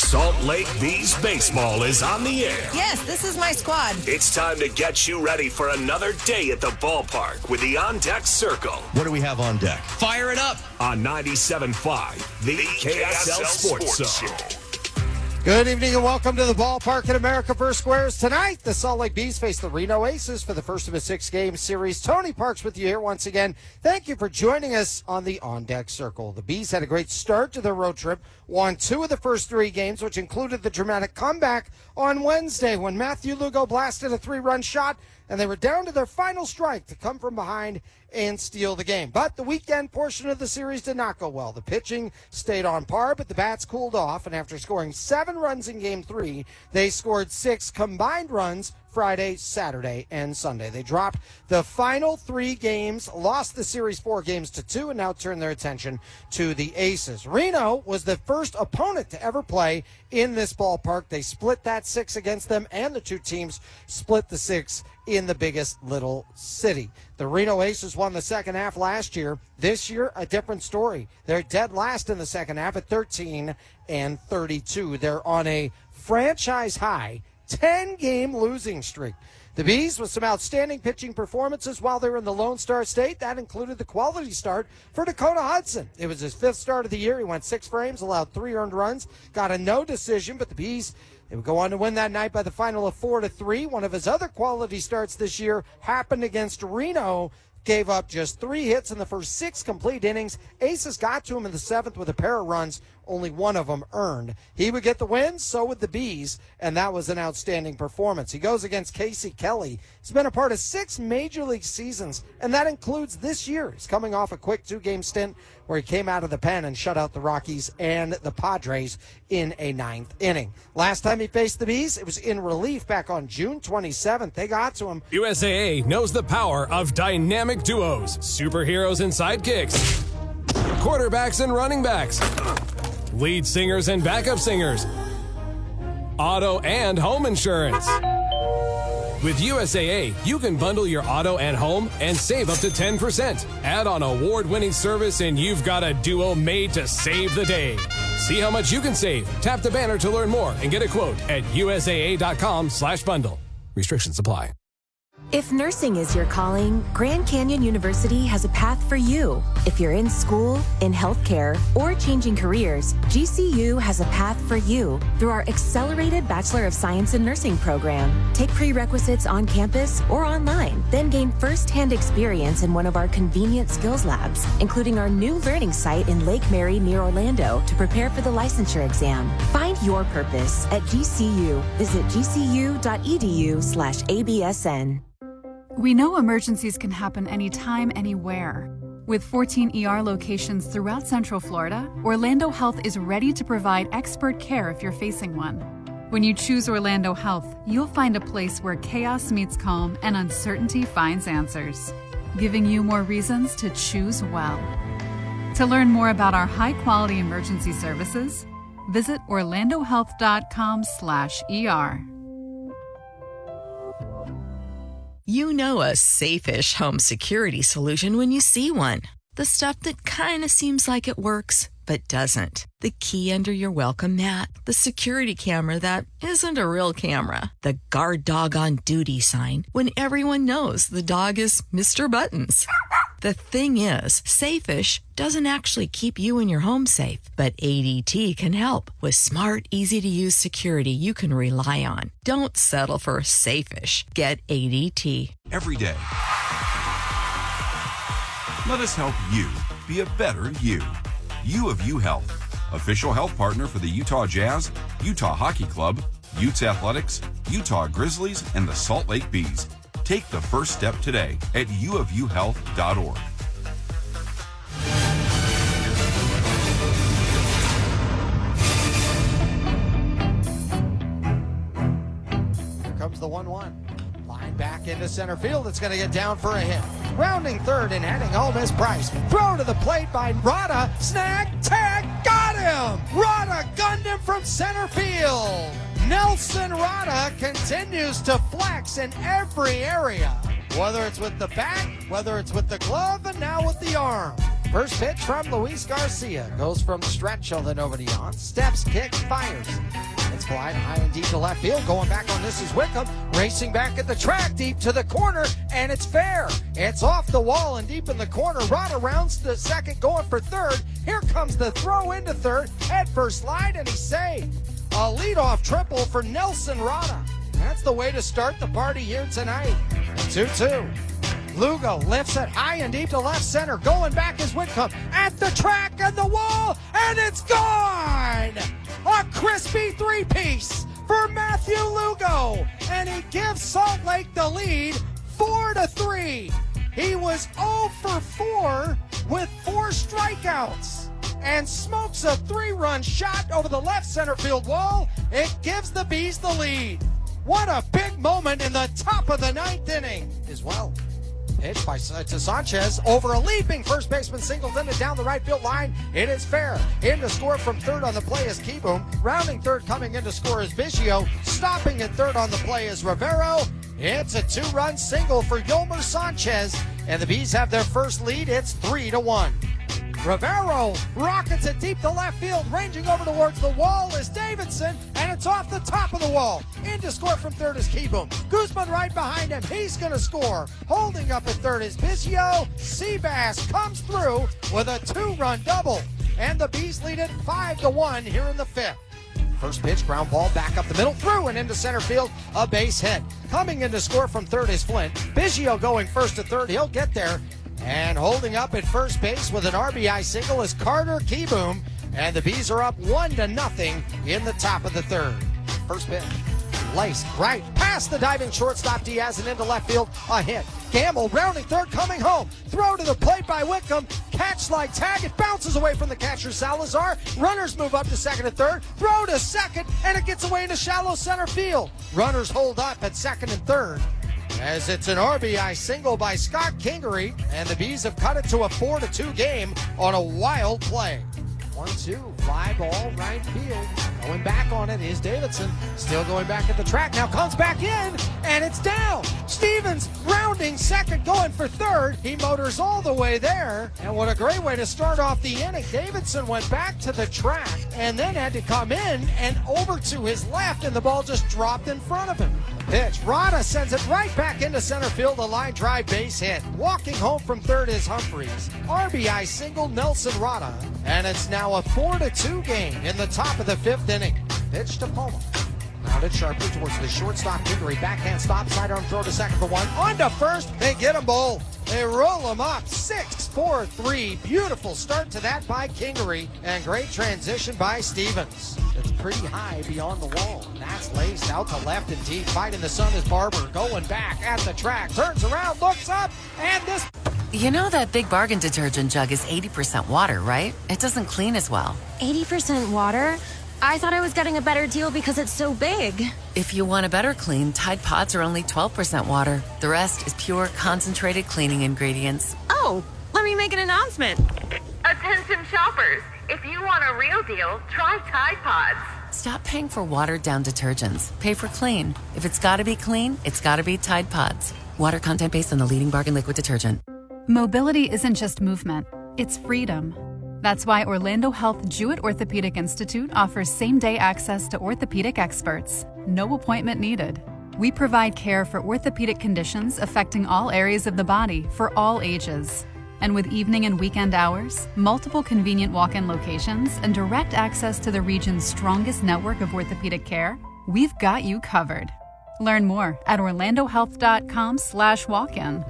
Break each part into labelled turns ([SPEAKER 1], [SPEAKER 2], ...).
[SPEAKER 1] Salt Lake Bees baseball is on the air.
[SPEAKER 2] Yes, this is my squad.
[SPEAKER 1] It's time to get you ready for another day at the ballpark with the On Deck Circle.
[SPEAKER 3] What do we have on deck?
[SPEAKER 4] Fire it up!
[SPEAKER 1] On 97.5, the KSL Sports Zone.
[SPEAKER 5] Good evening and welcome to the ballpark at America First Squares. Tonight, the Salt Lake Bees face the Reno Aces for the first of a 6-game series. Tony Parks with you here once again. Thank you for joining us on the On Deck Circle. The Bees had a great start to their road trip, won 2 of the first 3 games, which included the dramatic comeback on Wednesday when Matthew Lugo blasted a 3-run shot, and they were down to their final strike to come from behind and steal the game. But the weekend portion of the series did not go well. The pitching stayed on par, but the bats cooled off, and after scoring 7 runs in Game 3, they scored 6 combined runs Friday, Saturday, and Sunday. They dropped the final 3 games, lost the series 4 games to 2, and now turn their attention to the Aces. Reno was the first opponent to ever play in this ballpark. They split that 6 against them, and the 2 teams split the 6 in the biggest little city. The Reno Aces won the second half last year. This year, a different story. They're dead last in the second half at 13-32. They're on a franchise high 10-game losing streak. The Bees with some outstanding pitching performances while they were in the Lone Star State. That included the quality start for Dakota Hudson. It was his 5th start of the year. He went 6 frames, allowed 3 earned runs, got a no decision, but the Bees, they would go on to win that night by the final of 4-3. One of his other quality starts this year happened against Reno. Gave up just 3 hits in the first 6 complete innings. Aces got to him in the 7th with a pair of runs, only one of them earned. He would get the win, so would the Bees, and that was an outstanding performance. He goes against Casey Kelly. He's been a part of 6 Major League seasons, and that includes this year. He's coming off a quick 2-game stint where he came out of the pen and shut out the Rockies and the Padres in a 9th inning. Last time he faced the Bees, it was in relief back on June 27th. They got to him.
[SPEAKER 4] USAA knows the power of dynamic duos, superheroes and sidekicks, quarterbacks and running backs, lead singers and backup singers, auto and home insurance. With USAA, you can bundle your auto and home and save up to 10%. Add on award-winning service and you've got a duo made to save the day. See how much you can save. Tap the banner to learn more and get a quote at usaa.com/bundle. Restrictions apply.
[SPEAKER 6] If nursing is your calling, Grand Canyon University has a path for you. If you're in school, in healthcare, or changing careers, GCU has a path for you through our accelerated Bachelor of Science in Nursing program. Take prerequisites on campus or online, then gain first-hand experience in one of our convenient skills labs, including our new learning site in Lake Mary near Orlando to prepare for the licensure exam. Find your purpose at GCU. Visit gcu.edu/ABSN.
[SPEAKER 7] We know emergencies can happen anytime, anywhere. With 14 ER locations throughout Central Florida, Orlando Health is ready to provide expert care if you're facing one. When you choose Orlando Health, you'll find a place where chaos meets calm and uncertainty finds answers, giving you more reasons to choose well. To learn more about our high-quality emergency services, visit orlandohealth.com/ER.
[SPEAKER 8] You know a safe-ish home security solution when you see one. The stuff that kind of seems like it works, but doesn't. The key under your welcome mat. The security camera that isn't a real camera. The guard dog on duty sign when everyone knows the dog is Mr. Buttons. The thing is, safe-ish doesn't actually keep you and your home safe, but ADT can help with smart, easy-to-use security you can rely on. Don't settle for safe-ish. Get ADT.
[SPEAKER 9] Every day. Let us help you be a better you. U of U Health, official health partner for the Utah Jazz, Utah Hockey Club, Utes Athletics, Utah Grizzlies, and the Salt Lake Bees. Take the first step today at uofuhealth.org.
[SPEAKER 5] Here comes the 1-1. Line back into center field. It's going to get down for a hit. Rounding third and heading home is Price. Throw to the plate by Rada. Snag, tag, got him! Rada gunned him from center field. Nelson Rada continues to flex in every area. Whether it's with the bat, whether it's with the glove, and now with the arm. First pitch from Luis Garcia. Goes from the stretch on the over to on. Steps, kick, fires. fly high and deep to left field. Going back on this is Wickham, racing back at the track, deep to the corner, and it's fair. It's off the wall and deep in the corner. Rada rounds the second, going for third. Here comes the throw into third. Head first slide, and he's saved. A leadoff triple for Nelson Rada. That's the way to start the party here tonight. 2-2. Lugo lifts it high and deep to left center. Going back is Whitcomb at the track and the wall, and it's gone! A crispy three-piece for Matthew Lugo, and he gives Salt Lake the lead 4-3. He was 0 for 4 with 4 strikeouts and smokes a 3-run shot over the left center field wall. It gives the Bees the lead. What a big moment in the top of the 9th inning as well. Pitch to Sanchez over a leaping first baseman Singleton and down the right field line. It is fair. In to score from third on the play is Keyboom. Rounding third, coming in to score is Biggio. Stopping at third on the play is Rivero. It's a 2-run single for Yolmer Sanchez, and the Bees have their first lead. It's 3-1. Rivero rockets it deep to left field. Ranging over towards the wall is Davidson, and it's off the top of the wall. In to score from third is Keyboom. Guzman right behind him. He's going to score. Holding up at third is Biggio. Seabass comes through with a 2-run double, and the Bees lead it 5-1 here in the 5th. First pitch, ground ball back up the middle, through and into center field, a base hit. Coming in to score from third is Flint. Biggio going first to third. He'll get there. And holding up at first base with an RBI single is Carter Keyboom, and the Bees are up 1-0 in the top of the 3rd. First pitch, laced right past the diving shortstop Diaz and into left field, a hit. Gamble rounding third, coming home. Throw to the plate by Wickham. Catch slide tag. It bounces away from the catcher Salazar. Runners move up to second and third. Throw to second, and it gets away into shallow center field. Runners hold up at second and third, as it's an RBI single by Scott Kingery, and the Bees have cut it to a 4-2 game on a wild play. 1-2, fly ball, right field. Going back on it is Davidson. Still going back at the track. Now comes back in, and it's down. Stevens rounding second, going for third. He motors all the way there, and what a great way to start off the inning. Davidson went back to the track and then had to come in and over to his left, and the ball just dropped in front of him. Pitch, Rada sends it right back into center field, a line drive base hit. Walking home from third is Humphreys. RBI single, Nelson Rada, and it's now a 4-2 game in the top of the 5th inning. Pitch to Palma. Rounded sharply towards the shortstop, Kingery. Backhand stop, sidearm throw to second for 1. On to first, they get him both. They roll him up, 6-4-3. Beautiful start to that by Kingery, and great transition by Stevens. It's pretty high beyond the wall. That's laced out to left and deep. Fighting the sun is Barber, going back at the track. Turns around, looks up, and this...
[SPEAKER 2] You know that Big Bargain detergent jug is 80% water, right? It doesn't clean as well.
[SPEAKER 3] 80% water? I thought I was getting a better deal because it's so big.
[SPEAKER 2] If you want a better clean, Tide Pods are only 12% water. The rest is pure, concentrated cleaning ingredients.
[SPEAKER 3] Oh, let me make an announcement.
[SPEAKER 10] Attention shoppers, if you want a real deal, try Tide Pods.
[SPEAKER 2] Stop paying for watered-down detergents. Pay for clean. If it's gotta be clean, it's gotta be Tide Pods. Water content based on the leading bargain liquid detergent.
[SPEAKER 7] Mobility isn't just movement, it's freedom. That's why Orlando Health Jewett Orthopedic Institute offers same-day access to orthopedic experts. No appointment needed. We provide care for orthopedic conditions affecting all areas of the body for all ages. And with evening and weekend hours, multiple convenient walk-in locations, and direct access to the region's strongest network of orthopedic care, we've got you covered. Learn more at orlandohealth.com/walk-in.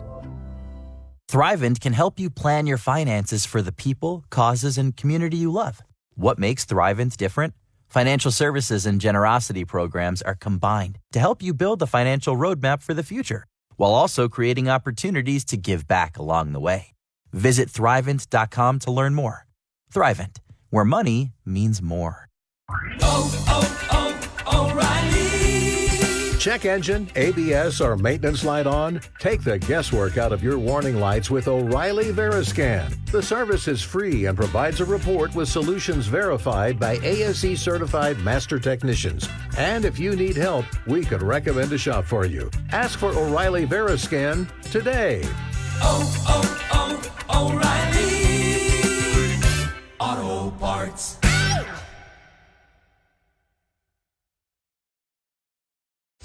[SPEAKER 11] Thrivent can help you plan your finances for the people, causes, and community you love. What makes Thrivent different? Financial services and generosity programs are combined to help you build the financial roadmap for the future, while also creating opportunities to give back along the way. Visit Thrivent.com to learn more. Thrivent, where money means more.
[SPEAKER 12] O'Reilly. Check engine, ABS, or maintenance light on? Take the guesswork out of your warning lights with O'Reilly Veriscan. The service is free and provides a report with solutions verified by ASE certified master technicians. And if you need help, we could recommend a shop for you. Ask for O'Reilly Veriscan today. O'Reilly Auto Parts.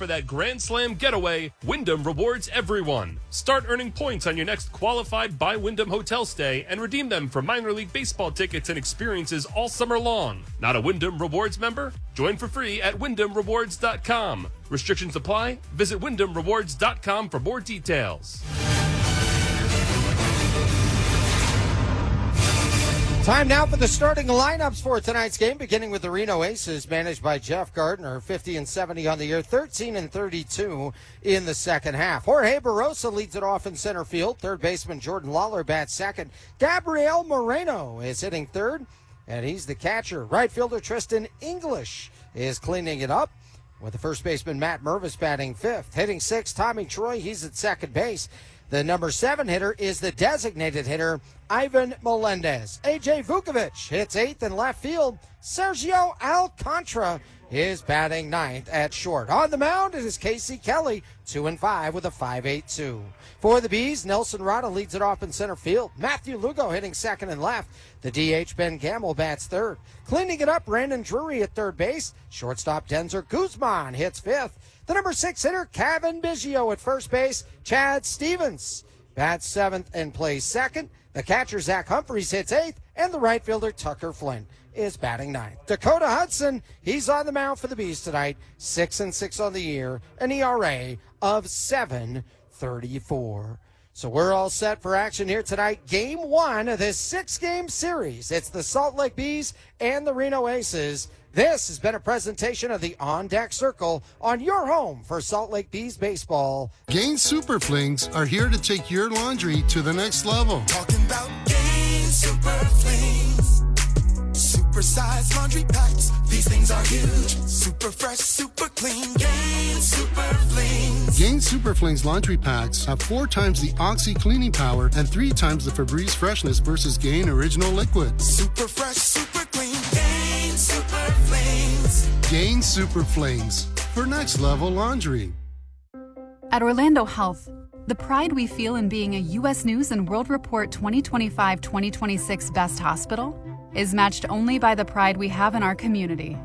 [SPEAKER 13] For that Grand Slam getaway, Wyndham rewards everyone. Start earning points on your next qualified by Wyndham hotel stay and redeem them for minor league baseball tickets and experiences all summer long. Not a Wyndham Rewards member? Join for free at WyndhamRewards.com. Restrictions apply. Visit WyndhamRewards.com for more details.
[SPEAKER 5] Time now for the starting lineups for tonight's game, beginning with the Reno Aces, managed by Jeff Gardner, 50-70 on the year, 13-32 in the second half. Jorge Barrosa leads it off in center field. Third baseman Jordan Lawler bats second. Gabriel Moreno is hitting third, and he's the catcher. Right fielder Tristan English is cleaning it up, with the first baseman Matt Mervis batting fifth. Hitting sixth, Tommy Troy, he's at second base. The number 7 hitter is the designated hitter, Ivan Melendez. A.J. Vukovic hits eighth in left field. Sergio Alcantara is batting ninth at short. On the mound, it is Casey Kelly, 2-5 with a 5.82. For the Bees, Nelson Rada leads it off in center field. Matthew Lugo hitting second and left. The DH Ben Gamble bats third. Cleaning it up, Brandon Drury at third base. Shortstop Denzer Guzman hits fifth. The number 6 hitter, Kevin Biggio at first base. Chad Stevens bats seventh and plays second. The catcher, Zach Humphreys, hits eighth. And the right fielder, Tucker Flint, is batting ninth. Dakota Hudson, he's on the mound for the Bees tonight. 6-6 on the year, an ERA of 7.34. So we're all set for action here tonight. Game 1 of this 6-game series. It's the Salt Lake Bees and the Reno Aces. This has been a presentation of the On Deck Circle on your home for Salt Lake Bees baseball.
[SPEAKER 14] Gain Super Flings are here to take your laundry to the next level.
[SPEAKER 15] Talking about Gain Super Flings. Super-sized laundry packs. These things are huge. Super fresh, super clean. Gain Super Flings.
[SPEAKER 14] Gain Super Flings laundry packs have 4 times the Oxy cleaning power and 3 times the Febreze freshness versus Gain Original Liquid.
[SPEAKER 15] Super fresh, super clean. Gain Super Flings.
[SPEAKER 14] Gain Super Flings for next level laundry.
[SPEAKER 7] At Orlando Health, the pride we feel in being a U.S. News and World Report 2025-2026 Best Hospital is matched only by the pride we have in our community.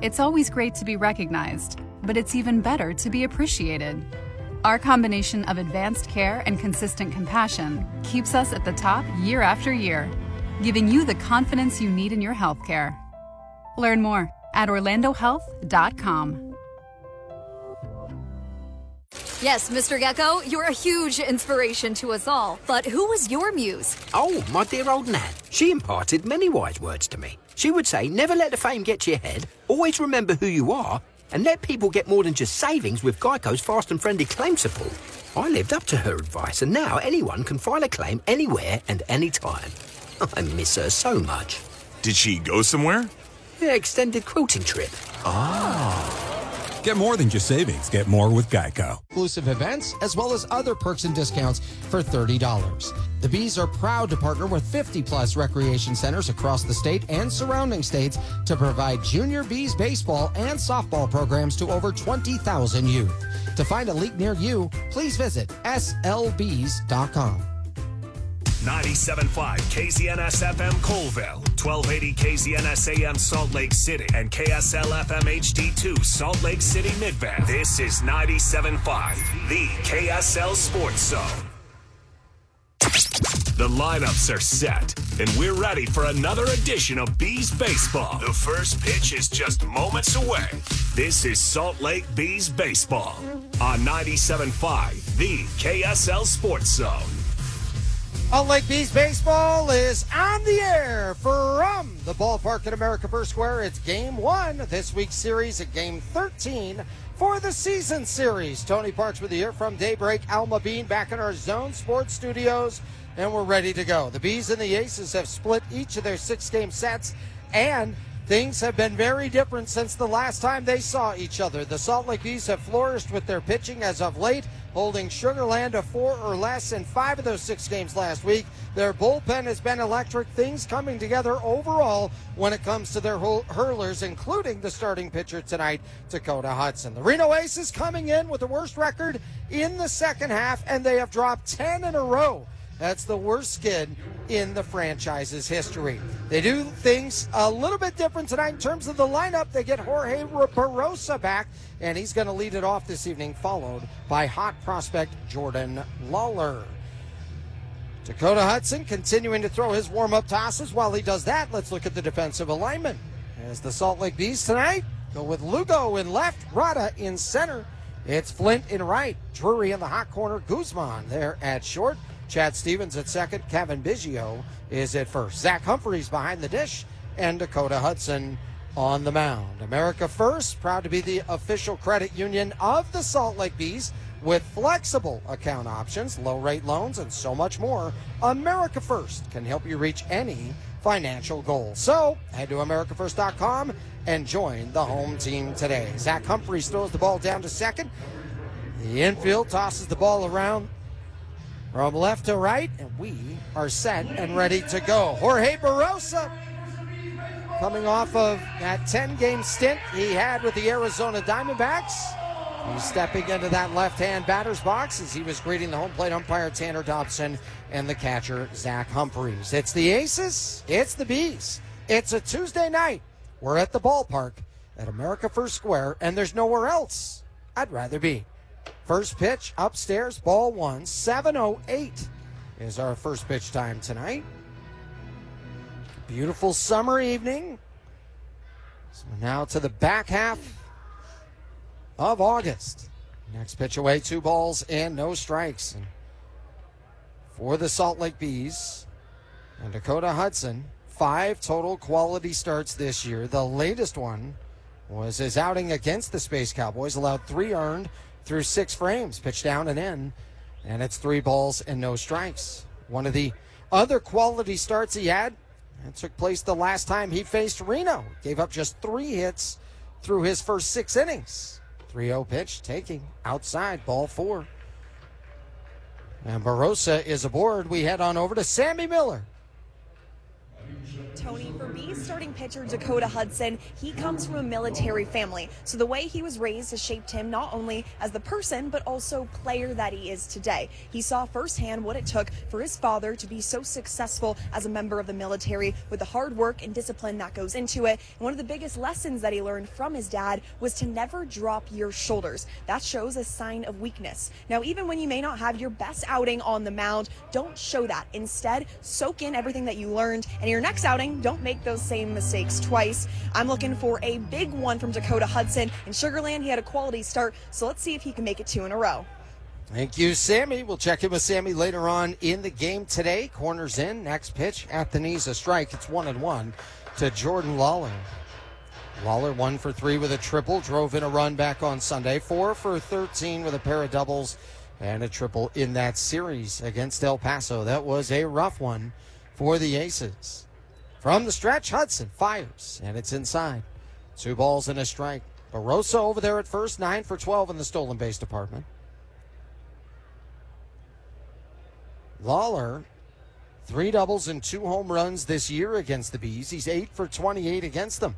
[SPEAKER 7] It's always great to be recognized, but it's even better to be appreciated. Our combination of advanced care and consistent compassion keeps us at the top year after year, giving you the confidence you need in your healthcare. Learn more at orlandohealth.com.
[SPEAKER 16] Yes, Mr. Gecko, you're a huge inspiration to us all. But who was your muse?
[SPEAKER 17] Oh, my dear old Nan. She imparted many wise words to me. She would say, never let the fame get to your head, always remember who you are, and let people get more than just savings with Geico's fast and friendly claim support. I lived up to her advice, and now anyone can file a claim anywhere and anytime. I miss her so much.
[SPEAKER 1] Did she go somewhere?
[SPEAKER 17] Yeah, extended quilting trip.
[SPEAKER 1] Oh.
[SPEAKER 18] Get more than just savings. Get more with Geico.
[SPEAKER 5] Exclusive events, as well as other perks and discounts for $30. The Bees are proud to partner with 50-plus recreation centers across the state and surrounding states to provide junior Bees baseball and softball programs to over 20,000 youth. To find a league near you, please visit slbees.com.
[SPEAKER 1] 97.5 KZNS FM Colville, 1280 KZNS AM Salt Lake City, and KSL FM HD2 Salt Lake City Midvale. This is 97.5, the KSL Sports Zone. The lineups are set, and we're ready for another edition of Bees Baseball. The first pitch is just moments away. This is Salt Lake Bees Baseball on 97.5, the KSL Sports Zone.
[SPEAKER 5] Salt Lake Bees baseball is on the air from the ballpark at America Square. It's game 1 of this week's series at game 13 for the season series. Tony Parks with you here from Daybreak. Alma Bean back in our Zone Sports studios, and we're ready to go. The Bees and the Aces have split each of their 6-game sets, and things have been very different since the last time they saw each other. The Salt Lake Bees have flourished with their pitching as of late, holding Sugar Land to 4 or less in 5 of those 6 games last week. Their bullpen has been electric. Things coming together overall when it comes to their hurlers, including the starting pitcher tonight, Dakota Hudson. The Reno Aces coming in with the worst record in the second half, and they have dropped 10 in a row. That's the worst skid in the franchise's history. They do things a little bit different tonight in terms of the lineup. They get Jorge Barosa back, and he's going to lead it off this evening, followed by hot prospect Jordan Lawler. Dakota Hudson continuing to throw his warm-up tosses. While he does that, let's look at the defensive alignment. As the Salt Lake Bees tonight go with Lugo in left, Rada in center. It's Flint in right, Drury in the hot corner, Guzman there at short, Chad Stevens at second, Kevin Biggio is at first. Zach Humphreys behind the dish, and Dakota Hudson on the mound. America First, proud to be the official credit union of the Salt Lake Bees with flexible account options, low-rate loans, and so much more. America First can help you reach any financial goal. So head to AmericaFirst.com and join the home team today. Zach Humphreys throws the ball down to second. The infield tosses the ball around from left to right, and we are set and ready to go. Jorge Barosa, coming off of that 10-game stint he had with the Arizona Diamondbacks. He's stepping into that left-hand batter's box as he was greeting the home plate umpire Tanner Dobson and the catcher Zach Humphreys. It's the Aces, it's the Bees. It's a Tuesday night. We're at the ballpark at America First Square, and there's nowhere else I'd rather be. First pitch upstairs, ball one, 7:08 is our first pitch time tonight. Beautiful summer evening. So now to the back half of August. Next pitch away, 2 balls and no strikes. And for the Salt Lake Bees and Dakota Hudson, 5 total quality starts this year. The latest one was his outing against the Space Cowboys, allowed 3 earned through 6 frames, pitched down and in, and it's 3 balls and no strikes. One of the other quality starts he had, it took place the last time he faced Reno. Gave up just 3 hits through his first 6 innings. 3-0 pitch, taking outside, ball 4. And Barosa is aboard. We head on over to Sammy Miller.
[SPEAKER 19] Tony, for Bees starting pitcher Dakota Hudson, he comes from a military family. So the way he was raised has shaped him not only as the person, but also player that he is today. He saw firsthand what it took for his father to be so successful as a member of the military with the hard work and discipline that goes into it. And one of the biggest lessons that he learned from his dad was to never drop your shoulders. That shows a sign of weakness. Now, even when you may not have your best outing on the mound, don't show that. Instead, soak in everything that you learned, and your next outing, don't make those same mistakes twice. I'm looking for a big one from Dakota Hudson. In Sugar Land, he had a quality start, so let's see if he can make it 2 in a row.
[SPEAKER 5] Thank you, Sammy. We'll check in with Sammy later on in the game today. Corners in, next pitch at the knees, a strike. It's 1-1 to Jordan Lawler. Lawler 1 for 3 with a triple, drove in a run back on Sunday. 4 for 13 with a pair of doubles and a triple in that series against El Paso. That was a rough one for the Aces. From the stretch, Hudson fires, and it's inside. 2 balls and a strike. Barosa over there at first, 9 for 12 in the stolen base department. Lawler, 3 doubles and 2 home runs this year against the Bees. He's 8 for 28 against them.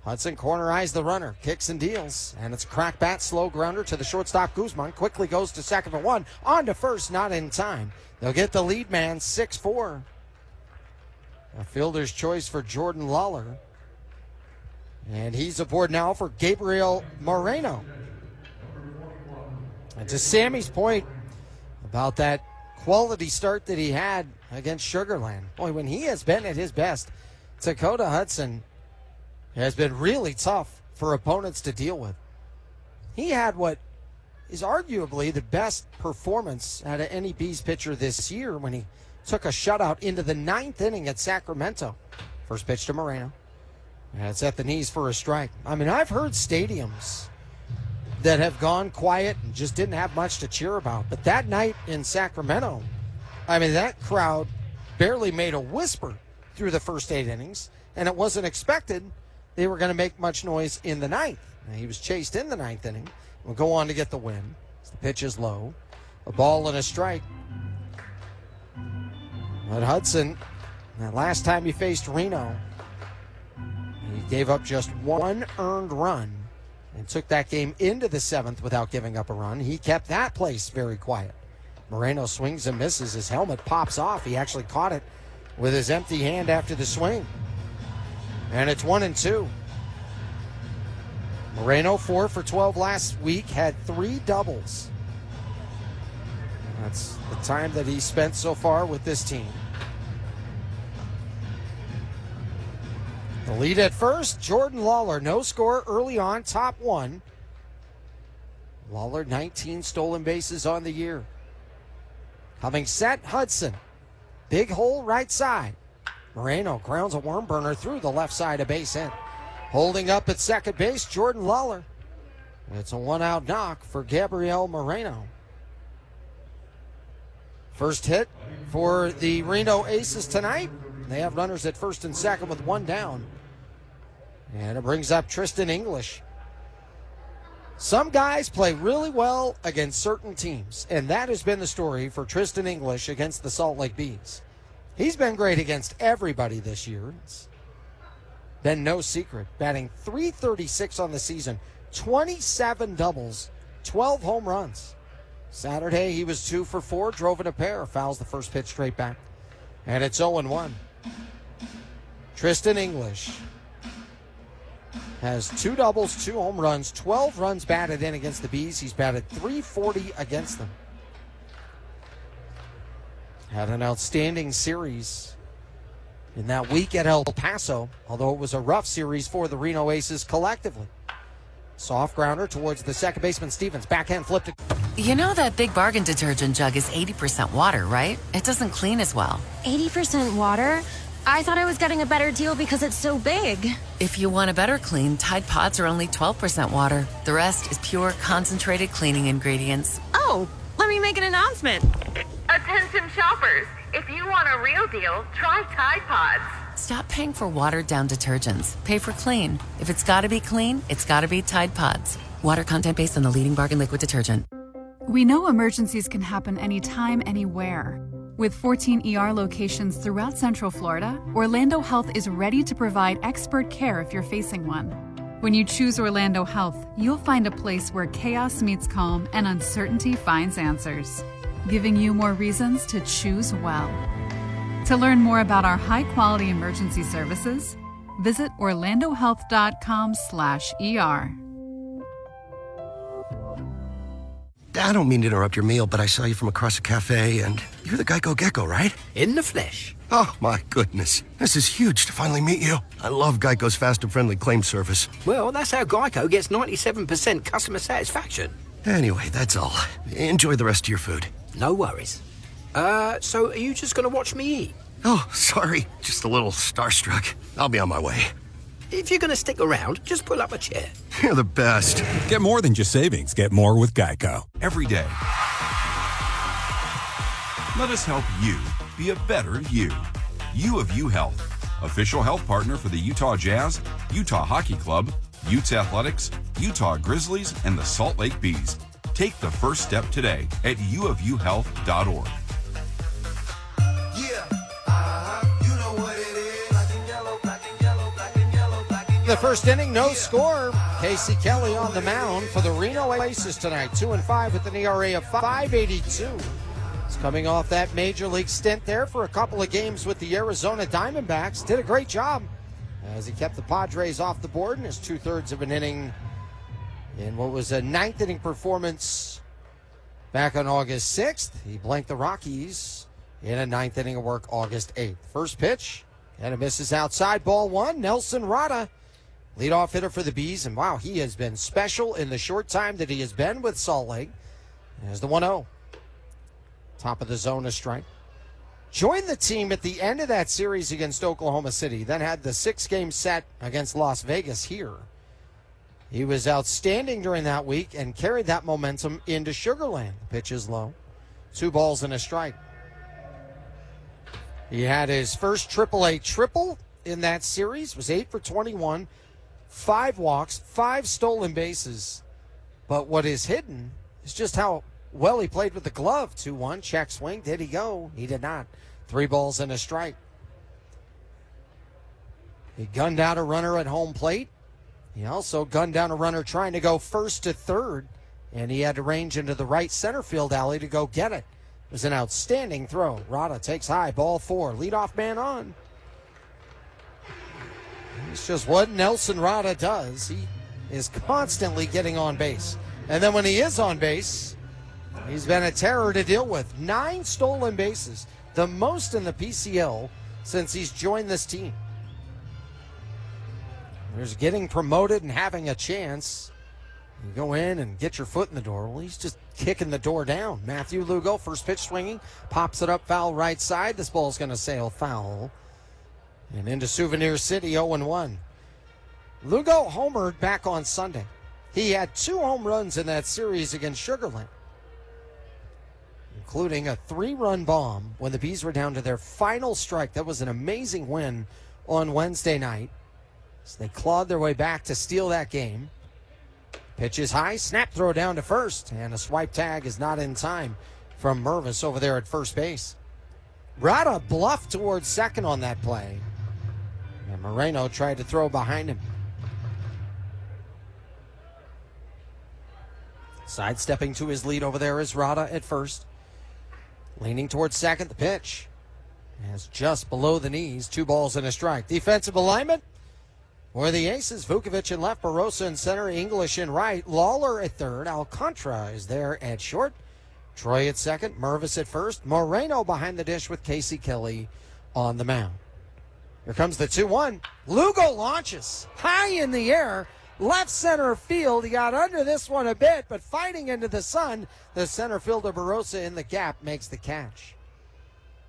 [SPEAKER 5] Hudson cornerized the runner, kicks and deals, and it's a crack bat, slow grounder to the shortstop. Guzman quickly goes to second for 1, on to first, not in time. They'll get the lead man, 6-4. A fielder's choice for Jordan Lawler. And he's aboard now for Gabriel Moreno. And to Sammy's point about that quality start that he had against Sugar Land, boy, when he has been at his best, Dakota Hudson has been really tough for opponents to deal with. He had what is arguably the best performance out of any Bees pitcher this year when he took a shutout into the 9th inning at Sacramento. First pitch to Moreno. And it's at the knees for a strike. I mean, I've heard stadiums that have gone quiet and just didn't have much to cheer about. But that night in Sacramento, I mean, that crowd barely made a whisper through the first 8 innings, and it wasn't expected they were going to make much noise in the 9th. Now, he was chased in the 9th inning. Will go on to get the win. The pitch is low. A ball and a strike. But Hudson, that last time he faced Reno, he gave up just 1 earned run and took that game into the 7th without giving up a run. He kept that place very quiet. Moreno swings and misses. His helmet pops off. He actually caught it with his empty hand after the swing. And it's 1-2. Moreno, 4 for 12 last week, had 3 doubles. That's the time that he spent so far with this team. The lead at first, Jordan Lawler, no score early on, top 1. Lawler, 19 stolen bases on the year. Coming set, Hudson. Big hole right side. Moreno grounds a worm burner through the left side of base hit. Holding up at second base, Jordan Lawler. It's a 1-out knock for Gabriel Moreno. First hit for the Reno Aces tonight. They have runners at first and second with 1 down. And it brings up Tristan English. Some guys play really well against certain teams, and that has been the story for Tristan English against the Salt Lake Bees. He's been great against everybody this year. It's been no secret. Batting .336 on the season, 27 doubles, 12 home runs. Saturday, he was 2 for 4, drove in a pair, fouls the first pitch straight back. And it's 0-1. Tristan English has 2 doubles, 2 home runs, 12 runs batted in against the Bees. He's batted .340 against them. Had an outstanding series in that week at El Paso, although it was a rough series for the Reno Aces collectively. Soft grounder towards the second baseman Stevens. Backhand flipped it.
[SPEAKER 2] You know that Big Bargain detergent jug is 80% water, right? It doesn't clean as well.
[SPEAKER 3] 80% water? I thought I was getting a better deal because it's so big.
[SPEAKER 2] If you want a better clean, Tide Pods are only 12% water. The rest is pure, concentrated cleaning ingredients.
[SPEAKER 3] Oh, let me make an announcement.
[SPEAKER 10] Attention shoppers, if you want a real deal, try Tide Pods.
[SPEAKER 2] Stop paying for watered-down detergents. Pay for clean. If it's got to be clean, it's got to be Tide Pods. Water content based on the leading bargain liquid detergent.
[SPEAKER 7] We know emergencies can happen anytime, anywhere. With 14 ER locations throughout Central Florida, Orlando Health is ready to provide expert care if you're facing one. When you choose Orlando Health, you'll find a place where chaos meets calm and uncertainty finds answers, giving you more reasons to choose well. To learn more about our high-quality emergency services, visit orlandohealth.com/ER.
[SPEAKER 20] I don't mean to interrupt your meal, but I saw you from across the cafe, and you're the Geico Gecko, right?
[SPEAKER 17] In the flesh.
[SPEAKER 20] Oh, my goodness. This is huge to finally meet you. I love Geico's fast and friendly claim service.
[SPEAKER 17] Well, that's how Geico gets 97% customer satisfaction.
[SPEAKER 20] Anyway, that's all. Enjoy the rest of your food.
[SPEAKER 17] No worries. So are you just going to watch me eat?
[SPEAKER 20] Oh, sorry. Just a little starstruck. I'll be on my way.
[SPEAKER 17] If you're going to stick around, just pull up a chair.
[SPEAKER 20] You're the best.
[SPEAKER 18] Get more than just savings. Get more with Geico.
[SPEAKER 9] Every day. Let us help you be a better you. U of U Health, official health partner for the Utah Jazz, Utah Hockey Club, Utes Athletics, Utah Grizzlies, and the Salt Lake Bees. Take the first step today at uofuhealth.org.
[SPEAKER 5] The first inning, no score. Casey Kelly on the mound for the Reno Aces tonight. 2-5 with an ERA of .582. He's coming off that major league stint there for a couple of games with the Arizona Diamondbacks. Did a great job as he kept the Padres off the board in his 2/3 of an inning in what was a 9th inning performance back on August 6th. He blanked the Rockies in a 9th inning of work August 8th. First pitch, and it misses outside, ball 1. Nelson Rada, leadoff hitter for the Bees, and wow, he has been special in the short time that he has been with Salt Lake. There's the 1-0. Top of the zone, a strike. Joined the team at the end of that series against Oklahoma City, then had the 6-game set against Las Vegas here. He was outstanding during that week and carried that momentum into Sugar Land. The pitch is low. 2 balls and a strike. He had his first AAA triple in that series, was 8 for 21, 5 walks, 5 stolen bases. But what is hidden is just how well he played with the glove. 2-1, check swing. Did he go? He did not. 3 balls and a strike. He gunned out a runner at home plate. He also gunned down a runner trying to go first to third, and he had to range into the right center field alley to go get it. It was an outstanding throw. Rada takes high, ball 4. Leadoff man on. It's just what Nelson Rada does. He is constantly getting on base. And then when he is on base, he's been a terror to deal with. 9 stolen bases, the most in the PCL since he's joined this team. There's getting promoted and having a chance. You go in and get your foot in the door. Well, he's just kicking the door down. Matthew Lugo, first pitch swinging, pops it up foul right side. This ball's going to sail foul. And into Souvenir City, 0-1. Lugo homered back on Sunday. He had 2 home runs in that series against Sugar Land, including a 3-run bomb when the Bees were down to their final strike. That was an amazing win on Wednesday night. So they clawed their way back to steal that game. Pitch is high, snap throw down to first, and a swipe tag is not in time from Mervis over there at first base. Rada bluffed towards second on that play, and Moreno tried to throw behind him. Sidestepping to his lead over there is Rada at first. Leaning towards second, the pitch is just below the knees. 2 balls and a strike. Defensive alignment for the Aces. Vukovic in left, Barossa in center, English in right, Lawler at third, Alcantara is there at short, Troy at second, Mervis at first, Moreno behind the dish with Casey Kelly on the mound. Here comes the 2-1. Lugo launches high in the air, left center field. He got under this one a bit, but fighting into the sun, the center fielder Barossa in the gap makes the catch.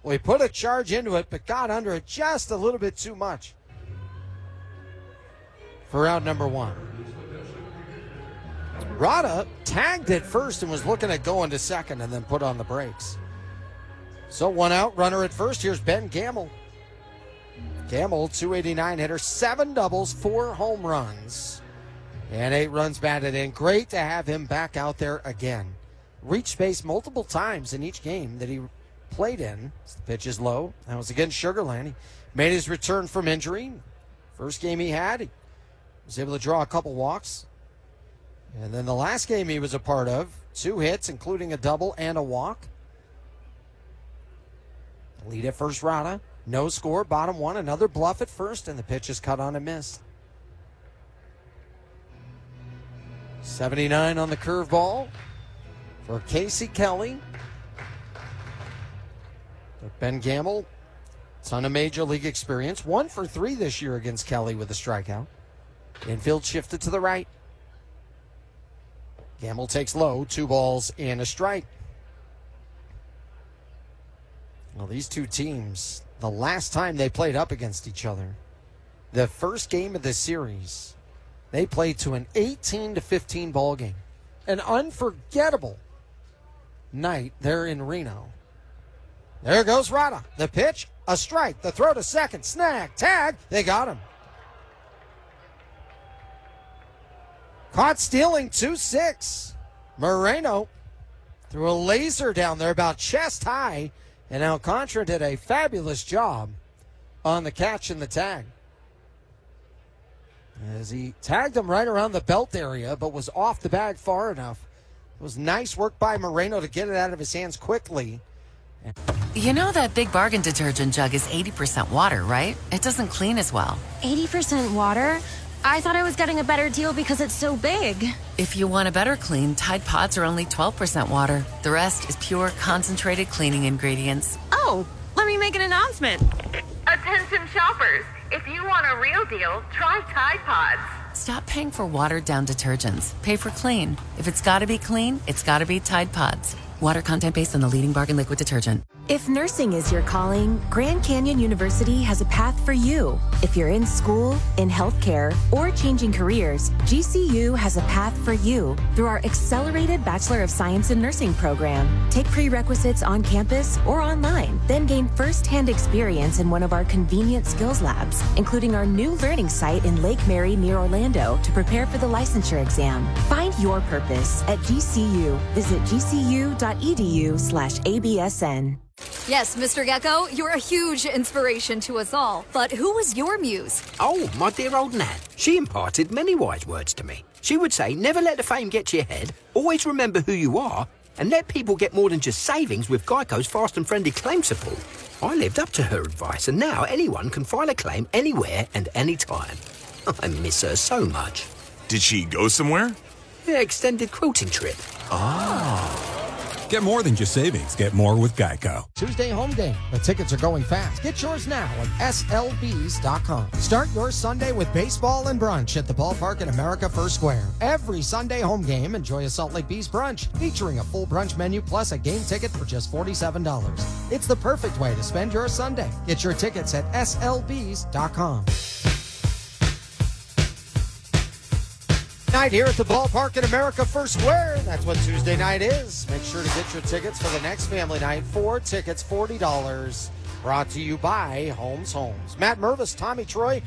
[SPEAKER 5] Well, he put a charge into it, but got under it just a little bit too much for out number 1. Rada tagged at first and was looking at going to second and then put on the brakes. So 1 out, runner at first. Here's Ben Gamble. Gamble, 289 hitter, 7 doubles, 4 home runs, and 8 runs batted in. Great to have him back out there again. Reached base multiple times in each game that he played in. The pitch is low. That was against Sugar Land. He made his return from injury. First game he had, he was able to draw a couple walks. And then the last game he was a part of, 2 hits, including a double and a walk. Lead at first, Rada. No score, bottom 1. Another bluff at first, and the pitch is cut on and missed. 79 on the curveball for Casey Kelly. But Ben Gamble, ton of major league experience. 1 for 3 this year against Kelly with a strikeout. Infield shifted to the right. Gamble takes low, 2 balls and a strike. Well, these two teams, the last time they played up against each other, the first game of the series, they played to an 18-15 ball game. An unforgettable night there in Reno. There goes Rada. The pitch, a strike. The throw to second, snag, tag. They got him. Caught stealing 2-6. Moreno threw a laser down there about chest high, and Alcantara did a fabulous job on the catch and the tag, as he tagged him right around the belt area, but was off the bag far enough. It was nice work by Moreno to get it out of his hands quickly.
[SPEAKER 2] You know that Big Bargain detergent jug is 80% water, right? It doesn't clean as well.
[SPEAKER 3] 80% water? I thought I was getting a better deal because it's so big.
[SPEAKER 2] If you want a better clean, Tide Pods are only 12% water. The rest is pure, concentrated cleaning ingredients.
[SPEAKER 3] Oh, let me make an announcement.
[SPEAKER 10] Attention shoppers, if you want a real deal, try Tide Pods.
[SPEAKER 2] Stop paying for watered-down detergents. Pay for clean. If it's gotta be clean, it's gotta be Tide Pods. Water content based on the leading bargain liquid detergent.
[SPEAKER 6] If nursing is your calling, Grand Canyon University has a path for you. If you're in school, in healthcare, or changing careers, GCU has a path for you through our accelerated Bachelor of Science in Nursing program. Take prerequisites on campus or online, then gain first-hand experience in one of our convenient skills labs, including our new learning site in Lake Mary near Orlando to prepare for the licensure exam. Find your purpose at GCU. Visit gcu.edu/ABSN.
[SPEAKER 16] Yes, Mr. Gecko, you're a huge inspiration to us all. But who was your muse?
[SPEAKER 17] Oh, my dear old Nan. She imparted many wise words to me. She would say, never let the fame get to your head, always remember who you are, and let people get more than just savings with Geico's fast and friendly claim support. I lived up to her advice, and now anyone can file a claim anywhere and anytime. I miss her so much.
[SPEAKER 9] Did she go somewhere?
[SPEAKER 17] Yeah, extended quilting trip.
[SPEAKER 18] Oh. Get more than just savings. Get more with Geico.
[SPEAKER 5] Tuesday home game. The tickets are going fast. Get yours now at slbs.com. Start your Sunday with baseball and brunch at the ballpark in America First Square. Every Sunday home game, enjoy a Salt Lake Bees brunch featuring a full brunch menu plus a game ticket for just $47. It's the perfect way to spend your Sunday. Get your tickets at slbs.com. Night here at the ballpark in America First Square. That's what Tuesday night is. Make sure to get your tickets for the next family night. 4 tickets, $40. Brought to you by Holmes Homes. Matt Mervis, Tommy Troy,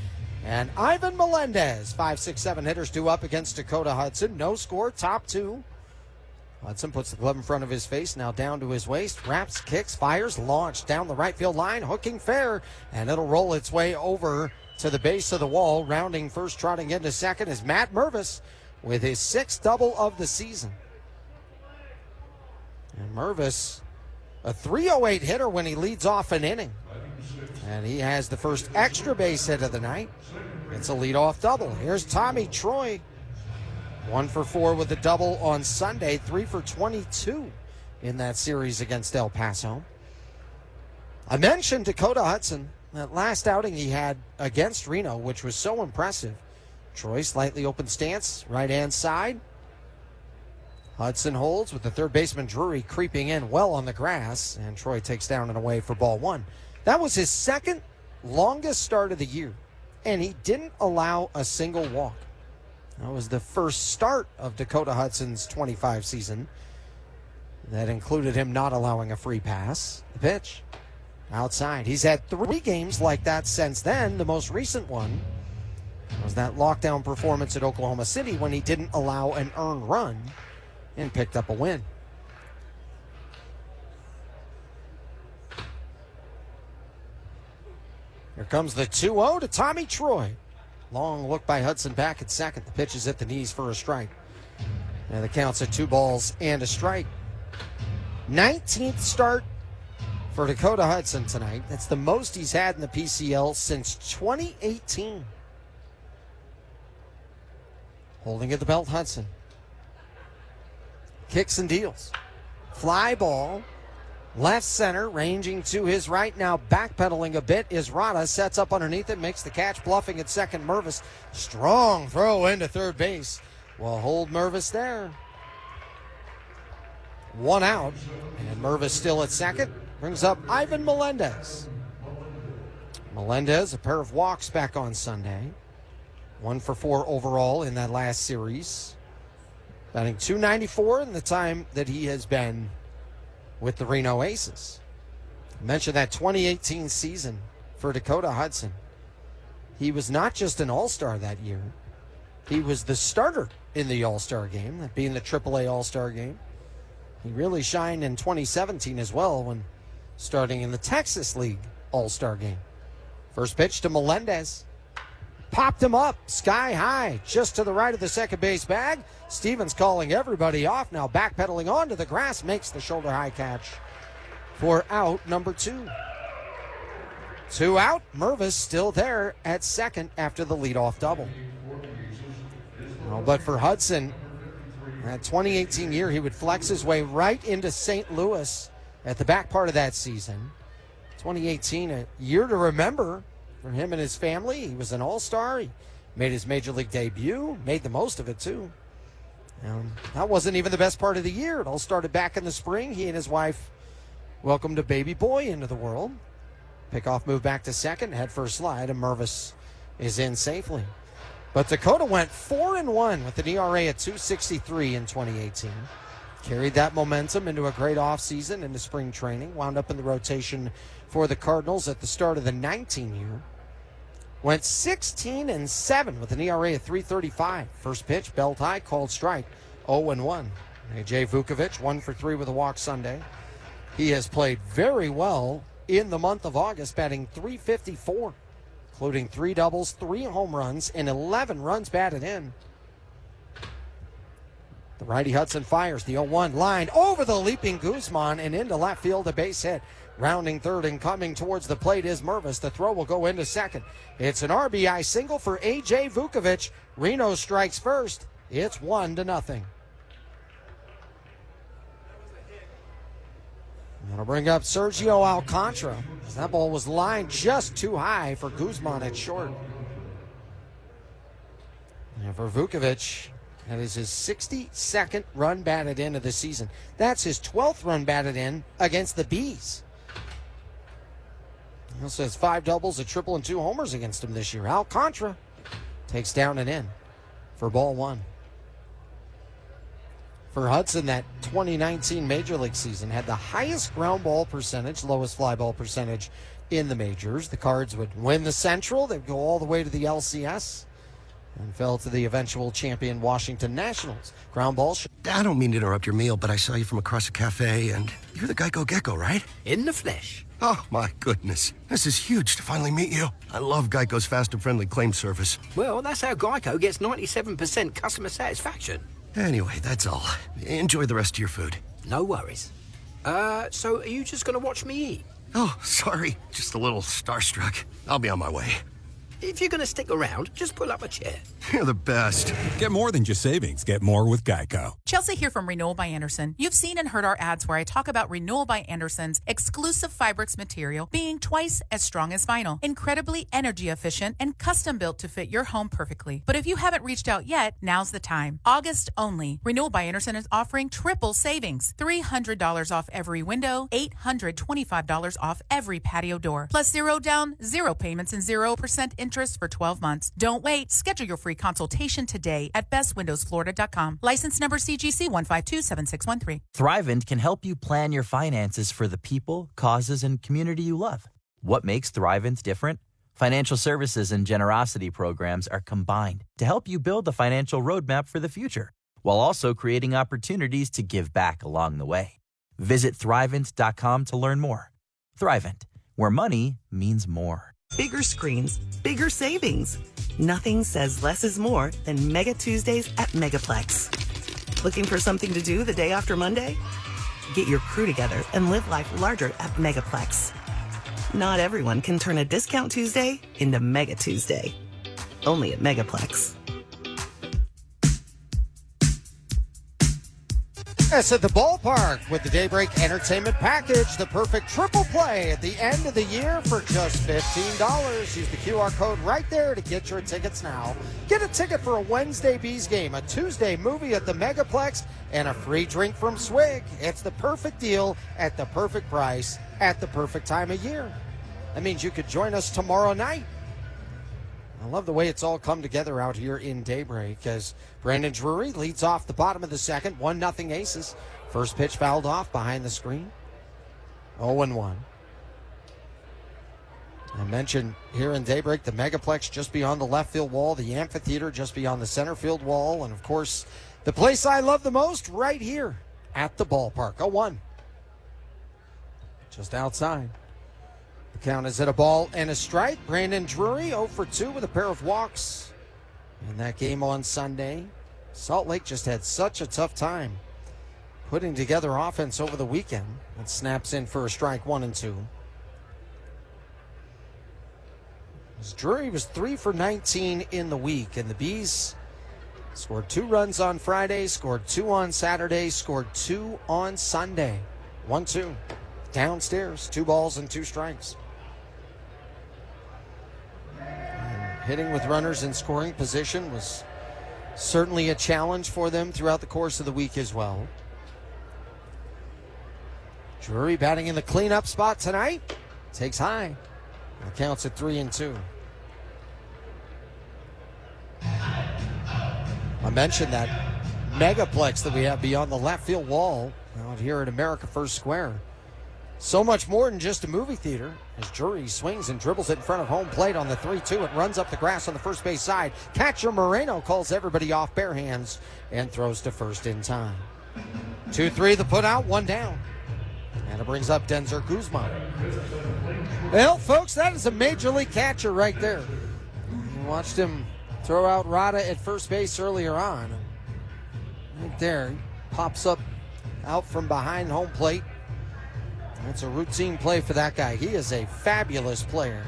[SPEAKER 5] and Ivan Melendez. 5, 6, 7 hitters due up against Dakota Hudson. No score, top 2. Hudson puts the glove in front of his face, now down to his waist. Wraps, kicks, fires, launched down the right field line, hooking fair, and it'll roll its way over to the base of the wall. Rounding first, trotting into second is Matt Mervis with his 6th double of the season. And Mervis, a .308 hitter when he leads off an inning. And he has the first extra base hit of the night. It's a leadoff double. Here's Tommy Troy. 1 for 4 with a double on Sunday. 3 for 22 in that series against El Paso. I mentioned Dakota Hudson. That last outing he had against Reno, which was so impressive. Troy, slightly open stance, right-hand side. Hudson holds with the third baseman Drury creeping in well on the grass, and Troy takes down and away for ball 1. That was his second longest start of the year, and he didn't allow a single walk. That was the first start of Dakota Hudson's 25 season. That included him not allowing a free pass. The pitch. Outside. He's had 3 games like that since then. The most recent one was that lockdown performance at Oklahoma City when he didn't allow an earned run and picked up a win. Here comes the 2-0 to Tommy Troy. Long look by Hudson back at second. The pitch is at the knees for a strike. And the count's at 2 balls and a strike. 19th start for Dakota Hudson tonight. That's the most he's had in the PCL since 2018. Holding at the belt, Hudson. Kicks and deals. Fly ball. Left center, ranging to his right. Now backpedaling a bit is Rada. Sets up underneath it, makes the catch, bluffing at second. Mervis. Strong throw into third base. Will hold Mervis there. 1 out. And Mervis still at second. Brings up Ivan Melendez. Melendez, a pair of walks back on Sunday. 1 for 4 overall in that last series. Batting .294 in the time that he has been with the Reno Aces. I mentioned that 2018 season for Dakota Hudson. He was not just an all-star that year. He was the starter in the all-star game, that being the AAA all-star game. He really shined in 2017 as well when starting in the Texas League all-star game. First pitch to Melendez. Popped him up sky high just to the right of the second base bag. Stevens calling everybody off. Now backpedaling onto the grass, makes the shoulder high catch for out number 2. 2 out. Mervis still there at second after the leadoff double. Well, but for Hudson, that 2018 year, he would flex his way right into St. Louis at the back part of that season. 2018, a year to remember for him and his family. He was an all-star. He made his major league debut, made the most of it too. That wasn't even the best part of the year. It all started back in the spring. He and his wife welcomed a baby boy into the world. Pickoff move back to second, head first slide, and Mervis is in safely. But Dakota went 4-1 with an ERA at .263 in 2018. Carried that momentum into a great offseason into spring training. Wound up in the rotation for the Cardinals at the start of the 19 year. Went 16-7 with an ERA of .335. First pitch, belt high, called strike, 0-1. AJ Vukovic, 1 for 3 with a walk Sunday. He has played very well in the month of August, batting .354, including 3 doubles, 3 home runs, and 11 runs batted in. The righty Hudson fires the 0-1 line over the leaping Guzman and into left field, a base hit. Rounding third and coming towards the plate is Mervis. The throw will go into second. It's an RBI single for A.J. Vukovic. Reno strikes first. It's 1-0. That'll bring up Sergio Alcantara. That ball was lined just too high for Guzman at short. And for Vukovic, that is his 62nd run batted in of the season. That's his 12th run batted in against the Bees. He also has 5 doubles, a triple, and 2 homers against him this year. Alcantara takes down and in for ball 1. For Hudson, that 2019 Major League season had the highest ground ball percentage, lowest fly ball percentage in the majors. The Cards would win the Central. They'd go all the way to the LCS and fell to the eventual champion Washington Nationals. Ground ball.
[SPEAKER 20] I don't mean to interrupt your meal, but I saw you from across a cafe, and you're the Geico Gecko, right?
[SPEAKER 17] In the flesh.
[SPEAKER 20] Oh, my goodness. This is huge to finally meet you. I love Geico's fast and friendly claim service.
[SPEAKER 17] Well, that's how Geico gets 97% customer satisfaction.
[SPEAKER 20] Anyway, that's all. Enjoy the rest of your food.
[SPEAKER 17] No worries. So are you just going to watch me eat?
[SPEAKER 20] Oh, sorry. Just a little starstruck. I'll be on my way.
[SPEAKER 17] If you're going to stick around, just pull up a chair.
[SPEAKER 20] You're the best.
[SPEAKER 18] Get more than just savings. Get more with Geico.
[SPEAKER 21] Chelsea here from Renewal by Anderson. You've seen and heard our ads where I talk about Renewal by Anderson's exclusive Fibrix material being twice as strong as vinyl, incredibly energy efficient, and custom built to fit your home perfectly. But if you haven't reached out yet, now's the time. August only. Renewal by Anderson is offering triple savings. $300 off every window, $825 off every patio door, plus 0 down, 0 payments, and 0% interest for 12 months. Don't wait. Schedule your free consultation today at bestwindowsflorida.com. License number CGC 1527613.
[SPEAKER 11] Thrivent can help you plan your finances for the people, causes, and community you love. What makes Thrivent different? Financial services and generosity programs are combined to help you build the financial roadmap for the future, while also creating opportunities to give back along the way. Visit Thrivent.com to learn more. Thrivent, where money means more.
[SPEAKER 22] Bigger screens, bigger savings. Nothing says less is more than Mega Tuesdays at Megaplex. Looking for something to do the day after Monday? Get your crew together and live life larger at Megaplex. Not everyone can turn a discount Tuesday into Mega Tuesday. Only at Megaplex.
[SPEAKER 5] Yes, at the ballpark with the Daybreak Entertainment Package, the perfect triple play at the end of the year for just $15. Use the QR code right there to get your tickets now. Get a ticket for a Wednesday Bees game, a Tuesday movie at the Megaplex, and a free drink from Swig. It's the perfect deal at the perfect price at the perfect time of year. That means you could join us tomorrow night. I love the way it's all come together out here in Daybreak as Brandon Drury leads off the bottom of the second. 1-0 Aces. First pitch fouled off behind the screen. 0-1. I mentioned here in Daybreak the Megaplex just beyond the left field wall, the amphitheater just beyond the center field wall, and of course the place I love the most right here at the ballpark. 0-1. Just outside. The count is at a ball and a strike. Brandon Drury 0 for 2 with a pair of walks in that game on Sunday. Salt Lake just had such a tough time putting together offense over the weekend. It snaps in for a strike, 1-2. Drury was 3 for 19 in the week, and the Bees scored 2 runs on Friday, scored 2 on Saturday, scored 2 on Sunday. 1-2. Downstairs, 2 balls and 2 strikes. Hitting with runners in scoring position was certainly a challenge for them throughout the course of the week as well. Drury batting in the cleanup spot tonight. Takes high. And counts at 3-2. I mentioned that megaplex that we have beyond the left field wall out here at America First Square. So much more than just a movie theater. As Drury swings and dribbles it in front of home plate on the 3-2. It runs up the grass on the first base side. Catcher Moreno calls everybody off bare hands and throws to first in time. 2-3 the put out, 1 down. And it brings up Denzer Guzman. Well, folks, that is a major league catcher right there. You watched him throw out Rada at first base earlier on. Right there. He pops up out from behind home plate. That's a routine play for that guy. He is a fabulous player.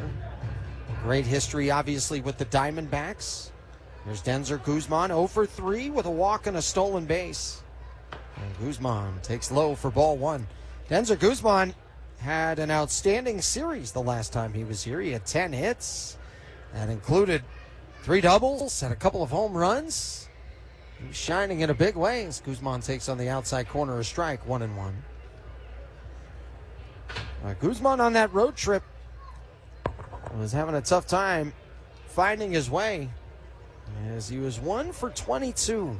[SPEAKER 5] Great history, obviously, with the Diamondbacks. There's Denzer Guzman, 0 for 3 with a walk and a stolen base. And Guzman takes low for ball one. Denzer Guzman had an outstanding series the last time he was here. He had 10 hits. That included 3 doubles and a couple of home runs. He was shining in a big way as Guzman takes on the outside corner a strike, 1-1. Guzman on that road trip was having a tough time finding his way as he was 1 for 22.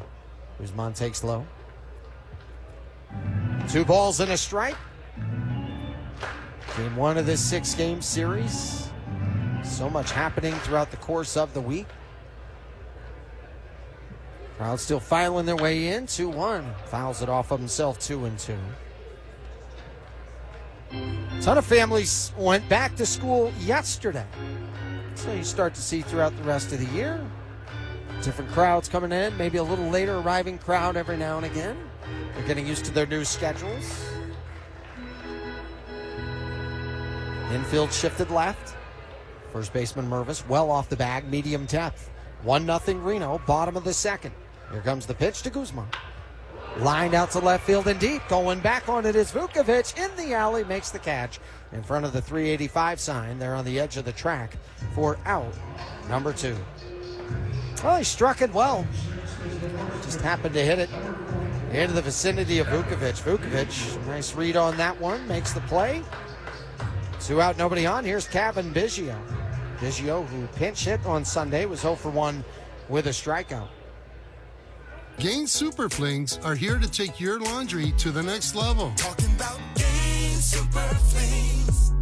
[SPEAKER 5] Guzman takes low. 2 balls and a strike. Game 1 of this 6-game series. So much happening throughout the course of the week. Crowd still filing their way in. 2-1. Fouls it off of himself, 2-2. A ton of families went back to school yesterday. So you start to see throughout the rest of the year. Different crowds coming in, maybe a little later arriving crowd every now and again. They're getting used to their new schedules. Infield shifted left. First baseman Mervis well off the bag, medium depth. 1-0 Reno, bottom of the second. Here comes the pitch to Guzman. Lined out to left field and deep. Going back on it is Vukovic in the alley, makes the catch in front of the 385 sign there on the edge of the track for out number 2. Well, he struck it well. Just happened to hit it into the vicinity of Vukovic. Vukovic, nice read on that one, makes the play. 2 out, nobody on. Here's Kevin Biggio. Biggio, who pinch hit on Sunday, was 0 for 1 with a strikeout.
[SPEAKER 14] Gain Super Flings are here to take your laundry to the next level.
[SPEAKER 15] Talking about Gain Super Flings.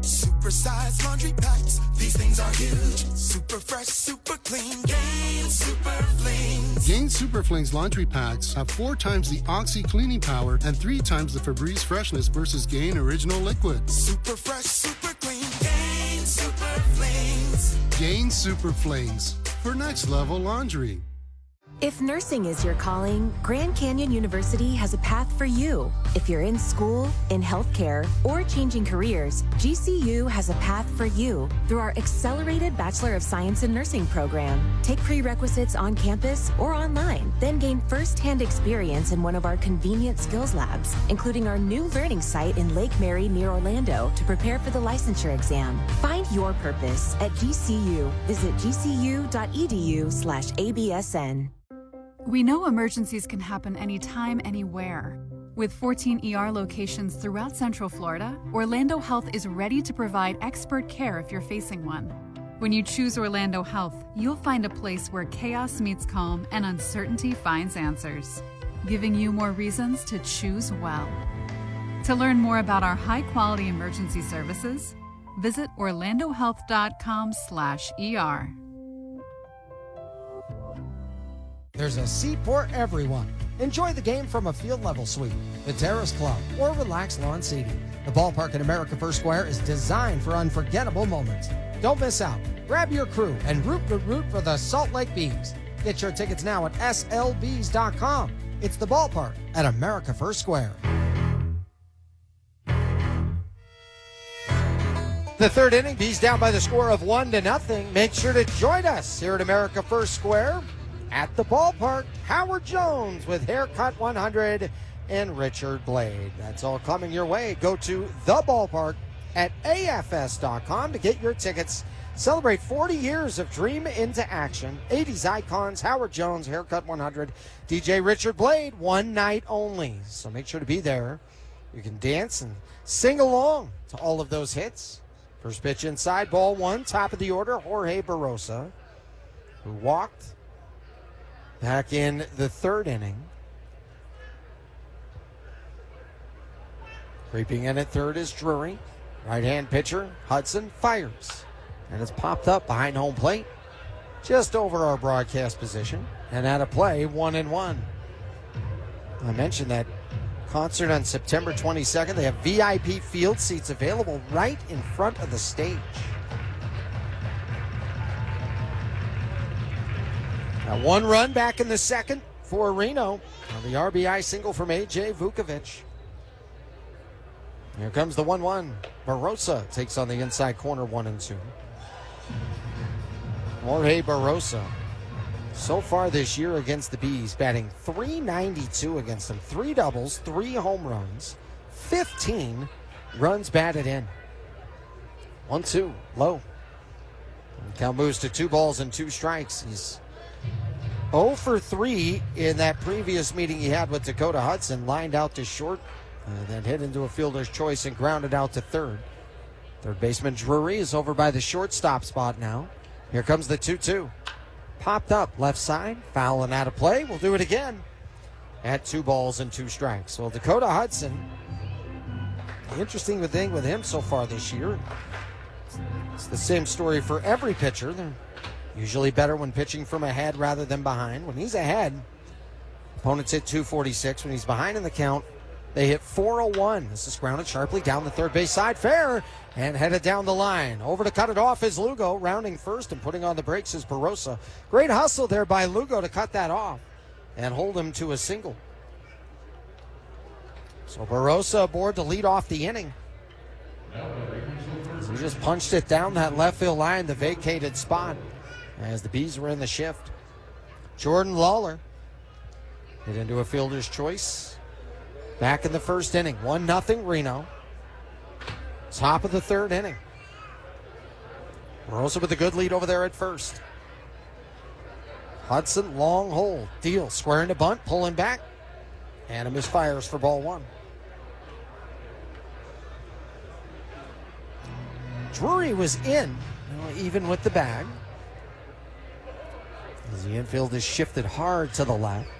[SPEAKER 15] Super size laundry packs. These things are huge. Super fresh, super clean. Gain Super Flings.
[SPEAKER 14] Gain Super Flings laundry packs have 4 times the Oxy cleaning power and 3 times the Febreze freshness versus Gain Original Liquid.
[SPEAKER 15] Super fresh, super clean. Gain Super Flings.
[SPEAKER 14] Gain Super Flings for next level laundry.
[SPEAKER 6] If nursing is your calling, Grand Canyon University has a path for you. If you're in school, in healthcare, or changing careers, GCU has a path for you through our accelerated Bachelor of Science in Nursing program. Take prerequisites on campus or online, then gain first-hand experience in one of our convenient skills labs, including our new learning site in Lake Mary near Orlando to prepare for the licensure exam. Find your purpose at GCU. Visit gcu.edu/ABSN.
[SPEAKER 7] We know emergencies can happen anytime, anywhere. With 14 ER locations throughout Central Florida, Orlando Health is ready to provide expert care if you're facing one. When you choose Orlando Health, you'll find a place where chaos meets calm and uncertainty finds answers, giving you more reasons to choose well. To learn more about our high-quality emergency services, visit orlandohealth.com/ER.
[SPEAKER 5] There's a seat for everyone. Enjoy the game from a field-level suite, the Terrace Club, or relaxed lawn seating. The ballpark at America First Square is designed for unforgettable moments. Don't miss out. Grab your crew and root for the Salt Lake Bees. Get your tickets now at slbees.com. It's the ballpark at America First Square. The third inning, Bees down by the score of 1-0. Make sure to join us here at America First Square. At the ballpark, Howard Jones with Haircut 100 and Richard Blade. That's all coming your way. Go to the ballpark at afs.com to get your tickets. Celebrate 40 years of Dream into Action. 80s icons, Howard Jones, Haircut 100, DJ Richard Blade, one night only. So make sure to be there. You can dance and sing along to all of those hits. First pitch inside, ball one, top of the order, Jorge Barrosa, who walked back in the third inning. Creeping in at third is Drury. Right-hand pitcher, Hudson, fires. And it's popped up behind home plate, just over our broadcast position. And at a play, 1-1. I mentioned that concert on September 22nd. They have VIP field seats available right in front of the stage. Now 1 run back in the second for Reno. The RBI single from A.J. Vukovic. Here comes the 1-1. Barosa takes on the inside corner 1-2. Jorge Barosa, so far this year against the Bees, batting .392 against them. 3 doubles, 3 home runs, 15 runs batted in. 1-2, low. Count moves to 2 balls and 2 strikes. He's 0 for 3 in that previous meeting he had with Dakota Hudson. Lined out to short, and then hit into a fielder's choice and grounded out to third. Third baseman Drury is over by the shortstop spot now. Here comes the 2-2. Popped up left side, foul and out of play. We'll do it again at 2 balls and 2 strikes. Well, Dakota Hudson, the interesting thing with him so far this year, it's the same story for every pitcher. They're usually better when pitching from ahead rather than behind. When he's ahead, opponents hit .246. When he's behind in the count, they hit .401. This is grounded sharply down the third base side, fair, and headed down the line. Over to cut it off is Lugo, rounding first and putting on the brakes is Barosa. Great hustle there by Lugo to cut that off and hold him to a single. So Barosa aboard to lead off the inning. So he just punched it down that left field line, the vacated spot, as the Bees were in the shift. Jordan Lawler hit into a fielder's choice. Back in the first inning, 1-0 Reno. Top of the third inning. Barosa with a good lead over there at first. Hudson, long hold, deal, squaring to bunt, pulling back, and a misfires for ball 1. Drury was in, even with the bag, as the infield is shifted hard to the left.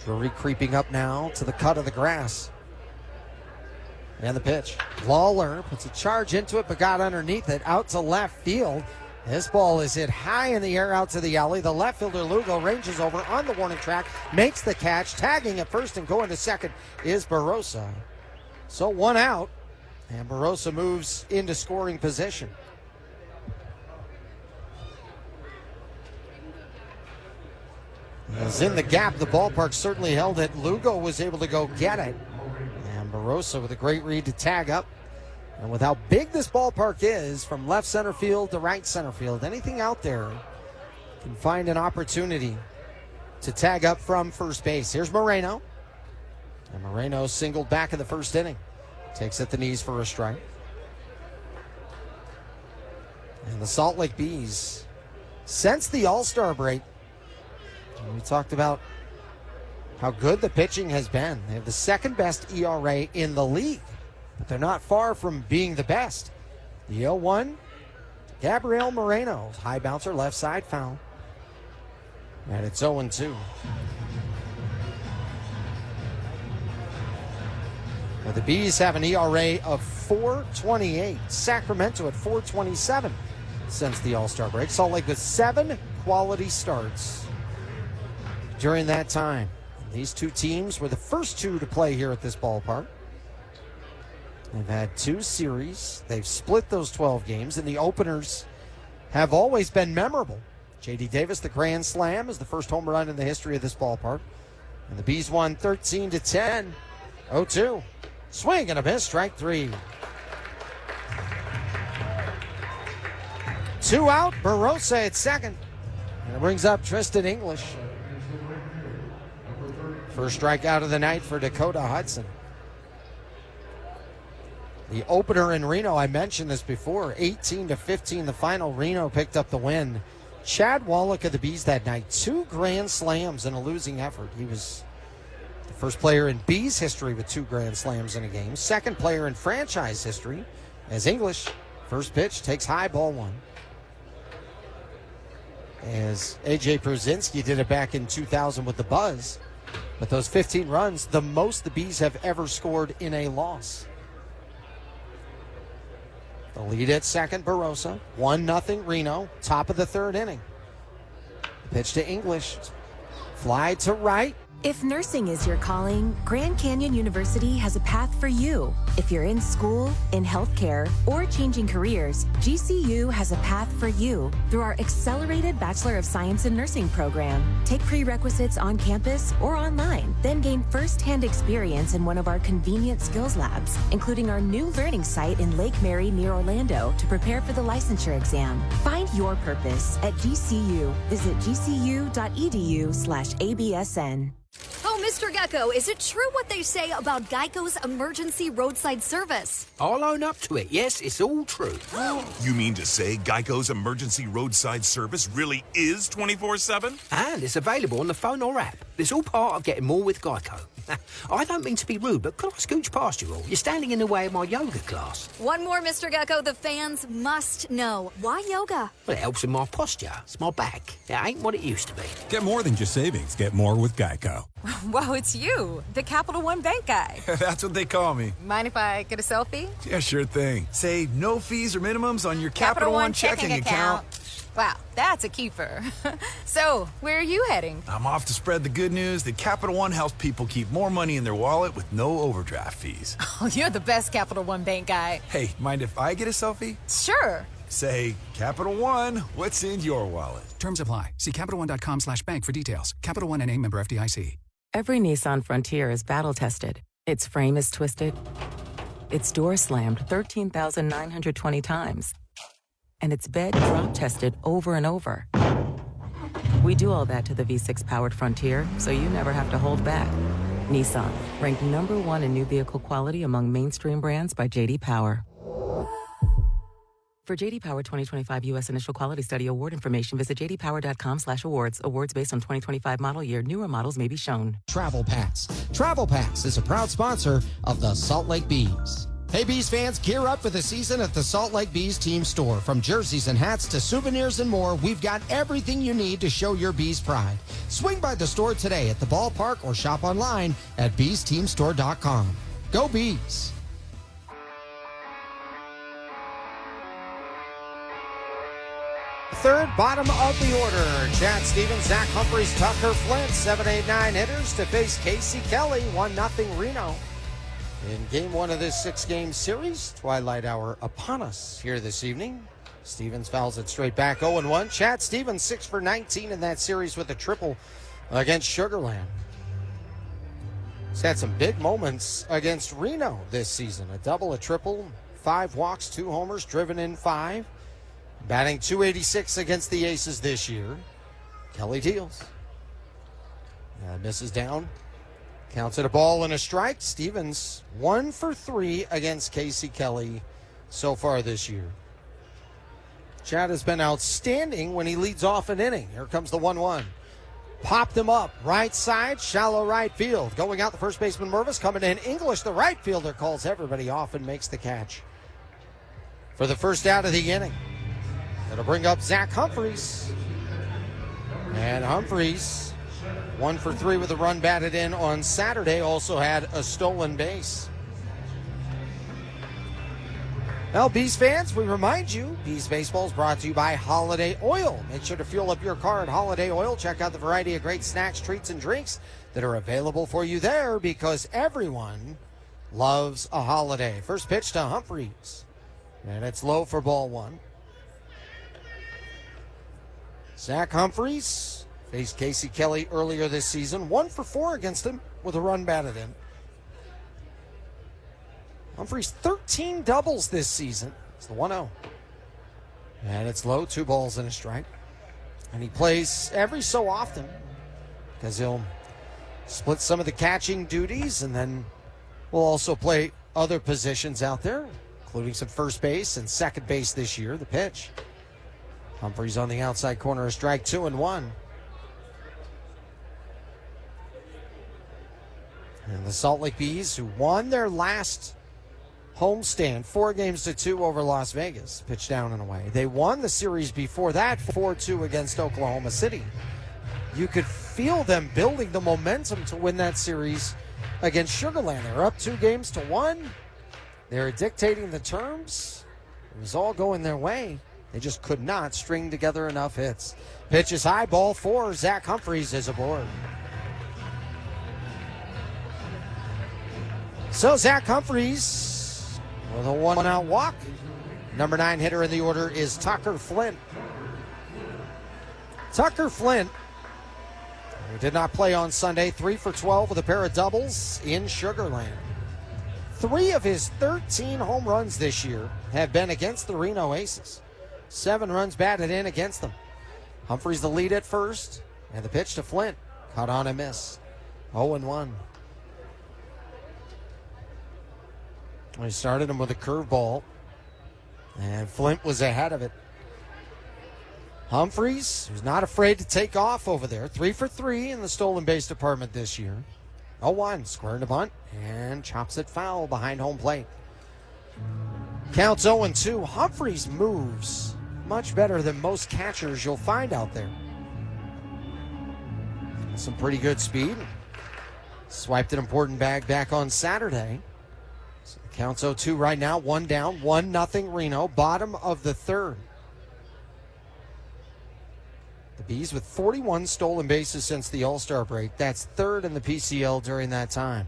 [SPEAKER 5] Drury creeping up now to the cut of the grass. And the pitch. Lawler puts a charge into it, but got underneath it, out to left field. This ball is hit high in the air out to the alley. The left fielder, Lugo, ranges over on the warning track, makes the catch, tagging at first and going to second is Barosa. So 1 out, and Barosa moves into scoring position. As in the gap, the ballpark certainly held it. Lugo was able to go get it. And Barosa with a great read to tag up. And with how big this ballpark is, from left center field to right center field, anything out there can find an opportunity to tag up from first base. Here's Moreno. And Moreno singled back in the first inning. Takes at the knees for a strike. And the Salt Lake Bees, since the All-Star break, we talked about how good the pitching has been. They have the second best ERA in the league, but they're not far from being the best. The 0-1, Gabriel Moreno, high bouncer, left side, foul. And it's 0-2. Now the Bees have an ERA of .428. Sacramento at .427 since the All-Star break. Salt Lake with 7 quality starts during that time. These 2 teams were the first 2 to play here at this ballpark. They've had 2 series. They've split those 12 games, and the openers have always been memorable. J.D. Davis, the grand slam, is the first home run in the history of this ballpark. And the Bees won 13-10. 0-2. Swing and a miss, strike 3. 2 out, Barosa at second. And it brings up Tristan English. First strikeout of the night for Dakota Hudson. The opener in Reno, I mentioned this before, 18-15 the final. Reno picked up the win. Chad Wallach of the Bees that night, 2 grand slams in a losing effort. He was the first player in Bees history with 2 grand slams in a game. Second player in franchise history as English. First pitch takes high, ball 1. As A.J. Pruzinski did it back in 2000 with the Buzz. But those 15 runs, the most the Bees have ever scored in a loss. The lead at second, Barosa. 1-0 Reno, top of the third inning. Pitch to English. Fly to right.
[SPEAKER 6] If nursing is your calling, Grand Canyon University has a path for you. If you're in school, in healthcare, or changing careers, GCU has a path for you through our accelerated Bachelor of Science in Nursing program. Take prerequisites on campus or online, then gain first-hand experience in one of our convenient skills labs, including our new learning site in Lake Mary near Orlando to prepare for the licensure exam. Find your purpose at GCU. Visit gcu.edu/ABSN.
[SPEAKER 16] Oh, Mr. Gecko, is it true what they say about Geico's emergency roadside service?
[SPEAKER 17] I'll own up to it. Yes, it's all true.
[SPEAKER 4] You mean to say Geico's emergency roadside service really is 24/7?
[SPEAKER 17] And it's available on the phone or app. It's all part of getting more with Geico. I don't mean to be rude, but could I scooch past you all? You're standing in the way of my yoga class.
[SPEAKER 16] One more, Mr. Gecko, the fans must know. Why yoga?
[SPEAKER 17] Well, it helps with my posture. It's my back. It ain't what it used to be.
[SPEAKER 18] Get more than just savings. Get more with Geico.
[SPEAKER 8] Whoa, it's you, the Capital One Bank guy.
[SPEAKER 23] That's what they call me.
[SPEAKER 8] Mind if I get a selfie?
[SPEAKER 23] Yeah, sure thing. Save no fees or minimums on your Capital One checking account.
[SPEAKER 8] Wow, that's a keeper. So, where are you heading?
[SPEAKER 23] I'm off to spread the good news that Capital One helps people keep more money in their wallet with no overdraft fees.
[SPEAKER 8] Oh, you're the best Capital One Bank guy.
[SPEAKER 23] Hey, mind if I get a selfie?
[SPEAKER 8] Sure.
[SPEAKER 23] Say, Capital One, what's in your wallet?
[SPEAKER 24] Terms apply. See CapitalOne.com/bank for details. Capital One NA, member FDIC.
[SPEAKER 2] Every Nissan Frontier is battle-tested. Its frame is twisted. Its door slammed 13,920 times. And its bed drop-tested over and over. We do all that to the V6-powered Frontier, so you never have to hold back. Nissan, ranked #1 in new vehicle quality among mainstream brands by J.D. Power. For J.D. Power 2025 U.S. Initial Quality Study Award information, visit jdpower.com/awards. Awards based on 2025 model year. Newer models may be shown.
[SPEAKER 5] Travel Packs. Travel Packs is a proud sponsor of the Salt Lake Bees. Hey, Bees fans, gear up for the season at the Salt Lake Bees team store. From jerseys and hats to souvenirs and more, we've got everything you need to show your Bees pride. Swing by the store today at the ballpark or shop online at beesteamstore.com. Go Bees! Third, bottom of the order. Chad Stevens, Zach Humphreys, Tucker Flint, 7, 8, 9 hitters to face Casey Kelly, 1-0 Reno. In game one of this 6-game series, twilight hour upon us here this evening. Stevens fouls it straight back, 0-1. Chad Stevens, 6 for 19 in that series with a triple against Sugar Land. He's had some big moments against Reno this season. A double, a triple, 5 walks, 2 homers, driven in 5. Batting .286 against the Aces this year. Kelly deals. Misses down. Counts it a ball and a strike. Stevens 1 for 3 against Casey Kelly so far this year. Chad has been outstanding when he leads off an inning. Here comes the 1-1. Popped him up. Right side, shallow right field. Going out the first baseman Mervis. Coming in English, the right fielder, calls everybody off and makes the catch for the first out of the inning. That'll bring up Zach Humphreys. And Humphreys, 1 for 3 with a run batted in on Saturday, also had a stolen base. Well, Bees fans, we remind you, Bees Baseball is brought to you by Holiday Oil. Make sure to fuel up your car at Holiday Oil. Check out the variety of great snacks, treats, and drinks that are available for you there, because everyone loves a holiday. First pitch to Humphreys. And it's low for ball 1. Zach Humphreys faced Casey Kelly earlier this season. 1 for 4 against him with a run batted in. Humphreys 13 doubles this season. It's the 1-0. And it's low, 2 balls and a strike. And he plays every so often because he'll split some of the catching duties, and then will also play other positions out there, including some first base and second base this year. The pitch. Humphreys on the outside corner, a strike, 2-1. And the Salt Lake Bees, who won their last homestand 4-2 over Las Vegas, pitched down and away. They won the series before that 4-2 against Oklahoma City. You could feel them building the momentum to win that series against Sugar Land. They were up 2-1. They were dictating the terms. It was all going their way. They just could not string together enough hits. Pitch is high, ball 4. Zach Humphreys is aboard. So Zach Humphreys with a 1-out walk. Number 9 hitter in the order is Tucker Flint. Tucker Flint, who did not play on Sunday, 3 for 12 with a pair of doubles in Sugar Land. 3 of his 13 home runs this year have been against the Reno Aces. 7 runs batted in against them. Humphreys the lead at first, and the pitch to Flint. Caught on and missed. 0-1. We started him with a curveball, and Flint was ahead of it. Humphreys, who's not afraid to take off over there, 3 for 3 in the stolen base department this year. 0-1, squaring to bunt, and chops it foul behind home plate. Counts 0-2. Humphreys moves much better than most catchers you'll find out there. Some pretty good speed. Swiped an important bag back on Saturday. So the count's 0-2 right now, 1 down, 1-0 Reno, bottom of the third. The Bees with 41 stolen bases since the All-Star break. That's third in the PCL during that time.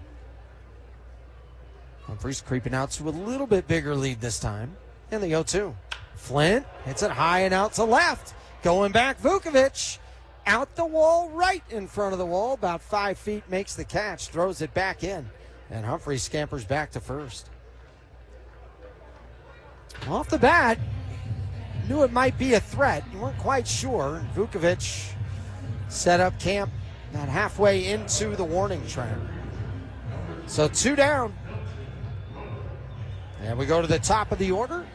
[SPEAKER 5] Humphreys creeping out to a little bit bigger lead this time in the 0-2. Flint hits it high and out to left. Going back, Vukovic. Out the wall, right in front of the wall. About 5 feet, makes the catch, throws it back in. And Humphreys scampers back to first. Off the bat, knew it might be a threat. You weren't quite sure. Vukovic set up camp about halfway into the warning track. So 2 down. And we go to the top of the order.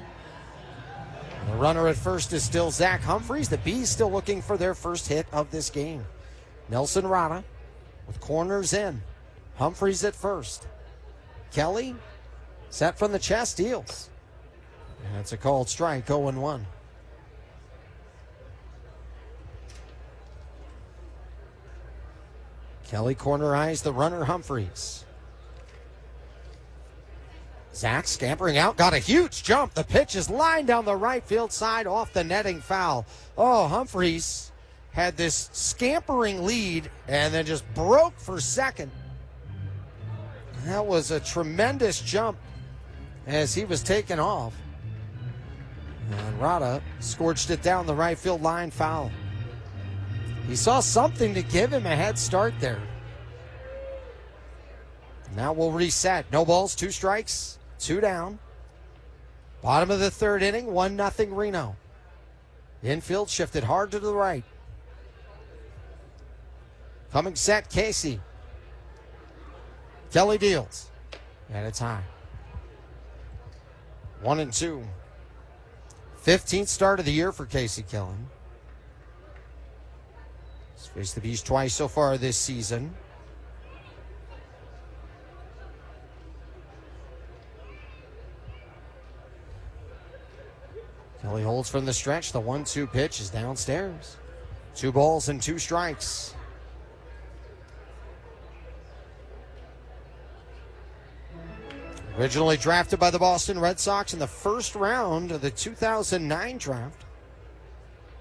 [SPEAKER 5] The runner at first is still Zach Humphreys. The Bees still looking for their first hit of this game. Nelson Rada with corners in. Humphreys at first. Kelly set from the chest, deals. And that's a called strike, 0-1. Kelly cornerized the runner Humphreys. Zach scampering out, got a huge jump. The pitch is lined down the right field side off the netting foul. Oh, Humphreys had this scampering lead and then just broke for second. That was a tremendous jump as he was taken off. And Rada scorched it down the right field line, foul. He saw something to give him a head start there. Now we'll reset. No balls, 2 strikes. 2 down. Bottom of the third inning, 1-0 Reno. Infield shifted hard to the right. Coming set, Casey. Kelly deals. And it's high. 1-2. 15th start of the year for Casey Kelly. He's faced the Bees twice so far this season. Kelly holds from the stretch. The 1-2 pitch is downstairs. 2 balls and 2 strikes. Originally drafted by the Boston Red Sox in the first round of the 2009 draft.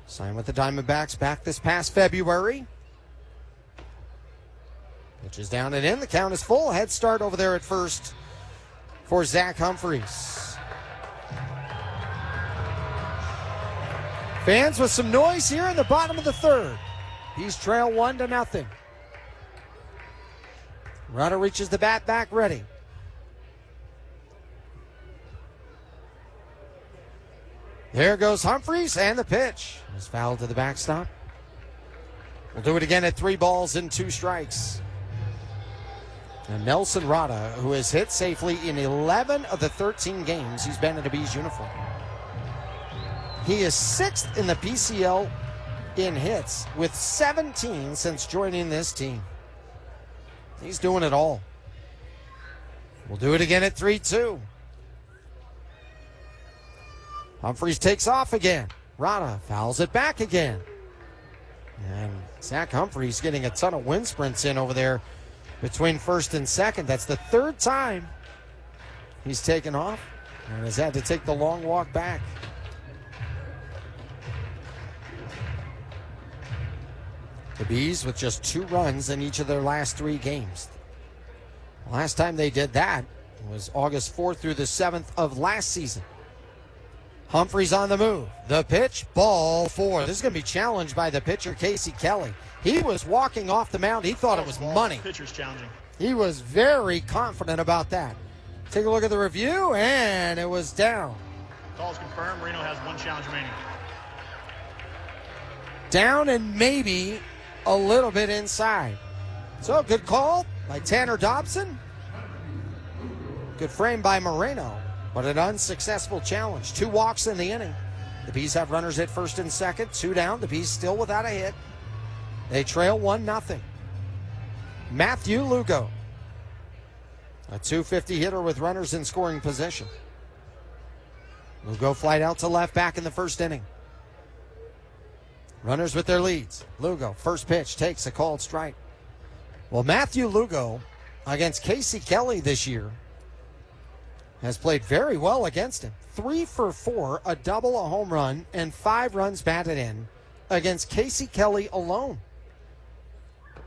[SPEAKER 5] Signed with the Diamondbacks back this past February. Pitch is down and in. The count is full. Head start over there at first for Zach Humphreys. Fans with some noise here in the bottom of the third. He's trail 1-0. Runner reaches the bat back ready. There goes Humphreys, and the pitch is fouled to the backstop. We'll do it again at 3 balls and 2 strikes. And Nelson Rada, who has hit safely in 11 of the 13 games he's been in a Bees uniform. He is 6th in the PCL in hits with 17 since joining this team. He's doing it all. We'll do it again at 3-2. Humphreys takes off again. Rada fouls it back again. And Zach Humphreys getting a ton of wind sprints in over there between first and second. That's the 3rd time he's taken off and has had to take the long walk back. The Bees with just 2 runs in each of their last 3 games. Last time they did that It was August 4th through the 7th of last season. Humphreys on the move. The pitch, ball 4. This is going to be challenged by the pitcher, Casey Kelly. He was walking off the mound. He thought it was money.
[SPEAKER 1] Pitcher's challenging.
[SPEAKER 5] He was very confident about that. Take a look at the review, and it was down.
[SPEAKER 1] Call's confirmed. Reno has 1 challenge remaining.
[SPEAKER 5] Down and maybe a little bit inside. So, good call by Tanner Dobson. Good frame by Moreno, but an unsuccessful challenge. 2 walks in the inning. The Bees have runners at first and second. 2 down. The Bees still without a hit. They trail 1-0. Matthew Lugo, a .250 hitter with runners in scoring position. Lugo flied out to left back in the first inning. Runners with their leads. Lugo, first pitch, takes a called strike. Well, Matthew Lugo against Casey Kelly this year has played very well against him. 3 for 4, a double, a home run, and 5 runs batted in against Casey Kelly alone.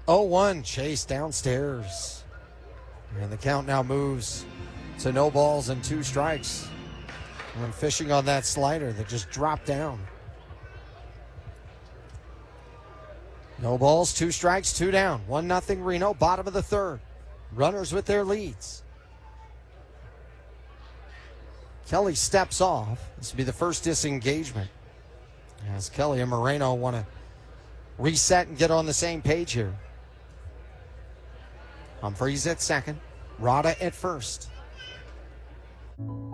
[SPEAKER 5] 0-1 chase downstairs. And the count now moves to no balls and 2 strikes. When fishing on that slider that just dropped down. No balls, 2 strikes, 2 down. 1-0 Reno, bottom of the third. Runners with their leads. Kelly steps off. This will be the first disengagement. As Kelly and Moreno want to reset and get on the same page here. Humphreys at second. Rada at first.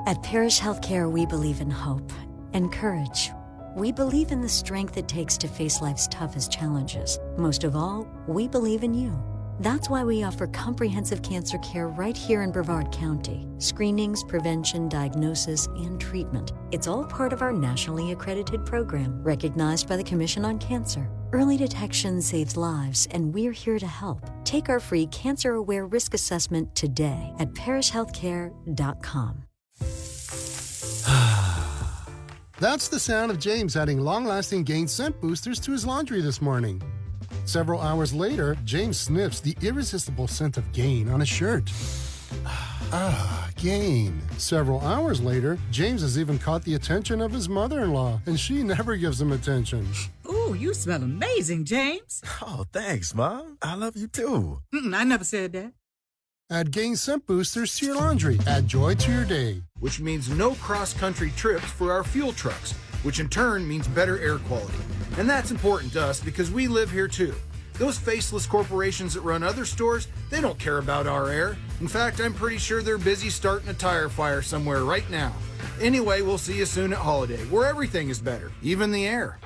[SPEAKER 12] At Parish Healthcare, we believe in hope and courage. We believe in the strength it takes to face life's toughest challenges. Most of all, we believe in you. That's why we offer comprehensive cancer care right here in Brevard County. Screenings, prevention, diagnosis, and treatment. It's all part of our nationally accredited program, recognized by the Commission on Cancer. Early detection saves lives, and we're here to help. Take our free cancer-aware risk assessment today at parishhealthcare.com.
[SPEAKER 14] That's the sound of James adding long-lasting Gain scent boosters to his laundry this morning. Several hours later, James sniffs the irresistible scent of Gain on his shirt. Gain. Several hours later, James has even caught the attention of his mother-in-law, and she never gives him attention.
[SPEAKER 13] Ooh, you smell amazing, James.
[SPEAKER 19] Oh, thanks, Mom. I love you, too.
[SPEAKER 13] I never said that.
[SPEAKER 14] Add Gain scent boosters to your laundry. Add joy to your day.
[SPEAKER 25] Which means no cross-country trips for our fuel trucks, which in turn means better air quality. And that's important to us because we live here too. Those faceless corporations that run other stores, they don't care about our air. In fact, I'm pretty sure they're busy starting a tire fire somewhere right now. Anyway, we'll see you soon at Holiday, where everything is better, even the air.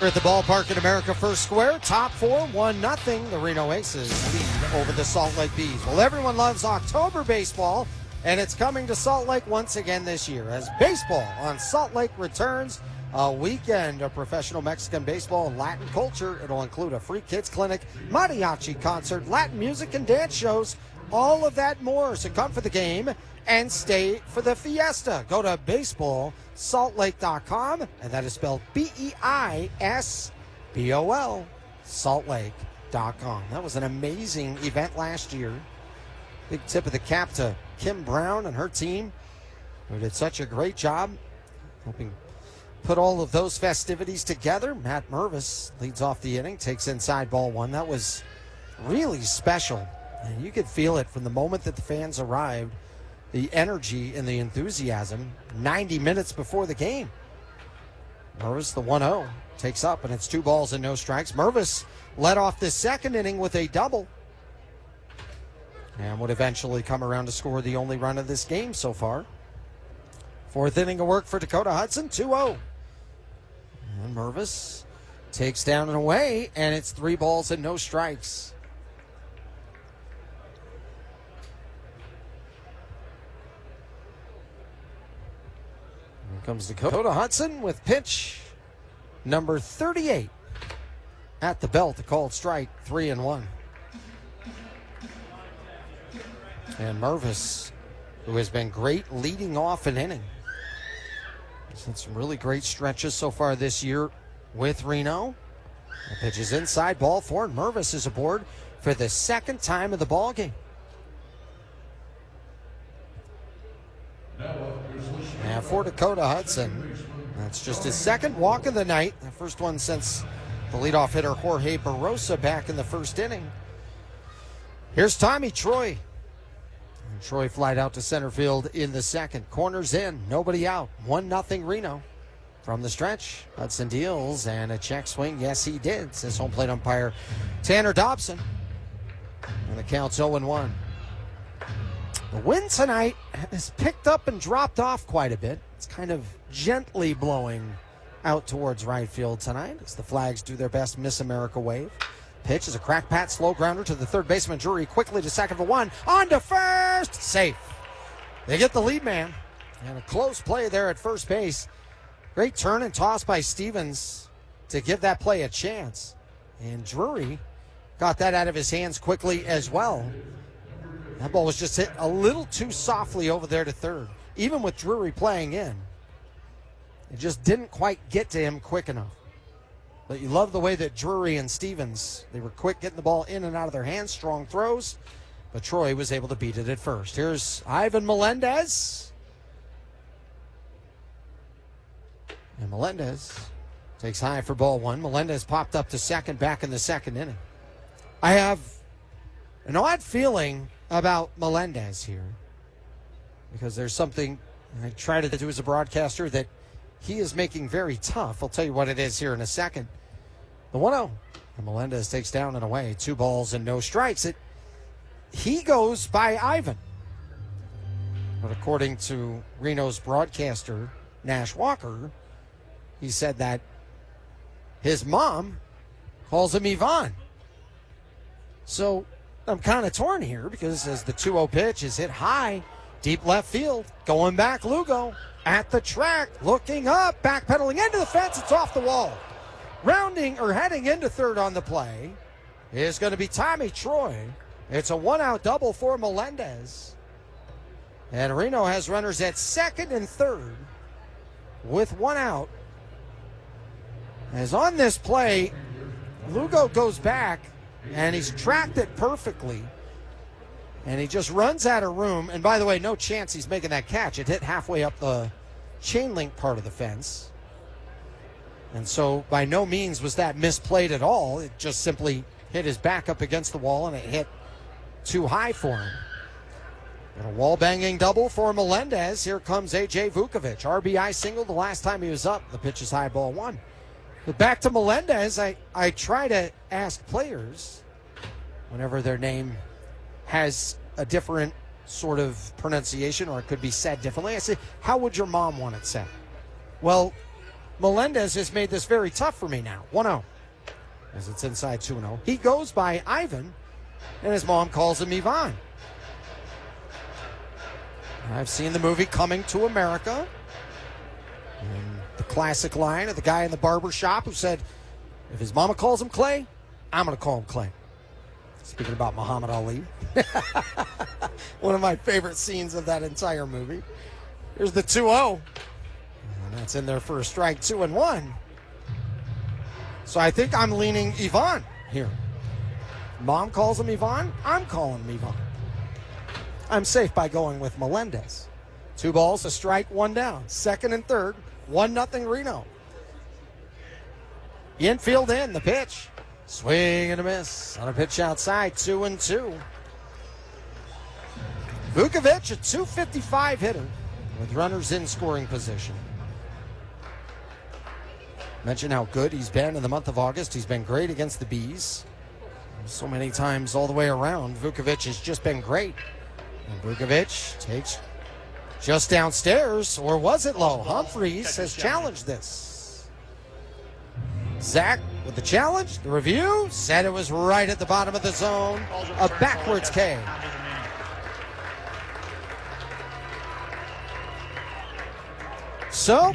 [SPEAKER 5] We're at the ballpark in America First Square. Top 4, 1-0. The Reno Aces lead over the Salt Lake Bees. Well, everyone loves October baseball, and it's coming to Salt Lake once again this year as baseball on Salt Lake returns. A weekend of professional Mexican baseball and Latin culture. It'll include a free kids clinic, mariachi concert, Latin music and dance shows, all of that more. So come for the game and stay for the fiesta. Go to baseballsaltlake.com, and that is spelled B-E-I-S-B-O-L, saltlake.com. That was an amazing event last year. Big tip of the cap to Kim Brown and her team, who did such a great job helping put all of those festivities together. Matt Mervis leads off the inning, takes inside ball 1. That was really special. And you could feel it from the moment that the fans arrived, the energy and the enthusiasm 90 minutes before the game. Mervis, the 1-0, takes up, and it's 2 balls and no strikes. Mervis led off the second inning with a double and would eventually come around to score the only run of this game so far. 4th inning of work for Dakota Hudson, 2-0. And Mervis takes down and away, and it's 3 balls and no strikes. Here comes Dakota Hudson with pitch number 38 at the belt. A called strike, 3-1. And Mervis, who has been great leading off an inning. He's had some really great stretches so far this year with Reno. The pitch is inside, ball four. Mervis is aboard for the second time of the ball game. And for Dakota Hudson, that's just his second walk of the night. The first one since the leadoff hitter Jorge Barrosa back in the first inning. Here's Tommy Troy. And Troy flied out to center field in the second. Corners in, nobody out. 1-0 Reno. From the stretch, Hudson deals and a check swing. Yes, he did, says home plate umpire Tanner Dobson. And the count's 0-1. The wind tonight has picked up and dropped off quite a bit. It's kind of gently blowing out towards right field tonight as the Flags do their best Miss America wave. Pitch is a crack pat, slow grounder to the third baseman. Drury quickly to second for one. On to first. Safe. They get the lead man. And a close play there at first base. Great turn and toss by Stevens to give that play a chance. And Drury got that out of his hands quickly as well. That ball was just hit a little too softly over there to third. Even with Drury playing in, it just didn't quite get to him quick enough. But you love the way that Drury and Stevens, they were quick getting the ball in and out of their hands, strong throws. But Troy was able to beat it at first. Here's Ivan Melendez. And Melendez takes high for ball one. Melendez popped up to second back in the second inning. I have an odd feeling about Melendez here because there's something I try to do as a broadcaster that he is making very tough. I'll tell you what it is here in a second. The 1-0. And Melendez takes down and away. 2 balls and no strikes. He goes by Ivan. But according to Reno's broadcaster, Nash Walker, he said that his mom calls him Ivan. So I'm kind of torn here because as the 2-0 pitch is hit high, deep left field, going back Lugo at the track, looking up, backpedaling into the fence, it's off the wall. Rounding or heading into third on the play is going to be Tommy Troy. It's a 1-out double for Melendez. And Reno has runners at second and third with 1 out. As on this play, Lugo goes back and he's tracked it perfectly. And he just runs out of room. And by the way, no chance he's making that catch. It hit halfway up the chain link part of the fence. And so by no means was that misplayed at all. It just simply hit his back up against the wall and it hit too high for him. And a wall-banging double for Melendez. Here comes A.J. Vukovic. RBI single the last time he was up. The pitch is high, ball one. But back to Melendez, I try to ask players whenever their name has a different sort of pronunciation or it could be said differently. I say, how would your mom want it said? Well, Melendez has made this very tough for me now. 1-0 as it's inside 2-0. He goes by Ivan, and his mom calls him Ivan. I've seen the movie Coming to America. And the classic line of the guy in the barber shop who said, if his mama calls him Clay, I'm going to call him Clay. Speaking about Muhammad Ali. One of my favorite scenes of that entire movie. Here's the 2-0. And that's in there for a strike, 2-1. So I think I'm leaning Ivan here. Mom calls him Ivan. I'm calling him Ivan. I'm safe by going with Melendez. 2 balls, a strike, 1 down. Second and third, 1-0 Reno. Infield in, the pitch. Swing and a miss. On a pitch outside, 2-2. Vukovic, a .255 hitter with runners in scoring position. Mentioned how good he's been in the month of August. He's been great against the Bees. So many times all the way around, Vukovic has just been great. And Vukovic takes just downstairs, or was it low? Humphreys has challenged this. Zach with the challenge, the review, said it was right at the bottom of the zone. A backwards K. So,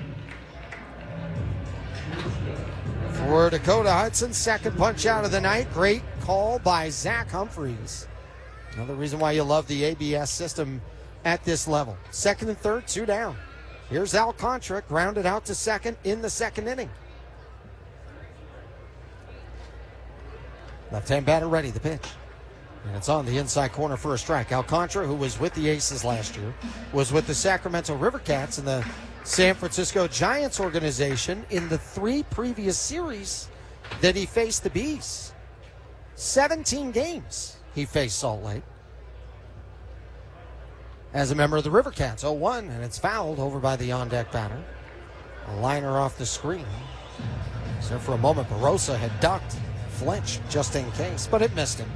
[SPEAKER 5] for Dakota Hudson, second punch out of the night. Great call by Zach Humphreys. Another reason why you love the ABS system at this level. Second and third, 2 down. Here's Alcantara, grounded out to second in the second inning. Left-hand batter ready, the pitch. And it's on the inside corner for a strike. Alcantara, who was with the Aces last year, was with the Sacramento River Cats and the San Francisco Giants organization in the 3 previous series that he faced the Bees. 17 games he faced Salt Lake as a member of the River Cats. 0-1, and it's fouled over by the on-deck batter. A liner off the screen. So for a moment, Barossa had ducked, flinched just in case, but it missed him.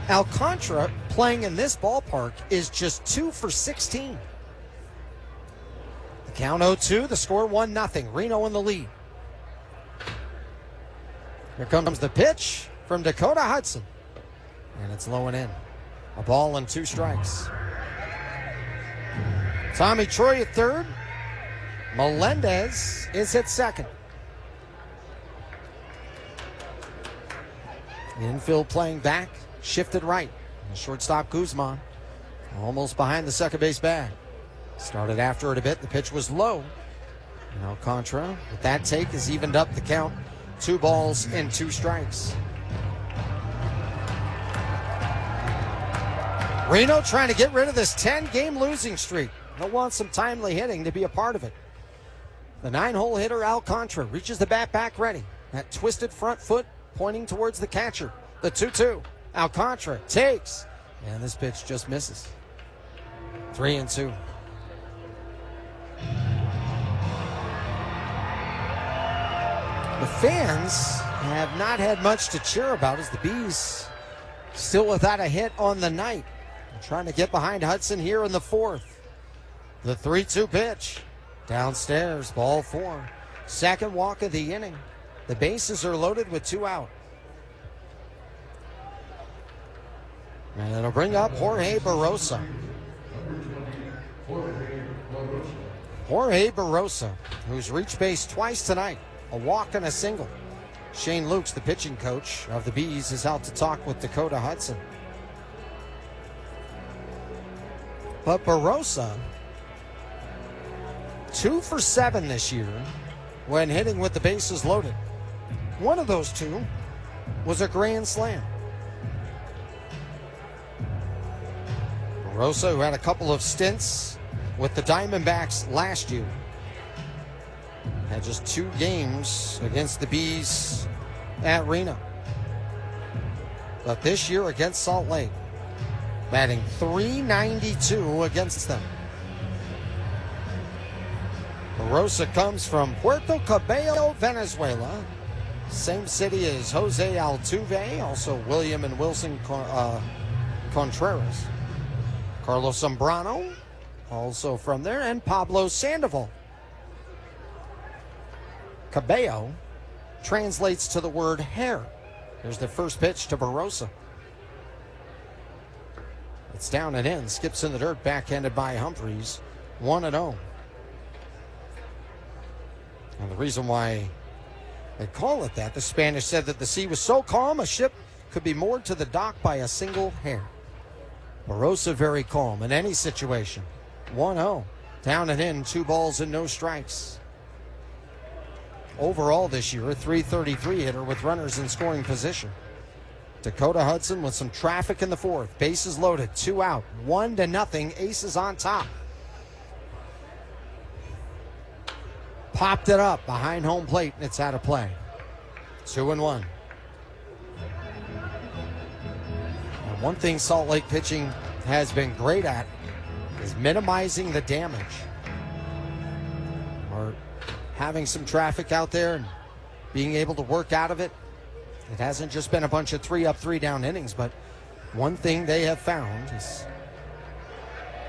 [SPEAKER 5] Alcantara playing in this ballpark is just 2 for 16. The count 0-2, the score 1-0. Reno in the lead. Here comes the pitch from Dakota Hudson. And it's low and in. A ball and 2 strikes. Tommy Troy at third. Melendez is at second. The infield playing back. Shifted right. The shortstop Guzman almost behind the second base bag. Started after it a bit. The pitch was low. And Alcantara, with that take, has evened up the count. 2 balls and 2 strikes. Reno trying to get rid of this 10-game losing streak. They'll want some timely hitting to be a part of it. The 9-hole hitter Alcantara reaches the bat back ready. That twisted front foot pointing towards the catcher. The 2-2. Alcantara takes, and this pitch just misses. 3-2. The fans have not had much to cheer about as the Bees still without a hit on the night. They're trying to get behind Hudson here in the 4th. The 3-2 pitch. Downstairs, ball 4. Second walk of the inning. The bases are loaded with 2 out. And it'll bring up Jorge Barossa. Jorge Barossa, who's reached base twice tonight. A walk and a single. Shane Lukes, the pitching coach of the Bees, is out to talk with Dakota Hudson. But Barossa, 2 for 7 this year when hitting with the bases loaded. One of those 2 was a grand slam. Barossa, who had a couple of stints with the Diamondbacks last year, had just 2 games against the Bees at Reno. But this year against Salt Lake, batting .392 against them. Barossa comes from Puerto Cabello, Venezuela. Same city as Jose Altuve, also William and Wilson Contreras. Carlos Zambrano, also from there, and Pablo Sandoval. Cabello translates to the word hair. Here's the first pitch to Barossa. It's down and in, skips in the dirt, backhanded by Humphreys. 1-0. And the reason why they call it that, the Spanish said that the sea was so calm a ship could be moored to the dock by a single hair. Barossa very calm in any situation. 1-0. Down and in, 2 balls and no strikes. Overall this year, a .333 hitter with runners in scoring position. Dakota Hudson with some traffic in the 4th. Bases loaded, 2 out, 1-0. Aces on top. Popped it up behind home plate, and it's out of play. 2-1. And one thing Salt Lake pitching has been great at is minimizing the damage. Or having some traffic out there and being able to work out of it. It hasn't just been a bunch of 3-up, 3-down innings, but one thing they have found is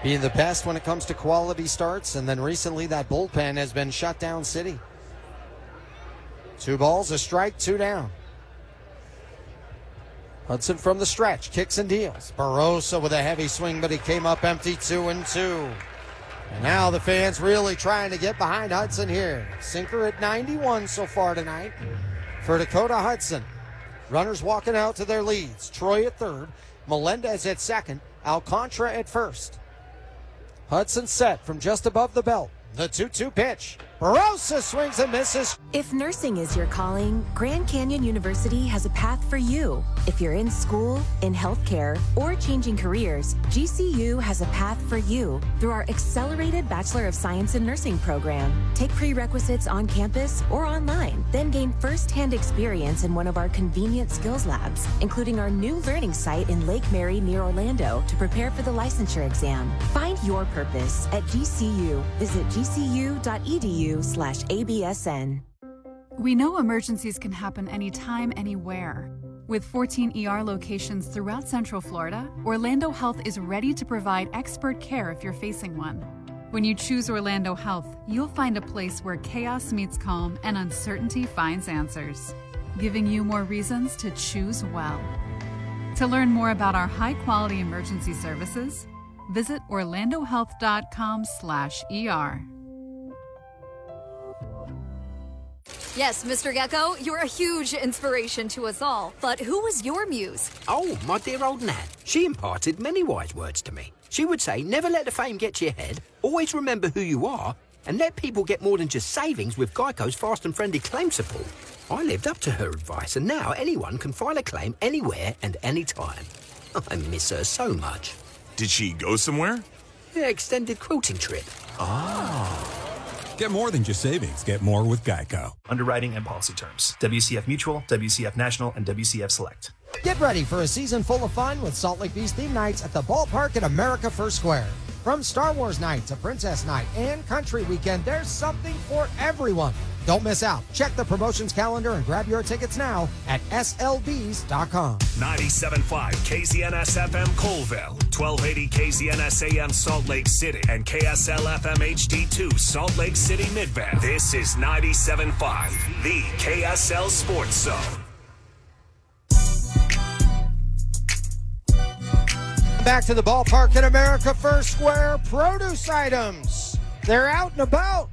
[SPEAKER 5] being the best when it comes to quality starts, and then recently that bullpen has been shut down city. 2 balls, a strike, 2 down. Hudson from the stretch, kicks and deals. Barossa with a heavy swing, but he came up empty, 2-2. And now the fans really trying to get behind Hudson here. Sinker at 91 so far tonight for Dakota Hudson. Runners walking out to their leads. Troy at third, Melendez at second, Alcantara at first. Hudson set from just above the belt. The 2-2 pitch. Barossa swings and misses.
[SPEAKER 6] If nursing is your calling, Grand Canyon University has a path for you. If you're in school, in healthcare, or changing careers, GCU has a path for you through our accelerated Bachelor of Science in Nursing program. Take prerequisites on campus or online, then gain first-hand experience in one of our convenient skills labs, including our new learning site in Lake Mary near Orlando to prepare for the licensure exam. Find your purpose at GCU. Visit gcu.edu/ABSN.
[SPEAKER 7] We know emergencies can happen anytime, anywhere. With 14 ER locations throughout Central Florida, Orlando Health is ready to provide expert care if you're facing one. When you choose Orlando Health, you'll find a place where chaos meets calm and uncertainty finds answers, giving you more reasons to choose well. To learn more about our high-quality emergency services, visit orlandohealth.com/ER.
[SPEAKER 16] Yes, Mr. Gecko, you're a huge inspiration to us all. But who was your muse?
[SPEAKER 17] Oh, my dear old Nan. She imparted many wise words to me. She would say, never let the fame get to your head, always remember who you are, and let people get more than just savings with Geico's fast and friendly claim support. I lived up to her advice, and now anyone can file a claim anywhere and anytime. I miss her so much.
[SPEAKER 4] Did she go somewhere?
[SPEAKER 17] Yeah, extended quilting trip.
[SPEAKER 18] Oh. Get more than just savings. Get more with Geico.
[SPEAKER 3] Underwriting and policy terms. WCF Mutual, WCF National, and WCF Select.
[SPEAKER 5] Get ready for a season full of fun with Salt Lake Beach theme nights at the ballpark at America First Square. From Star Wars night to Princess night and Country Weekend, there's something for everyone. Don't miss out. Check the promotions calendar and grab your tickets now at slbs.com.
[SPEAKER 9] 97.5 KZNS FM Colville, 1280 KZNS AM Salt Lake City, and KSL FM HD2 Salt Lake City Mid-Bend. This is 97.5, the KSL Sports Zone.
[SPEAKER 5] Back to the ballpark at America First Square. Produce items. They're out and about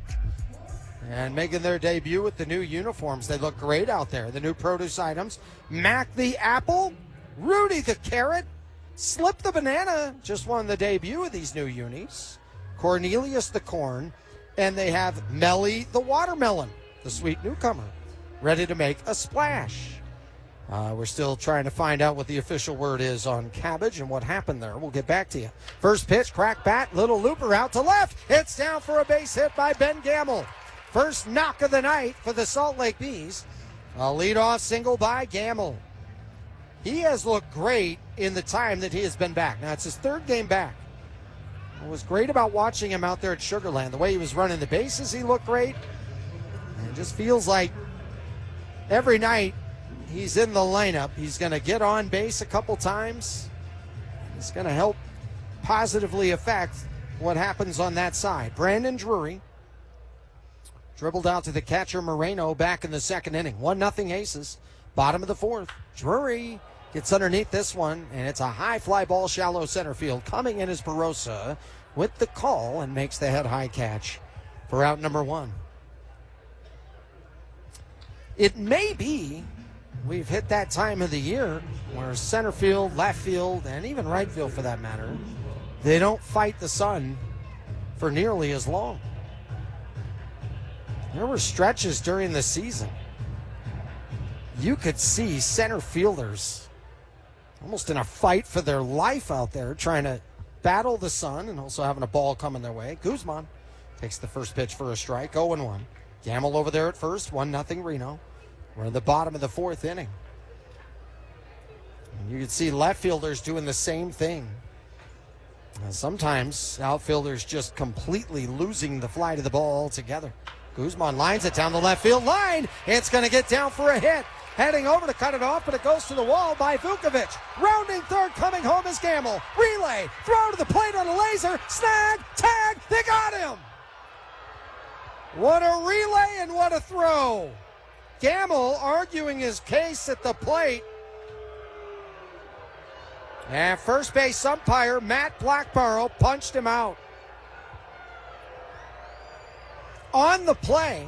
[SPEAKER 5] and making their debut with the new uniforms. They look great out there. The new produce items. Mac the apple, Rudy the carrot, Slip the banana just won the debut of these new unis. Cornelius the corn, and they have Melly the watermelon, the sweet newcomer, ready to make a splash. We're still trying to find out what the official word is on cabbage and what happened there. We'll get back to you. First pitch, crack bat, little looper out to left. It's down for a base hit by Ben Gamble. First knock of the night for the Salt Lake Bees. A leadoff single by Gamble. He has looked great in the time that he has been back. Now, it's his third game back. What was great about watching him out there at Sugar Land, the way he was running the bases, he looked great. And it just feels like every night he's in the lineup, he's going to get on base a couple times. He's going to help positively affect what happens on that side. Brandon Drury dribbled out to the catcher Moreno back in the second inning. 1-0 Aces. Bottom of the fourth. Drury gets underneath this one, and it's a high fly ball, shallow center field. Coming in is Barossa with the call and makes the head-high catch for out number one. It may be we've hit that time of the year where center field, left field, and even right field for that matter, they don't fight the sun for nearly as long. There were stretches during the season. You could see center fielders almost in a fight for their life out there, trying to battle the sun and also having a ball coming their way. Guzman takes the first pitch for a strike, 0-1. Gamble over there at first, 1-0 Reno. We're in the bottom of the fourth inning. And you can see left fielders doing the same thing. And sometimes outfielders just completely losing the fly to the ball altogether. Guzman lines it down the left field line. It's going to get down for a hit. Heading over to cut it off, but it goes to the wall by Vukovic. Rounding third, coming home is Gamble. Relay, throw to the plate on a laser. Snag, tag, they got him. What a relay and what a throw. Gamble arguing his case at the plate. And first base umpire Matt Blackborough punched him out. On the play,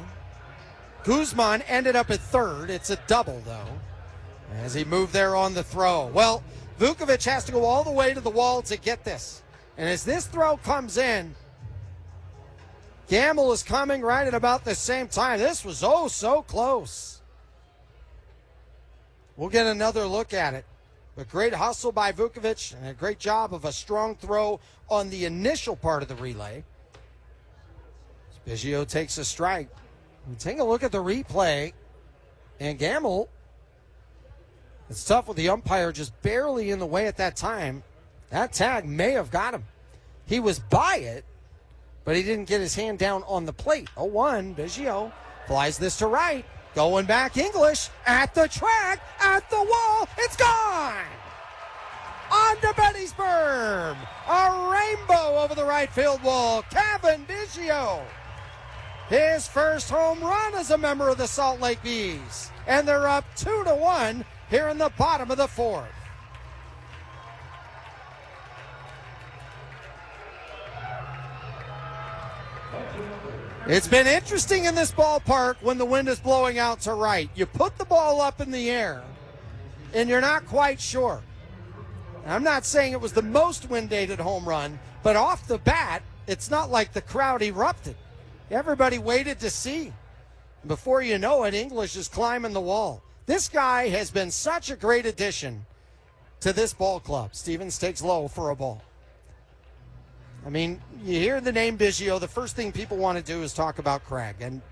[SPEAKER 5] Guzman ended up at third. It's a double, though, as he moved there on the throw. Well, Vukovic has to go all the way to the wall to get this. And as this throw comes in, Gamble is coming right at about the same time. This was so close. We'll get another look at it. A great hustle by Vukovic and a great job of a strong throw on the initial part of the relay. Biggio takes a strike. We take a look at the replay, and Gamble, it's tough with the umpire just barely in the way at that time. That tag may have got him. He was by it, but he didn't get his hand down on the plate. 0-1, Biggio flies this to right. Going back English at the track, at the wall. It's gone! On to Betty's berm. A rainbow over the right field wall. Kevin Biggio. His first home run as a member of the Salt Lake Bees. And they're up 2-1 here in the bottom of the fourth. It's been interesting in this ballpark when the wind is blowing out to right. You put the ball up in the air, and you're not quite sure. I'm not saying it was the most wind-aided home run, but off the bat, it's not like the crowd erupted. Everybody waited to see. Before you know it, English is climbing the wall. This guy has been such a great addition to this ball club. Stevens takes low for a ball. I mean, you hear the name Biggio, the first thing people want to do is talk about Craig, and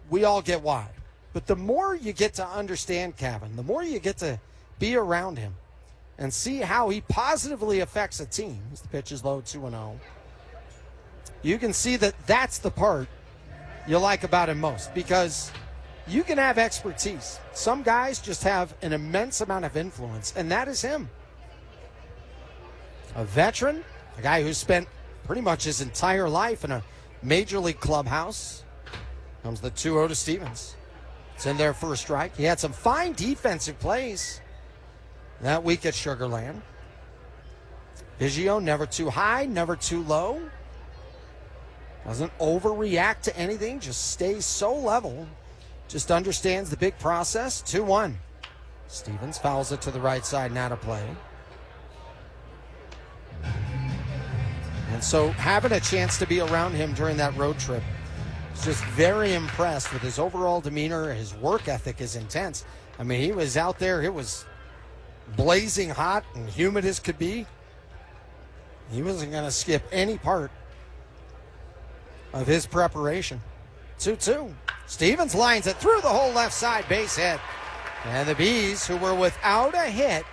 [SPEAKER 5] we all get why. But the more you get to understand Kevin, the more you get to be around him and see how he positively affects a team. The pitch is low, 2-0. You can see that that's the part you like about him most, because you can have expertise. Some guys just have an immense amount of influence, and that is him. A veteran, a guy who spent pretty much his entire life in a major league clubhouse. Comes the 2-0 to Stevens. It's in there for a strike. He had some fine defensive plays that week at Sugar Land. Biggio, never too high, never too low. Doesn't overreact to anything, just stays so level. Just understands the big process. 2-1. Stevens fouls it to the right side and out of play. And so having a chance to be around him during that road trip, was just very impressed with his overall demeanor. His work ethic is intense. I mean, he was out there, it was blazing hot and humid as could be. He wasn't going to skip any part of his preparation. 2-2. Stevens lines it through the whole left side, base hit. And the Bees, who were without a hit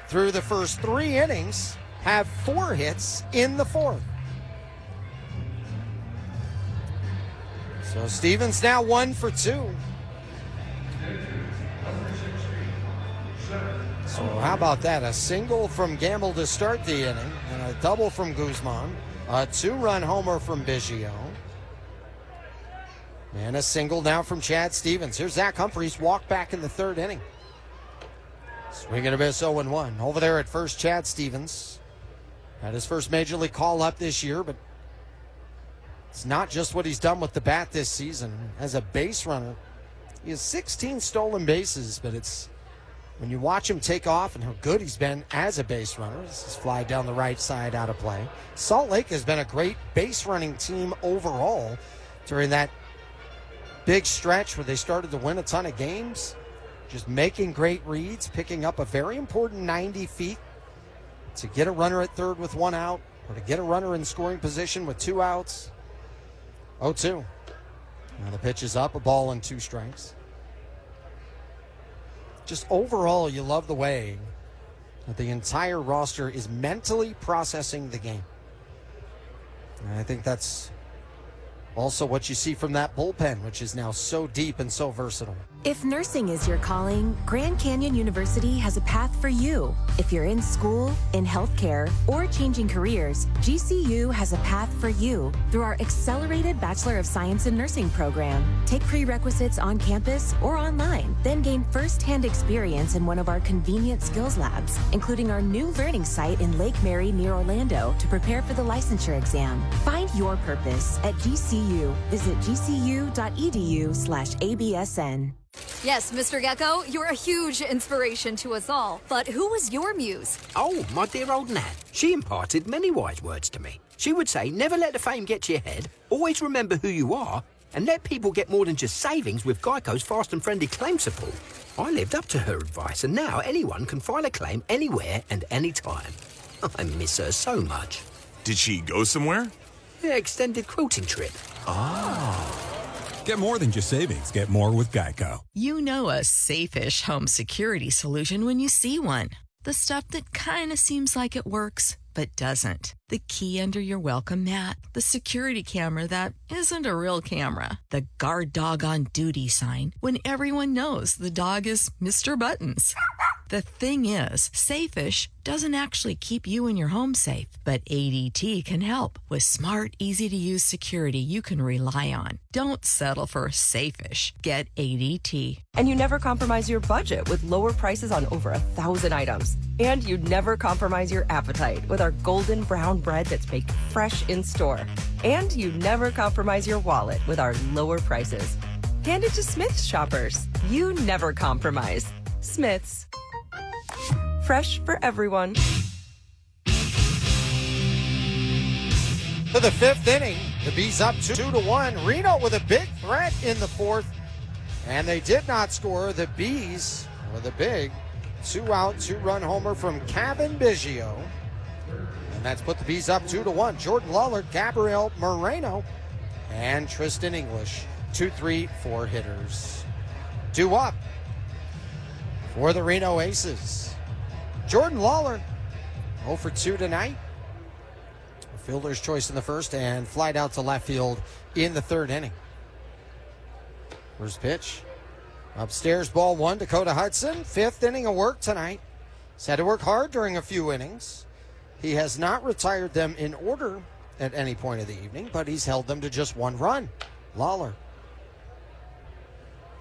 [SPEAKER 5] through the first 3 innings, have 4 hits in the fourth. So Stevens now 1 for 2. So how about that? A single from Gamble to start the inning, and a double from Guzman. A 2-run homer from Biggio. And a single now from Chad Stevens. Here's Zach Humphreys, walk back in the 3rd inning. Swing and a miss, 0-1. Over there at first, Chad Stevens. Had his first major league call up this year, but it's not just what he's done with the bat this season. As a base runner, he has 16 stolen bases, but it's when you watch him take off and how good he's been as a base runner. This is fly down the right side, out of play. Salt Lake has been a great base running team overall during that big stretch where they started to win a ton of games. Just making great reads, picking up a very important 90 feet to get a runner at third with 1 out, or to get a runner in scoring position with 2 outs. 0-2. Now the pitch is up, a ball and 2 strikes. Just overall, you love the way that the entire roster is mentally processing the game. And I think that's also what you see from that bullpen, which is now so deep and so versatile.
[SPEAKER 6] If nursing is your calling, Grand Canyon University has a path for you. If you're in school, in healthcare, or changing careers, GCU has a path for you through our accelerated Bachelor of Science in Nursing program. Take prerequisites on campus or online, then gain first-hand experience in one of our convenient skills labs, including our new learning site in Lake Mary near Orlando to prepare for the licensure exam. Find your purpose at GCU. Visit gcu.edu/absn.
[SPEAKER 16] Yes, Mr. Gecko, you're a huge inspiration to us all. But who was your muse?
[SPEAKER 17] Oh, my dear old Nan. She imparted many wise words to me. She would say, never let the fame get to your head, always remember who you are, and let people get more than just savings with Geico's fast and friendly claim support. I lived up to her advice, and now anyone can file a claim anywhere and anytime. I miss her so much.
[SPEAKER 4] Did she go somewhere?
[SPEAKER 17] Yeah, extended quilting trip.
[SPEAKER 4] Oh.
[SPEAKER 18] Get more than just savings. Get more with Geico.
[SPEAKER 10] You know a safe-ish home security solution when you see one. The stuff that kind of seems like it works, but doesn't. The key under your welcome mat. The security camera that isn't a real camera. The guard dog on duty sign when everyone knows the dog is Mr. Buttons. The thing is, safe-ish doesn't actually keep you and your home safe, but ADT can help with smart, easy-to-use security you can rely on. Don't settle for safe-ish. Get ADT.
[SPEAKER 11] And you never compromise your budget with lower prices on over 1,000 items. And you never compromise your appetite with our golden brown bread that's baked fresh in store. And you never compromise your wallet with our lower prices. Hand it to Smith's shoppers. You never compromise. Smith's. Fresh for everyone.
[SPEAKER 5] To the fifth inning, the Bees up 2-1. Reno with a big threat in the fourth, and they did not score. The Bees with a big 2-out, 2-run homer from Kevin Biggio, and that's put the Bees up 2-1. Jordan Lawler, Gabriel Moreno, and Tristan English, 2-3-4 hitters. 2 up for the Reno Aces. Jordan Lawler, 0 for 2 tonight. A fielder's choice in the first and flied out to left field in the third inning. First pitch. Upstairs, ball 1, Dakota Hudson. Fifth inning of work tonight. He's had to work hard during a few innings. He has not retired them in order at any point of the evening, but he's held them to just 1 run. Lawler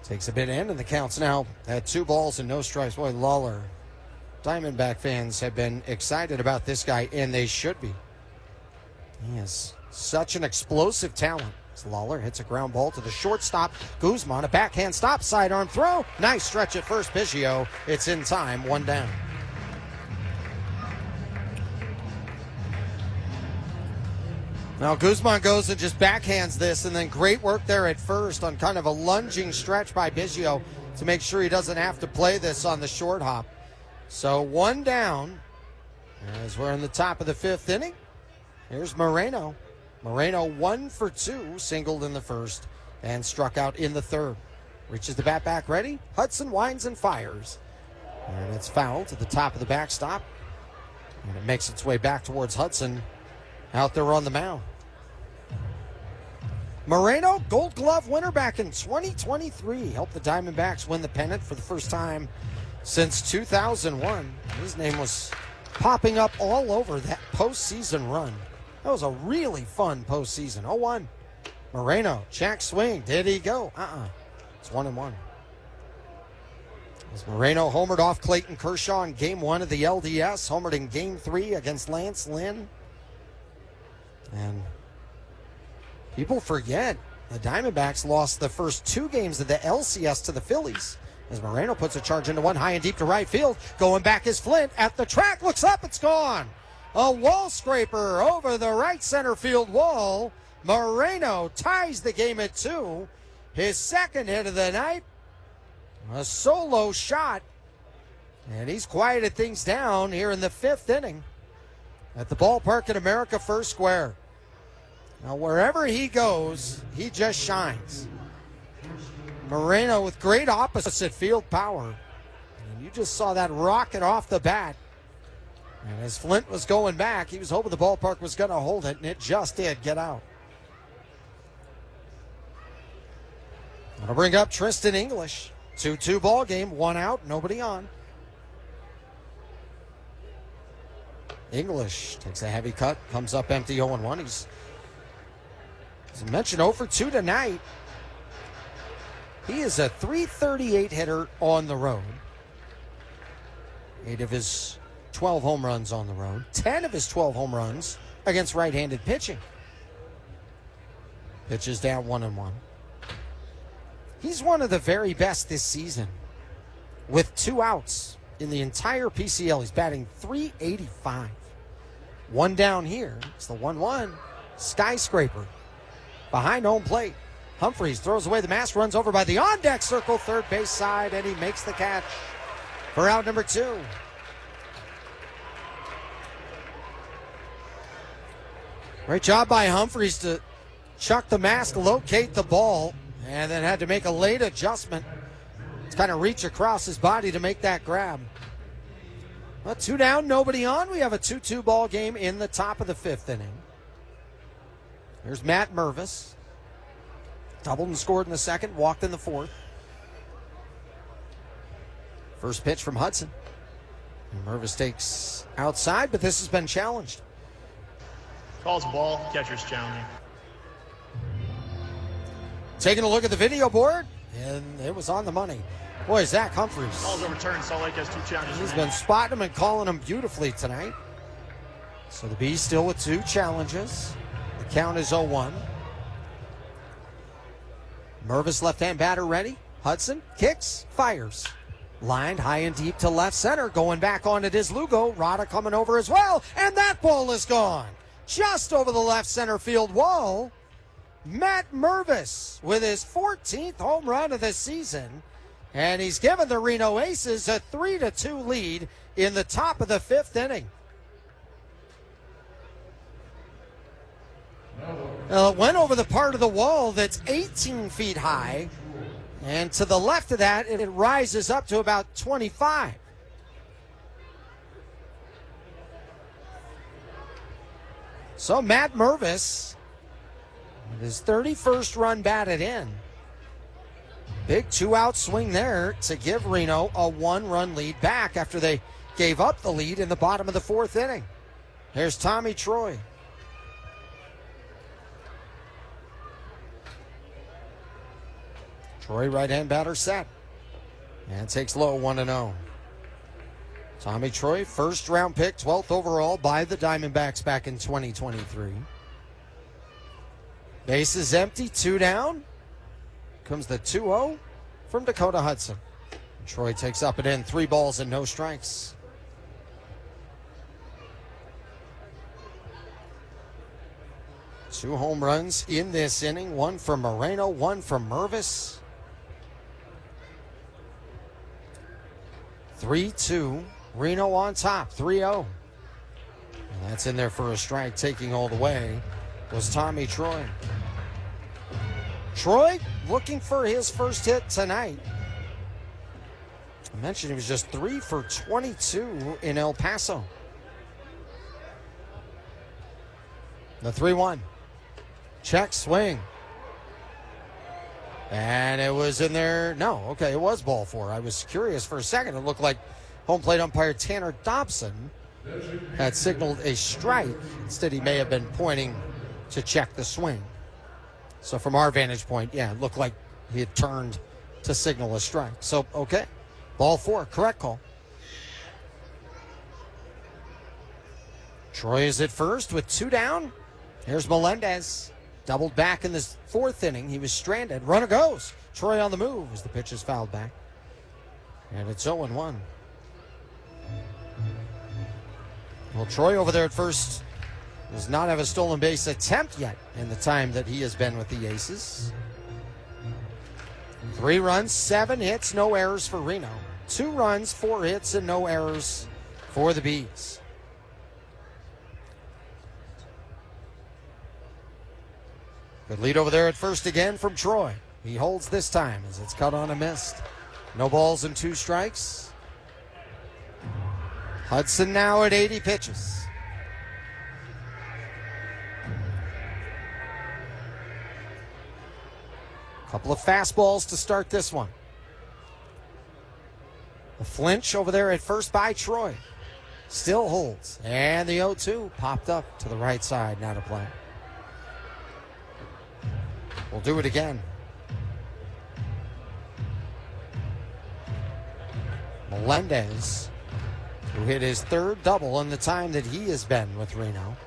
[SPEAKER 5] takes a bit in, and the count's now at 2 balls and no strikes. Boy, Lawler. Diamondback fans have been excited about this guy, and they should be. He is such an explosive talent. As Lawler hits a ground ball to the shortstop. Guzman, a backhand stop, sidearm throw. Nice stretch at first, Biggio. It's in time, 1 down. Now Guzman goes and just backhands this, and then great work there at first on kind of a lunging stretch by Biggio to make sure he doesn't have to play this on the short hop. So 1 down as we're in the top of the fifth inning. Here's Moreno. Moreno 1 for 2, singled in the first and struck out in the third. Reaches the bat back ready. Hudson winds and fires. And it's foul to the top of the backstop. And it makes its way back towards Hudson out there on the mound. Moreno, Gold Glove winner back in 2023. Helped the Diamondbacks win the pennant for the first time since 2001. His name was popping up all over that postseason run. That was a really fun postseason. 0-1. Moreno, check swing. Did he go? It's 1-1. As Moreno homered off Clayton Kershaw in Game 1 of the LDS, homered in Game 3 against Lance Lynn. And people forget the Diamondbacks lost the first 2 games of the LCS to the Phillies. As Moreno puts a charge into one high and deep to right field. Going back is Flint at the track. Looks up. It's gone. A wall scraper over the right center field wall. Moreno ties the game at 2. His second hit of the night. A solo shot. And he's quieted things down here in the fifth inning at the ballpark at America First Square. Now, wherever he goes, he just shines. Moreno with great opposite field power. And you just saw that rocket off the bat. And as Flint was going back, he was hoping the ballpark was going to hold it, and it just did get out. I'll bring up Tristan English. 2-2 ball game, 1 out, nobody on. English takes a heavy cut, comes up empty 0-1. He's, as I mentioned, 0 for 2 tonight. He is a .338 hitter on the road. 8 of his 12 home runs on the road. 10 of his 12 home runs against right-handed pitching. Pitches down 1-1. He's one of the very best this season with 2 outs in the entire PCL. He's batting .385. 1 down here. It's the 1-1. Skyscraper behind home plate. Humphreys throws away the mask, runs over by the on-deck circle, third base side, and he makes the catch for out number 2. Great job by Humphreys to chuck the mask, locate the ball, and then had to make a late adjustment to kind of reach across his body to make that grab. Well, 2 down, nobody on. We have a 2-2 ball game in the top of the 5th inning. Here's Matt Mervis. Doubled and scored in the 2nd, walked in the 4th. First pitch from Hudson. And Mervis takes outside, but this has been challenged.
[SPEAKER 1] Calls ball, catcher's challenging.
[SPEAKER 5] Taking a look at the video board, and it was on the money. Boy, Zach Humphreys.
[SPEAKER 1] Calls overturned. Salt Lake has 2 challenges.
[SPEAKER 5] He's been spotting them and calling them beautifully tonight. So the Bees still with 2 challenges. The count is 0-1. Mervis left-hand batter ready. Hudson kicks, fires. Lined high and deep to left center. Going back on it is Lugo. Rada coming over as well. And that ball is gone. Just over the left center field wall. Matt Mervis with his 14th home run of the season. And he's given the Reno Aces a 3-2 lead in the top of the 5th inning. It went over the part of the wall that's 18 feet high. And to the left of that, it rises up to about 25. So Matt Mervis, with his 31st run batted in. Big 2-out swing there to give Reno a 1-run lead back after they gave up the lead in the bottom of the 4th inning. Here's Tommy Troy. Troy, right-hand batter set. And takes low, 1-0. Tommy Troy, first-round pick, 12th overall by the Diamondbacks back in 2023. Base is empty, 2 down. Comes the 2-0 from Dakota Hudson. Troy takes up and in, 3 balls and no strikes. Two home runs in this inning, 1 from Moreno, 1 from Mervis. 3-2, Reno on top, 3-0. And that's in there for a strike. Taking all the way was Tommy Troy. Troy looking for his first hit tonight. I mentioned he was just 3 for 22 in El Paso. The 3-1. Check, swing. And it was in there. No, okay, it was ball 4. I was curious for a second. It looked like home plate umpire Tanner Dobson had signaled a strike. Instead, he may have been pointing to check the swing. So from our vantage point, yeah, it looked like he had turned to signal a strike. So, okay, ball 4, correct call. Troy is at first with 2 down. Here's Melendez. Doubled back in the 4th inning. He was stranded. Runner goes. Troy on the move as the pitch is fouled back. And it's 0-1. Well, Troy over there at first does not have a stolen base attempt yet in the time that he has been with the Aces. 3 runs, 7 hits, no errors for Reno. 2 runs, 4 hits, and no errors for the Bees. Good lead over there at first again from Troy. He holds this time as it's cut on and missed. No balls and 2 strikes. Hudson now at 80 pitches. Couple of fastballs to start this one. The flinch over there at first by Troy. Still holds. And the 0-2 popped up to the right side, now to play. We'll do it again. Melendez, who hit his 3rd double in the time that he has been with Reno.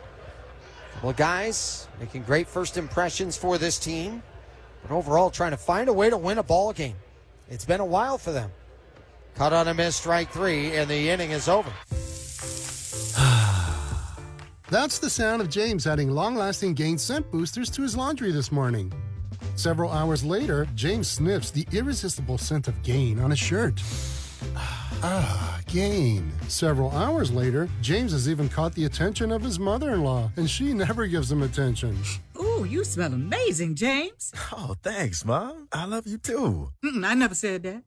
[SPEAKER 5] Well, guys, making great first impressions for this team. but overall trying to find a way to win a ball game. It's been a while for them. Cut on a miss, strike three, and the inning is over.
[SPEAKER 14] That's the sound of James adding long-lasting Gain scent boosters to his laundry this morning. Several hours later, James sniffs the irresistible scent of Gain on his shirt. Gain. Several hours later, James has even caught the attention of his mother-in-law, and she never gives him attention.
[SPEAKER 13] Ooh, you smell amazing, James.
[SPEAKER 19] Oh, thanks, Mom. I love you too.
[SPEAKER 13] I never said that.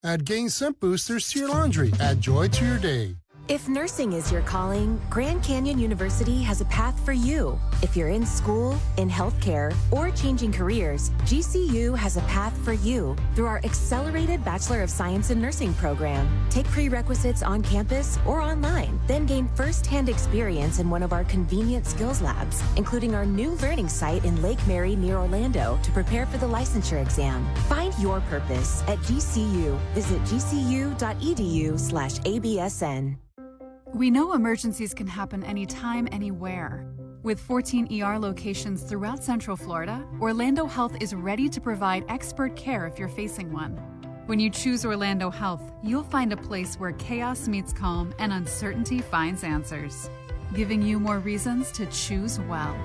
[SPEAKER 14] Add Gain scent boosters to your laundry. Add joy to your day.
[SPEAKER 6] If nursing is your calling, Grand Canyon University has a path for you. If you're in school, in healthcare, or changing careers, GCU has a path for you through our accelerated Bachelor of Science in Nursing program. Take prerequisites on campus or online, then gain first-hand experience in one of our convenient skills labs, including our new learning site in Lake Mary near Orlando to prepare for the licensure exam. Find your purpose at GCU. Visit gcu.edu/ABSN.
[SPEAKER 7] We know emergencies can happen anytime, anywhere. With 14 ER locations throughout Central Florida, Orlando Health is ready to provide expert care if you're facing one. When you choose Orlando Health, you'll find a place where chaos meets calm and uncertainty finds answers, giving you more reasons to choose well.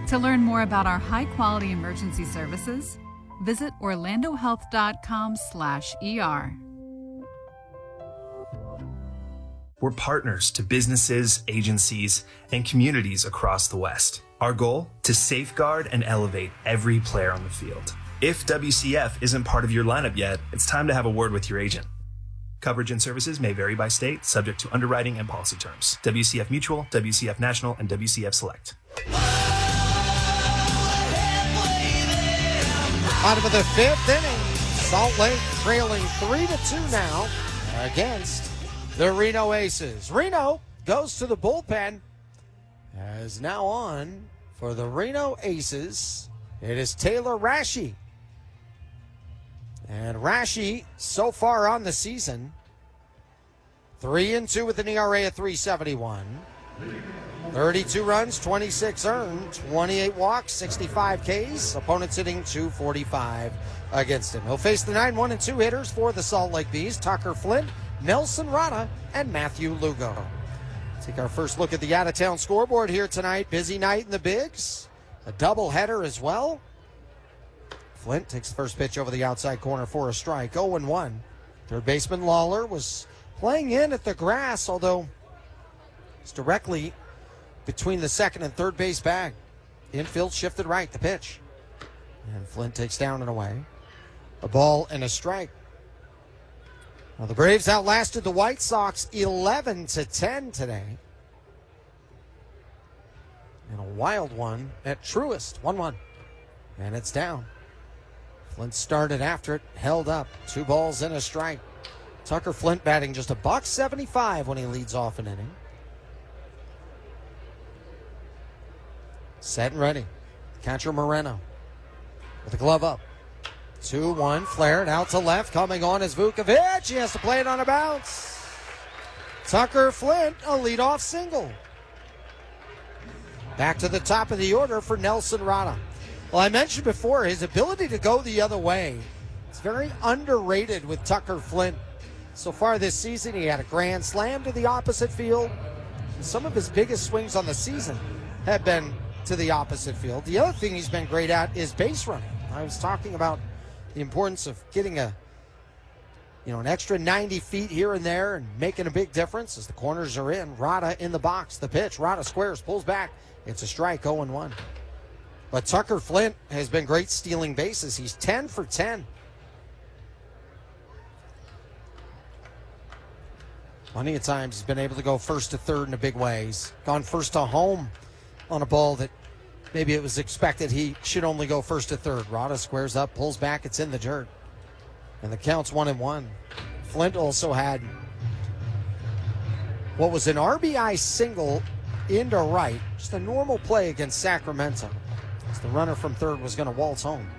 [SPEAKER 7] To learn more about our high-quality emergency services, visit orlandohealth.com/ER.
[SPEAKER 3] We're partners to businesses, agencies, and communities across the West. Our goal? To safeguard and elevate every player on the field. If WCF isn't part of your lineup yet, it's time to have a word with your agent. Coverage and services may vary by state, subject to underwriting and policy terms. WCF Mutual, WCF National, and WCF Select.
[SPEAKER 5] Bottom of the fifth inning. Salt Lake trailing 3-2 now against the Reno Aces. Reno goes to the bullpen. As now on for the Reno Aces, it is Taylor Rashi. And Rashi, so far on the season, 3-2 with an ERA of 3.71. 32 runs, 26 earned, 28 walks, 65 Ks. Opponents hitting 245 against him. He'll face the 9-1-2 hitters for the Salt Lake Bees, Tucker Flint, Nelson Rada, and Matthew Lugo. Take our first look at the out-of-town scoreboard here tonight. Busy night in the Bigs. A doubleheader as well. Flint takes the first pitch over the outside corner for a strike. 0-1. Third baseman Lawler was playing in at the grass, although it's directly between the second and third base bag. Infield shifted right, the pitch. And Flint takes down and away. A ball and a strike. Well, the Braves outlasted the White Sox 11-10 today. And a wild one at Truist, 1-1. And it's down. Flint started after it, held up. 2 balls and a strike. Tucker Flint batting just $175 when he leads off an inning. Set and ready. Catcher Moreno with the glove up. 2-1, flared out to left, coming on is Vukovic. He has to play it on a bounce. Tucker Flint, a leadoff single. Back to the top of the order for Nelson Rada. Well, I mentioned before his ability to go the other way. It's very underrated with Tucker Flint. So far this season, he had a grand slam to the opposite field. Some of his biggest swings on the season have been to the opposite field. The other thing he's been great at is base running. I was talking about the importance of getting an extra 90 feet here and there and making a big difference as the corners are in. Rada in the box. The pitch. Rada squares, pulls back. It's a strike, 0-1. But Tucker Flint has been great stealing bases. He's 10 for 10. Plenty of times he's been able to go first to third in a big way. He's gone first to home on a ball that maybe it was expected he should only go first to third. Rada squares up, pulls back, it's in the dirt. And the count's 1-1. Flint also had what was an RBI single into right. Just a normal play against Sacramento. As the runner from third was going to waltz home.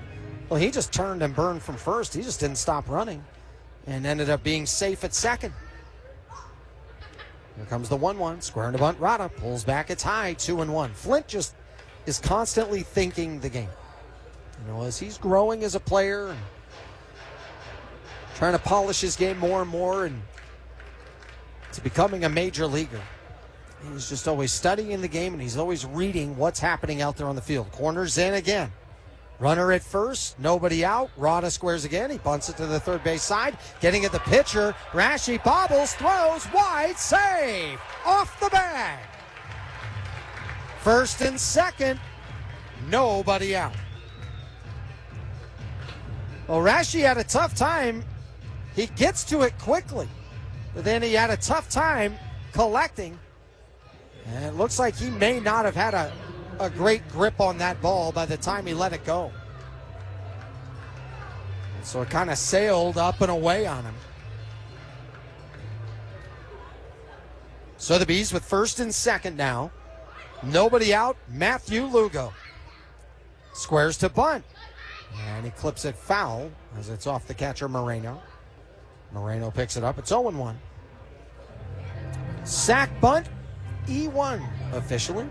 [SPEAKER 5] Well, he just turned and burned from first. He just didn't stop running and ended up being safe at second. Here comes the 1-1. Square into bunt. Rada pulls back. It's high. 2-1. Flint just is constantly thinking the game. As he's growing as a player and trying to polish his game more and more and to becoming a major leaguer. He's just always studying the game, and he's always reading what's happening out there on the field. Corners in again. Runner at first, nobody out. Rada squares again. He bunts it to the third base side. Getting at the pitcher. Rashi bobbles, throws, wide, save. Off the bag. First and second, nobody out. Well, Rashi had a tough time. He gets to it quickly, but then he had a tough time collecting. And it looks like he may not have had a great grip on that ball by the time he let it go. So it kind of sailed up and away on him. So the Bees with first and second now. Nobody out. Matthew Lugo squares to bunt. And he clips it foul as it's off the catcher Moreno. Moreno picks it up. It's 0-1. Sack bunt. E1 officially.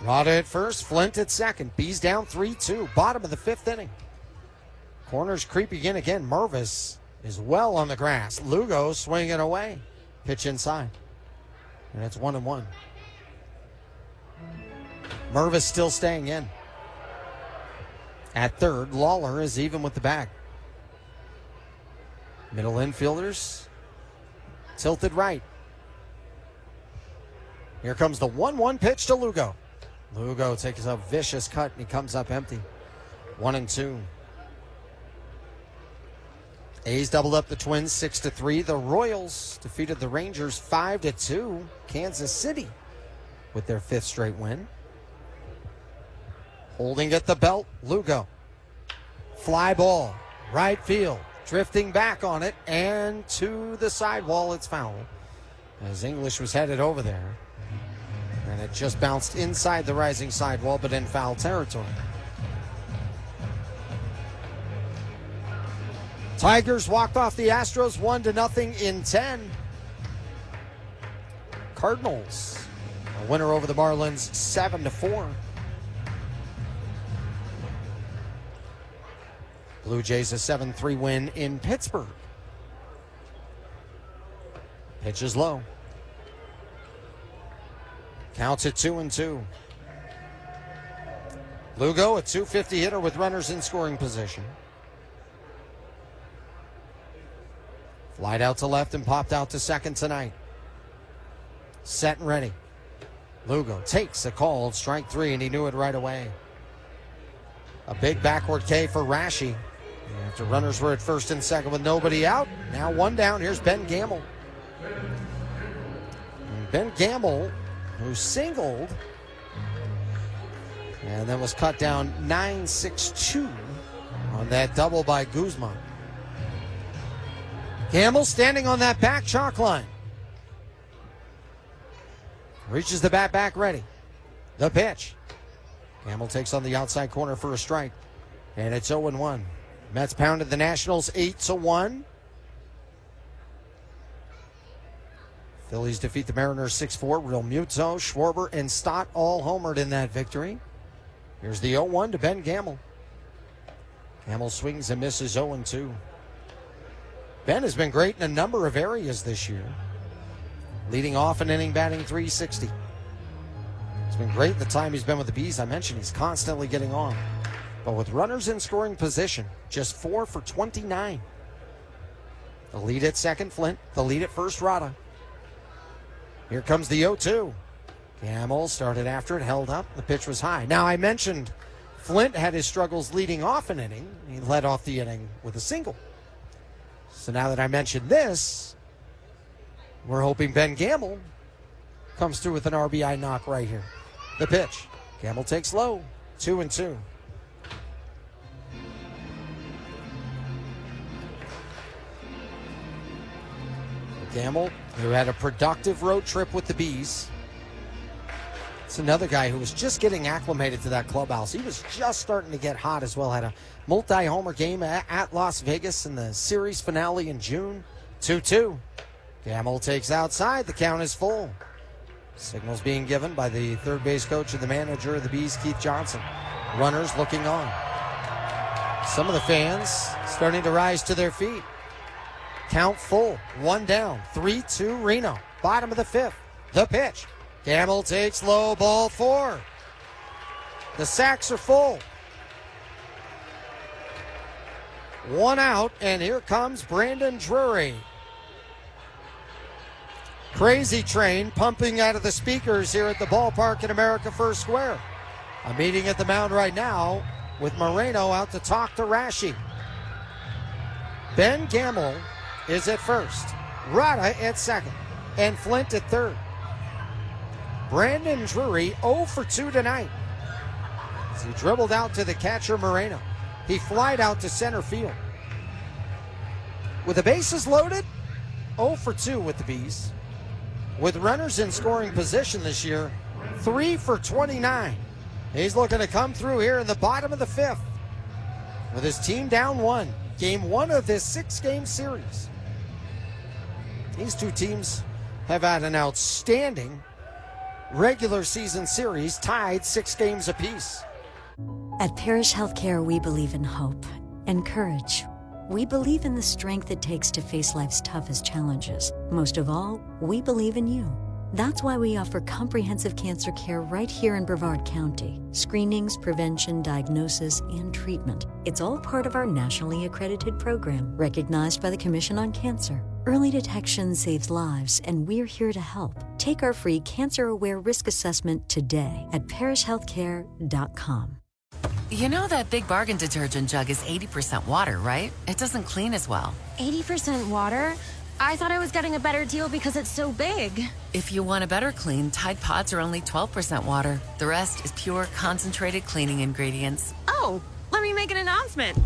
[SPEAKER 5] Rada at first, Flint at second. Bees down 3-2. Bottom of the fifth inning. Corners creeping in again. Mervis is well on the grass. Lugo swinging away. Pitch inside. And it's 1-1. Mervis still staying in. At third, Lawler is even with the bag. Middle infielders tilted right. Here comes the 1-1 pitch to Lugo. Lugo takes a vicious cut and he comes up empty. 1-2. A's doubled up the Twins 6-3. The Royals defeated the Rangers 5-2. Kansas City with their fifth straight win. Holding at the belt, Lugo. Fly ball, right field. Drifting back on it and to the sidewall, it's foul. As English was headed over there. And it just bounced inside the rising sidewall, but in foul territory. Tigers walked off the Astros 1-0 in 10. Cardinals, a winner over the Marlins 7-4. Blue Jays a 7-3 win in Pittsburgh. Pitch is low. Counts at 2-2. Lugo, a .250 hitter with runners in scoring position. Flied out to left and popped out to second tonight. Set and ready. Lugo takes a called strike three, and he knew it right away. A big backward K for Rashi. After runners were at first and second with nobody out, now one down. Here's Ben Gamble. And Ben Gamble, who singled and then was cut down 9-6-2 on that double by Guzman. Gamble standing on that back chalk line. Reaches the bat back ready. The pitch. Gamble takes on the outside corner for a strike. And it's 0-1. Mets pounded the Nationals 8-1. Phillies defeat the Mariners 6-4. Real Muto, Schwarber, and Stott all homered in that victory. Here's the 0-1 to Ben Gamble. Gamble swings and misses 0-2. Ben has been great in a number of areas this year. Leading off an inning, batting .360. It's been great the time he's been with the Bees. I mentioned he's constantly getting on. But with runners in scoring position, just 4 for 29. The lead at second, Flint. The lead at first, Rada. Here comes the 0-2. Gamble started after it, held up. The pitch was high. Now, I mentioned Flint had his struggles leading off an inning. He led off the inning with a single. So now that I mentioned this, we're hoping Ben Gamble comes through with an RBI knock right here. The pitch. Gamble takes low. 2-2. Gamble, who had a productive road trip with the Bees. It's another guy who was just getting acclimated to that clubhouse. He was just starting to get hot as well. Had a multi-homer game at Las Vegas in the series finale in June. 2-2. Gamble takes outside. The count is full. Signals being given by the third base coach and the manager of the Bees, Keith Johnson. Runners looking on. Some of the fans starting to rise to their feet. Count full. One down. 3-2 Reno. Bottom of the fifth. The pitch. Gamble takes low, ball 4. The sacks are full. One out, and here comes Brandon Drury. Crazy Train pumping out of the speakers here at the ballpark in America First Square. A meeting at the mound right now with Moreno out to talk to Rashi. Ben Gamble is at first, Rada at second, and Flint at third. Brandon Drury 0 for 2 tonight. As he dribbled out to the catcher Moreno. He flied out to center field. With the bases loaded, 0 for 2 with the Bees. With runners in scoring position this year, 3 for 29. He's looking to come through here in the bottom of the fifth with his team down 1. Game 1 of this 6-game series. These two teams have had an outstanding regular season series, tied 6 games apiece.
[SPEAKER 12] At Parish Healthcare, we believe in hope and courage. We believe in the strength it takes to face life's toughest challenges. Most of all, we believe in you. That's why we offer comprehensive cancer care right here in Brevard County. Screenings, prevention, diagnosis, and treatment. It's all part of our nationally accredited program, recognized by the Commission on Cancer. Early detection saves lives, and we're here to help. Take our free cancer-aware risk assessment today at parishhealthcare.com.
[SPEAKER 2] You know that Big Bargain detergent jug is 80% water, right? It doesn't clean as well.
[SPEAKER 8] 80% water? I thought I was getting a better deal because it's so big.
[SPEAKER 2] If you want a better clean, Tide Pods are only 12% water. The rest is pure, concentrated cleaning ingredients.
[SPEAKER 8] Oh, let me make an announcement.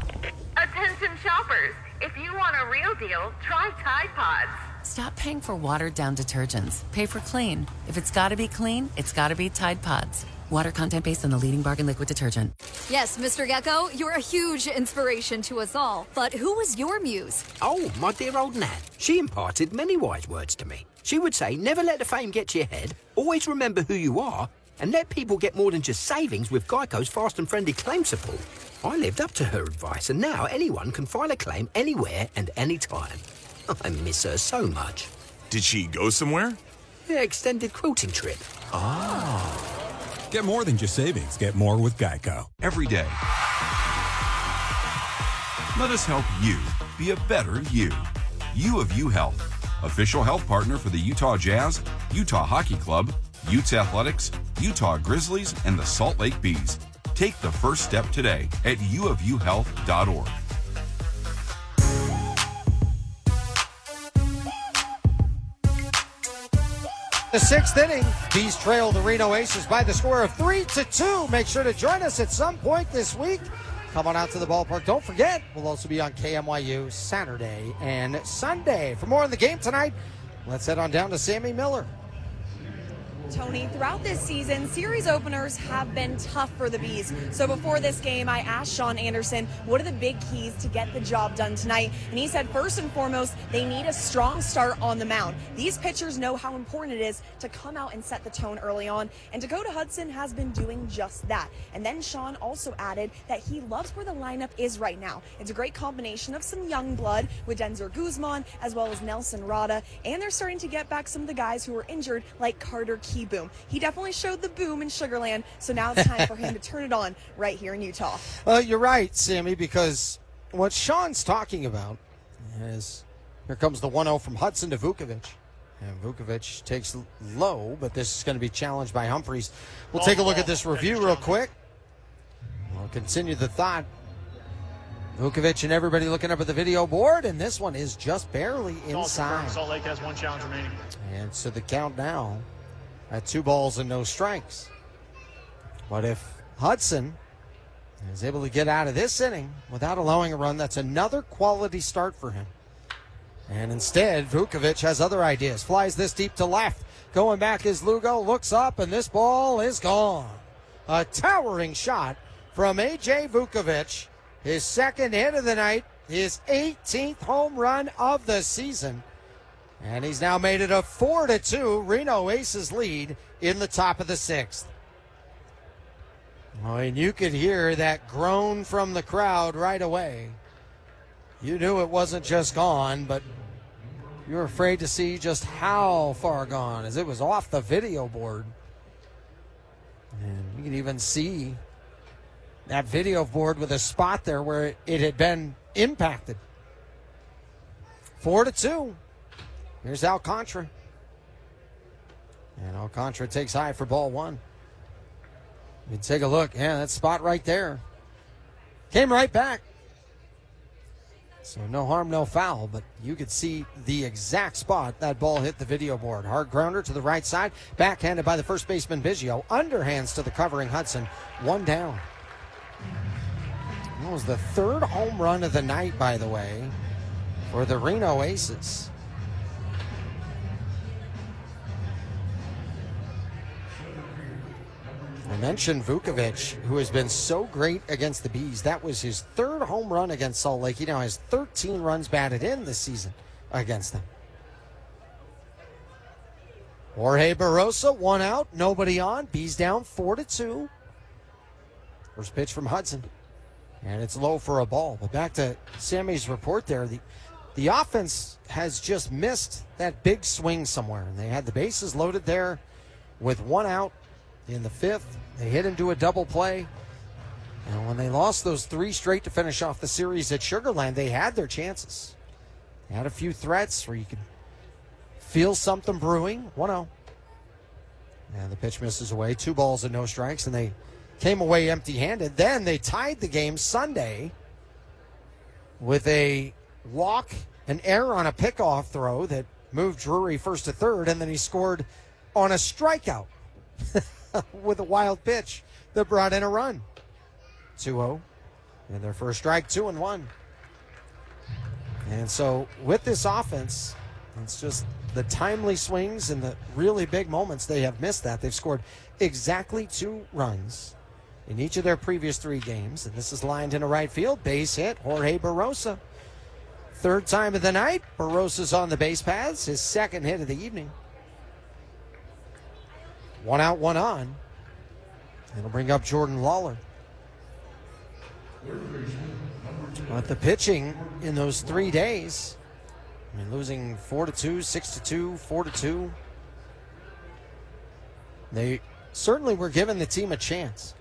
[SPEAKER 15] Attention shoppers, if you want a real deal, try Tide Pods.
[SPEAKER 2] Stop paying for watered-down detergents. Pay for clean. If it's gotta be clean, it's gotta be Tide Pods. Water content based on the leading bargain liquid detergent.
[SPEAKER 16] Yes, Mr. Gecko, you're a huge inspiration to us all. But who was your muse?
[SPEAKER 17] Oh, my dear old Nat. She imparted many wise words to me. She would say, never let the fame get to your head, always remember who you are, and let people get more than just savings with Geico's fast and friendly claim support. I lived up to her advice, and now anyone can file a claim anywhere and anytime. I miss her so much.
[SPEAKER 4] Did she go somewhere?
[SPEAKER 17] Yeah, extended quilting trip.
[SPEAKER 4] Oh.
[SPEAKER 18] Get more than just savings. Get more with Geico.
[SPEAKER 4] Every day. Let us help you be a better you. U of U Health, official health partner for the Utah Jazz, Utah Hockey Club, Utes Athletics, Utah Grizzlies, and the Salt Lake Bees. Take the first step today at uofuhealth.org.
[SPEAKER 5] The 6th inning, Bees trail the Reno Aces by the score of 3-2. Make sure to join us at some point this week. Come on out to the ballpark. Don't forget, we'll also be on KMYU Saturday and Sunday. For more on the game tonight, let's head on down to Sammy Miller.
[SPEAKER 20] Tony, throughout this season, series openers have been tough for the Bees. So before this game, I asked Sean Anderson, what are the big keys to get the job done tonight? And he said, first and foremost, they need a strong start on the mound. These pitchers know how important it is to come out and set the tone early on. And Dakota Hudson has been doing just that. And then Sean also added that he loves where the lineup is right now. It's a great combination of some young blood with Denzer Guzman as well as Nelson Rada. And they're starting to get back some of the guys who were injured like Carter Key Boom. He definitely showed the boom in Sugarland, so now it's time for him to turn it on right here in Utah.
[SPEAKER 5] You're right, Sammy, because what Sean's talking about is here comes the 1-0 from Hudson to Vukovic. And Vukovic takes low, but this is going to be challenged by Humphreys. We'll take a look at this review real quick. We'll continue the thought. Vukovic and everybody looking up at the video board, and this one is just barely inside.
[SPEAKER 1] Salt Lake has 1 challenge remaining.
[SPEAKER 5] And so the count now at 2 balls and no strikes. But if Hudson is able to get out of this inning without allowing a run, that's another quality start for him. And instead, Vukovic has other ideas. Flies this deep to left. Going back is Lugo, looks up, and this ball is gone. A towering shot from A.J. Vukovic. His second hit of the night, his 18th home run of the season. And he's now made it a 4-2 Reno Aces lead in the top of the 6th. Oh, and you could hear that groan from the crowd right away. You knew it wasn't just gone, but you were afraid to see just how far gone, as it was off the video board. And you can even see that video board with a spot there where it had been impacted. 4-2. Here's Alcantara. And Alcantara takes high for ball 1. You take a look. Yeah, that spot right there. Came right back. So no harm, no foul, but you could see the exact spot that ball hit the video board. Hard grounder to the right side, backhanded by the first baseman Biggio. Underhands to the covering Hudson. 1 down. That was the 3rd home run of the night, by the way, for the Reno Aces. I mentioned Vukovic, who has been so great against the Bees. That was his 3rd home run against Salt Lake. He now has 13 runs batted in this season against them. Jorge Barrosa, 1 out, nobody on. Bees down 4-2. First pitch from Hudson. And it's low for a ball. But back to Sammy's report there. The offense has just missed that big swing somewhere. And they had the bases loaded there with 1 out in the 5th. They hit into a double play. And when they lost those 3 straight to finish off the series at Sugar Land, they had their chances. They had a few threats where you could feel something brewing. 1-0. And the pitch misses away. 2 balls and no strikes, and they came away empty-handed. Then they tied the game Sunday with a walk, an error on a pickoff throw that moved Drury first to third, and then he scored on a strikeout with a wild pitch that brought in a run. 2-0. And their first strike, 2-1. And so with this offense, it's just the timely swings and the really big moments, they have missed that. They've scored exactly 2 runs in each of their previous 3 games. And this is lined into right field. Base hit, Jorge Barrosa. 3rd time of the night. Barrosa's on the base paths. His 2nd hit of the evening. 1 out, 1 on. It'll bring up Jordan Lawler. But the pitching in those 3 days, I mean, losing 4-2, 6-2, 4-2, they certainly were giving the team a chance.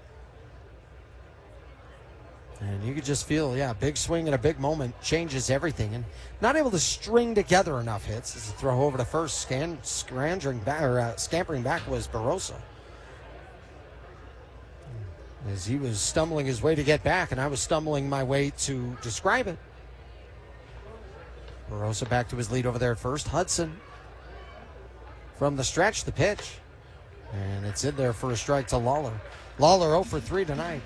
[SPEAKER 5] And you could just feel, big swing at a big moment changes everything. And not able to string together enough hits as a throw over to first. Scampering back was Barrosa. As he was stumbling his way to get back, and I was stumbling my way to describe it. Barrosa back to his lead over there at first. Hudson from the stretch, the pitch. And it's in there for a strike to Lawler. Lawler 0 for 3 tonight.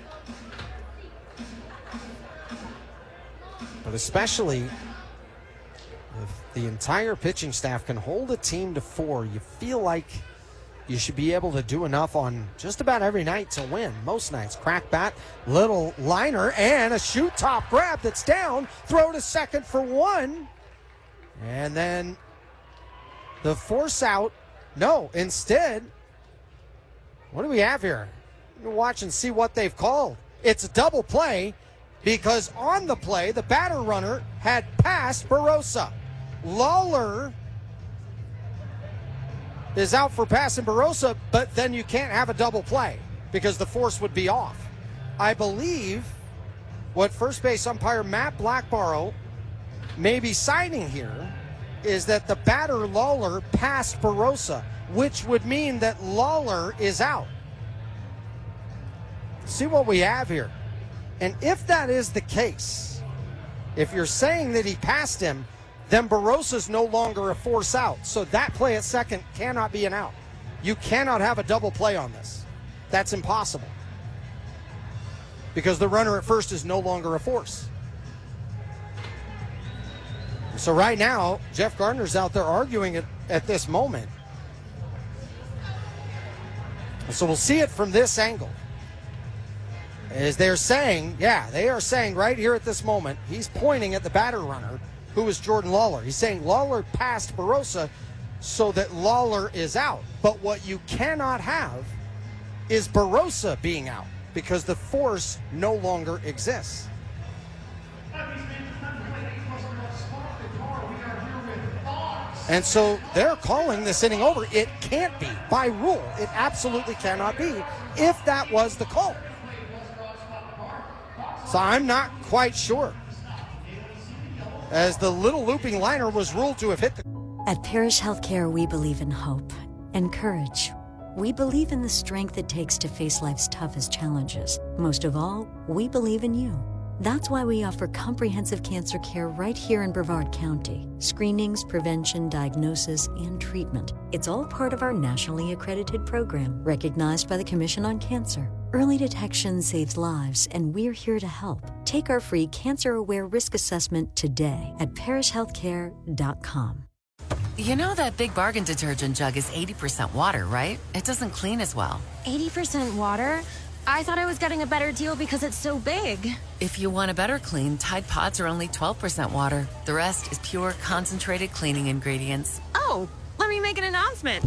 [SPEAKER 5] But especially if the entire pitching staff can hold a team to 4, you feel like you should be able to do enough on just about every night to win. Most nights. Crack bat, little liner, and a shoot top grab that's down. Throw to second for 1. And then the force out. No, instead, what do we have here? We'll watch and see what they've called. It's a double play because on the play, the batter runner had passed Barrosa. Lawler is out for passing Barrosa, but then you can't have a double play because the force would be off. I believe what first base umpire Matt Blackborough may be citing here is that the batter Lawler passed Barrosa, which would mean that Lawler is out. See what we have here. And if that is the case, if you're saying that he passed him, then Barrosa's no longer a force out. So that play at second cannot be an out. You cannot have a double play on this. That's impossible. Because the runner at first is no longer a force. So right now, Jeff Gardner's out there arguing it at this moment. So we'll see it from this angle. As they're saying, they are saying right here at this moment, he's pointing at the batter runner who is Jordan Lawler. He's saying Lawler passed Barossa so that Lawler is out. But what you cannot have is Barossa being out because the force no longer exists. And so they're calling this inning over. It can't be. By rule, it absolutely cannot be if that was the call. So I'm not quite sure. As the little looping liner was ruled to have hit the...
[SPEAKER 12] At Parish Healthcare, we believe in hope and courage. We believe in the strength it takes to face life's toughest challenges. Most of all, we believe in you. That's why we offer comprehensive cancer care right here in Brevard County. Screenings, prevention, diagnosis, and treatment. It's all part of our nationally accredited program, recognized by the Commission on Cancer. Early detection saves lives, and we're here to help. Take our free cancer-aware risk assessment today at parishhealthcare.com.
[SPEAKER 2] You know that Big Bargain detergent jug is 80% water, right? It doesn't clean as well.
[SPEAKER 8] 80% water? I thought I was getting a better deal because it's so big.
[SPEAKER 2] If you want a better clean, Tide Pods are only 12% water. The rest is pure, concentrated cleaning ingredients.
[SPEAKER 8] Oh, let me make an announcement.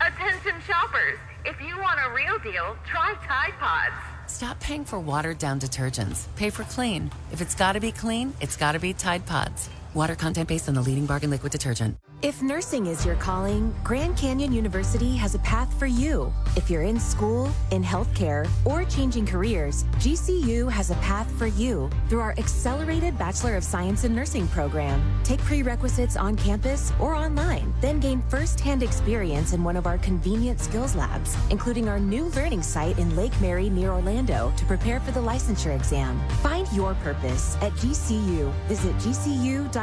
[SPEAKER 15] Attention shoppers, if you want a real deal, try Tide Pods.
[SPEAKER 2] Stop paying for watered-down detergents. Pay for clean. If it's gotta be clean, it's gotta be Tide Pods. Water content based on the leading bargain liquid detergent.
[SPEAKER 6] If nursing is your calling, Grand Canyon University has a path for you. If you're in school, in healthcare, or changing careers, GCU has a path for you through our accelerated Bachelor of Science in Nursing program. Take prerequisites on campus or online, then gain first-hand experience in one of our convenient skills labs, including our new learning site in Lake Mary near Orlando to prepare for the licensure exam. Find your purpose at GCU. Visit gcu.edu/ABSN.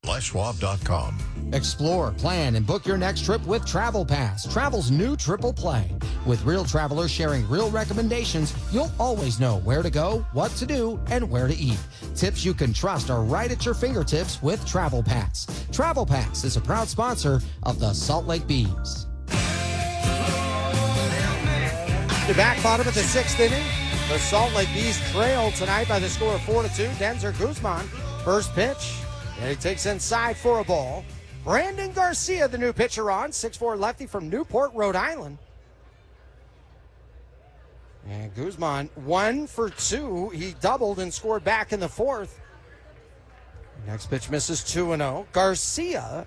[SPEAKER 21] LifeSwab.com.
[SPEAKER 5] Explore, plan, and book your next trip with Travel Pass, travel's new triple play. With real travelers sharing real recommendations, you'll always know where to go, what to do, and where to eat. Tips you can trust are right at your fingertips with Travel Pass. Travel Pass is a proud sponsor of the Salt Lake Bees. The back bottom of the sixth inning. The Salt Lake Bees trail tonight by the score of 4-2. Denzer Guzman, first pitch. And he takes inside for a ball. Brandon Garcia, the new pitcher on, 6'4" lefty from Newport, Rhode Island. And Guzman, 1 for 2. He doubled and scored back in the fourth. Next pitch misses 2-0. Garcia,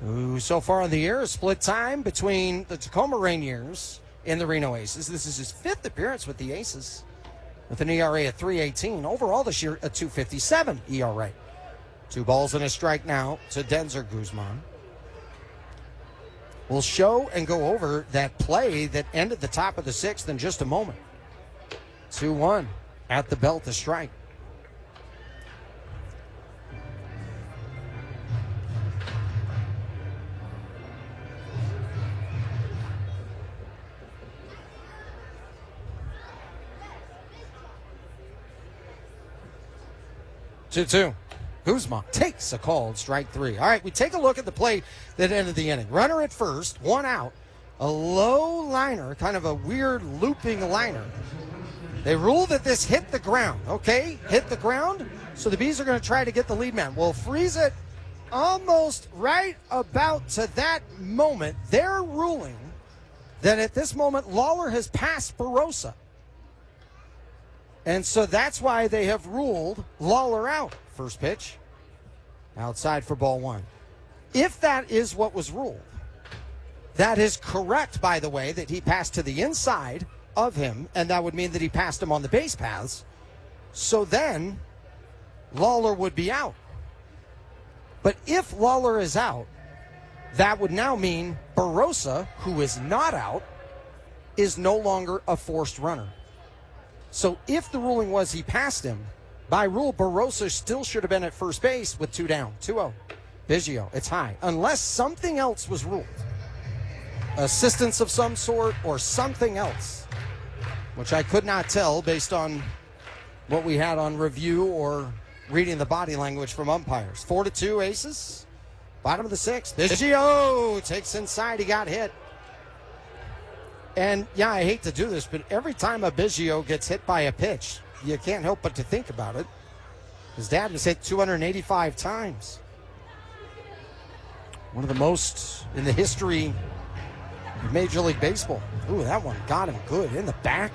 [SPEAKER 5] who so far in the year has split time between the Tacoma Rainiers and the Reno Aces. This is his 5th appearance with the Aces, with an ERA at 3.18. Overall this year, a 2.57 ERA. 2 balls and a strike now to Denzer Guzman. We'll show and go over that play that ended the top of the 6th in just a moment. 2-1 at the belt to strike. Two. Guzman takes a called strike 3. All right, we take a look at the play that ended the inning. Runner at first, 1 out. A low liner, kind of a weird looping liner. They rule that this hit the ground. Okay, hit the ground. So the Bees are going to try to get the lead man. We'll freeze it almost right about to that moment. They're ruling that at this moment, Lawler has passed Barossa. And so that's why they have ruled Lawler out. First pitch, outside for ball 1. If that is what was ruled, that is correct, by the way, that he passed to the inside of him, and that would mean that he passed him on the base paths. So then Lawler would be out. But if Lawler is out, that would now mean Barossa, who is not out, is no longer a forced runner. So if the ruling was he passed him, by rule, Barossa still should have been at first base with 2 down. 2-0. Biggio, it's high. Unless something else was ruled. Assistance of some sort or something else, which I could not tell based on what we had on review or reading the body language from umpires. 4-2 Aces. Bottom of the 6th. Biggio takes inside. He got hit. And, yeah, I hate to do this, but every time a Biggio gets hit by a pitch, you can't help but to think about it. His dad was hit 285 times. One of the most in the history of Major League Baseball. Ooh, that one got him good in the back.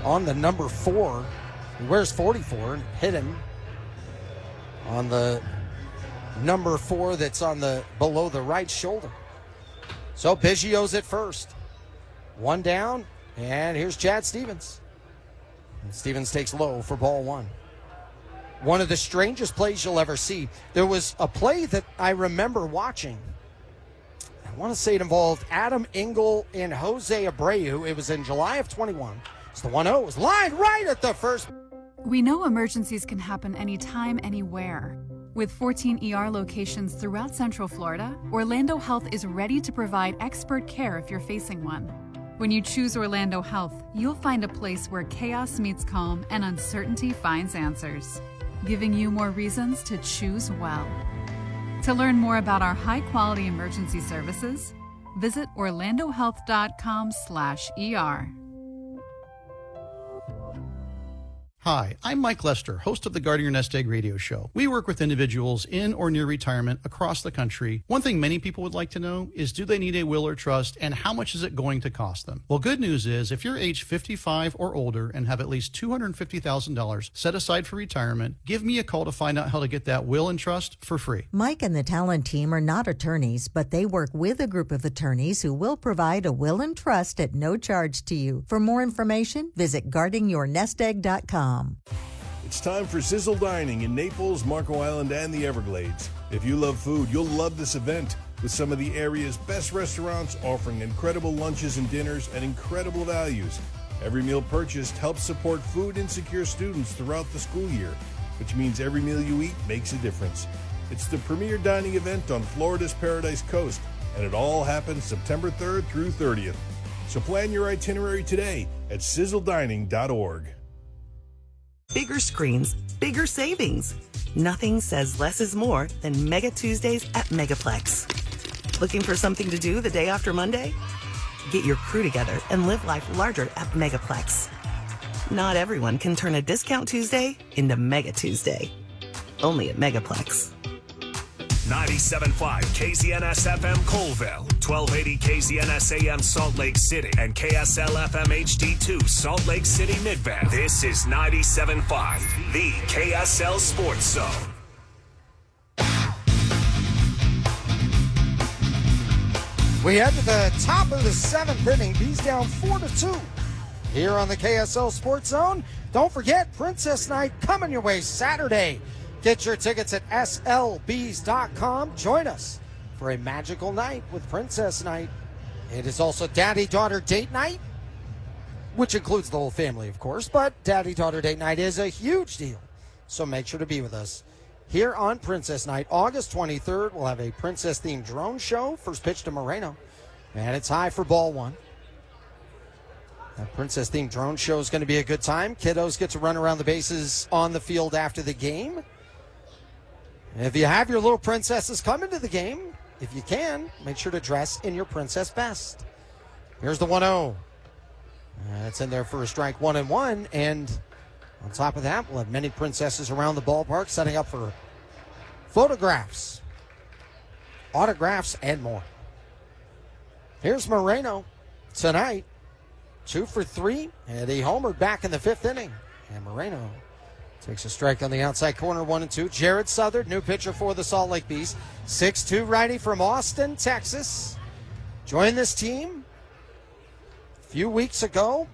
[SPEAKER 5] On the number 4. He wears 44 and hit him on the number 4 that's on the below the right shoulder. So Biggio's at first. One down, and here's Chad Stevens. And Stevens takes low for ball 1. One of the strangest plays you'll ever see. There was a play that I remember watching. I want to say it involved Adam Engel and Jose Abreu. It was in July of 21. It's the 1-0. It was lined right at the first.
[SPEAKER 7] We know emergencies can happen anytime, anywhere. With 14 ER locations throughout Central Florida, Orlando Health is ready to provide expert care if you're facing one. When you choose Orlando Health, you'll find a place where chaos meets calm and uncertainty finds answers, giving you more reasons to choose well. To learn more about our high-quality emergency services, visit orlandohealth.com/ER.
[SPEAKER 21] Hi, I'm Mike Lester, host of the Guarding Your Nest Egg radio show. We work with individuals in or near retirement across the country. One thing many people would like to know is, do they need a will or trust, and how much is it going to cost them? Well, good news is, if you're age 55 or older and have at least $250,000 set aside for retirement, give me a call to find out how to get that will and trust for free.
[SPEAKER 22] Mike and the Talent team are not attorneys, but they work with a group of attorneys who will provide a will and trust at no charge to you. For more information, visit guardingyournestegg.com.
[SPEAKER 23] It's time for Sizzle Dining in Naples, Marco Island, and the Everglades. If you love food, you'll love this event, with some of the area's best restaurants offering incredible lunches and dinners at incredible values. Every meal purchased helps support food insecure students throughout the school year, which means every meal you eat makes a difference. It's the premier dining event on Florida's Paradise Coast, and it all happens September 3rd through 30th. So plan your itinerary today at sizzledining.org.
[SPEAKER 24] Bigger screens, bigger savings. Nothing says less is more than Mega Tuesdays at Megaplex. Looking for something to do the day after Monday? Get your crew together and live life larger at Megaplex. Not everyone can turn a discount Tuesday into Mega Tuesday. Only at Megaplex.
[SPEAKER 9] 97.5 KZNS FM Colville, 1280 KZNS AM Salt Lake City, and KSL FM HD2 Salt Lake City Midband. This is 97.5, the KSL Sports Zone.
[SPEAKER 5] We head to the top of the 7th inning. Bees down 4-2 here on the KSL Sports Zone. Don't forget, Princess Night coming your way Saturday. Get your tickets at slbs.com. Join us for a magical night with Princess Night. It is also daddy-daughter date night, which includes the whole family, of course, but daddy-daughter date night is a huge deal. So make sure to be with us. Here on Princess Night, August 23rd, we'll have a princess-themed drone show. First pitch to Reno, and it's high for ball 1. That princess-themed drone show is going to be a good time. Kiddos get to run around the bases on the field after the game. If you have your little princesses come into the game, if you can, make sure to dress in your princess best. Here's the 1-0. It's in there for a strike, 1-1. And on top of that, we'll have many princesses around the ballpark setting up for photographs, autographs, and more. Here's Moreno tonight, 2 for 3, and he homered back in the 5th inning. And Moreno takes a strike on the outside corner, 1-2. Jared Southard, new pitcher for the Salt Lake Bees. 6'2" righty from Austin, Texas. Joined this team a few weeks ago.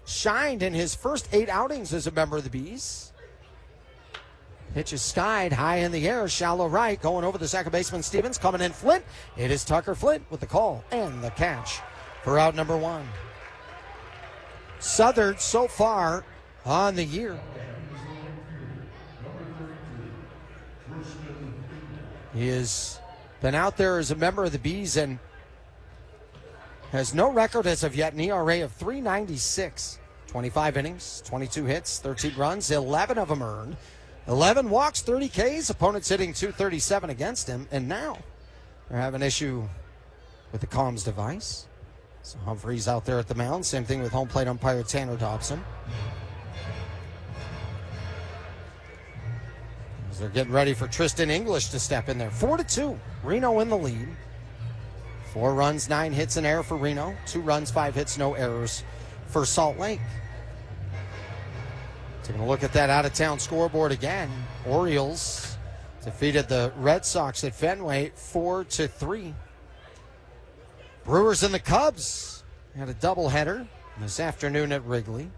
[SPEAKER 5] Shined in his first 8 outings as a member of the Bees. Pitch is skied high in the air, shallow right, going over the second baseman Stevens, coming in Flint. It is Tucker Flint with the call and the catch for out number 1. Southard so far on the year, he has been out there as a member of the Bees and has no record as of yet, an ERA of .396. 25 innings, 22 hits, 13 runs, 11 of them earned. 11 walks, 30 Ks, opponents hitting .237 against him. And now they're having an issue with the comms device. So Humphreys out there at the mound. Same thing with home plate umpire Tanner Dobson. As they're getting ready for Tristan English to step in there. 4-2. Reno in the lead. 4 runs, 9 hits, an error for Reno. 2 runs, 5 hits, no errors for Salt Lake. Taking a look at that out-of-town scoreboard again. Orioles defeated the Red Sox at Fenway 4-3. Brewers and the Cubs had a doubleheader this afternoon at Wrigley.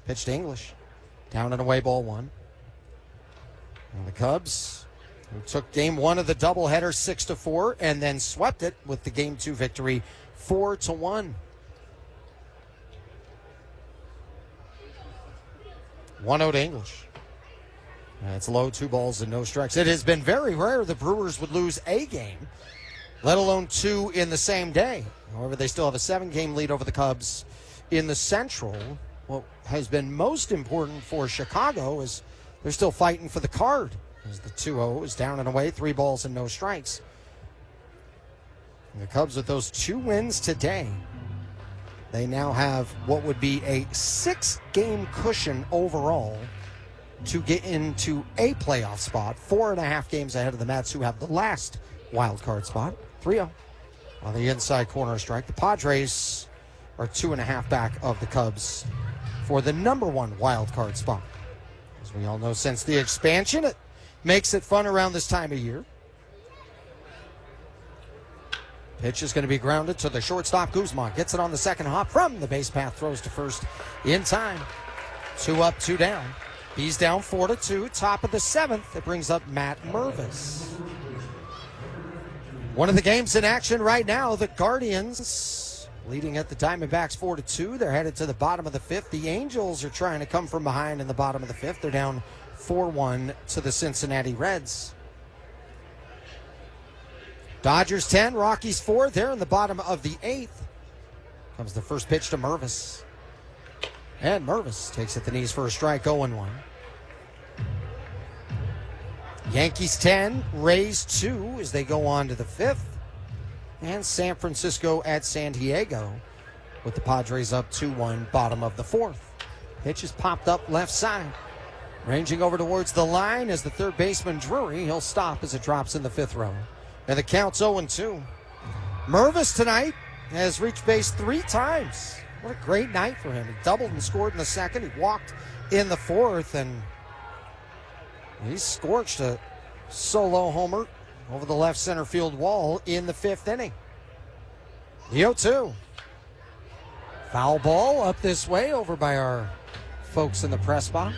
[SPEAKER 5] Pitched to English. Down and away, ball 1. And the Cubs, who took game 1 of the doubleheader 6-4 and then swept it with the game 2 victory 4-1. 1-0 to English. It's low, 2 balls and no strikes. It has been very rare the Brewers would lose a game, let alone 2 in the same day. However, they still have a 7-game lead over the Cubs in the Central. What has been most important for Chicago is they're still fighting for the card, as the 2-0 is down and away, 3 balls and no strikes. And the Cubs, with those 2 wins today, they now have what would be a 6-game cushion overall to get into a playoff spot. 4.5 games ahead of the Mets, who have the last wild card spot. 3-0 on the inside corner strike. The Padres are 2.5 back of the Cubs for the number 1 wild card spot. As we all know, since the expansion, it makes it fun around this time of year. Pitch is going to be grounded to the shortstop. Guzman gets it on the second hop from the base path, throws to first in time. 2 up, 2 down. He's down 4-2. Top of the 7th. It brings up Matt Mervis. One of the games in action right now, the Guardians leading at the Diamondbacks 4-2. They're headed to the bottom of the 5th. The Angels are trying to come from behind in the bottom of the 5th. They're down 4-1 to the Cincinnati Reds. Dodgers 10, Rockies 4. They're in the bottom of the 8th. Comes the first pitch to Mervis. And Mervis takes at the knees for a strike, 0-1. Yankees 10, Rays 2 as they go on to the 5th. And San Francisco at San Diego with the Padres up 2-1, bottom of the 4th. Pitch is popped up left side. Ranging over towards the line as the third baseman Drury. He'll stop as it drops in the 5th row. And the count's 0-2. Mervis tonight has reached base 3 times. What a great night for him. He doubled and scored in the 2nd. He walked in the 4th, and he scorched a solo homer over the left center field wall in the 5th inning. The 0-2. Foul ball up this way over by our folks in the press box.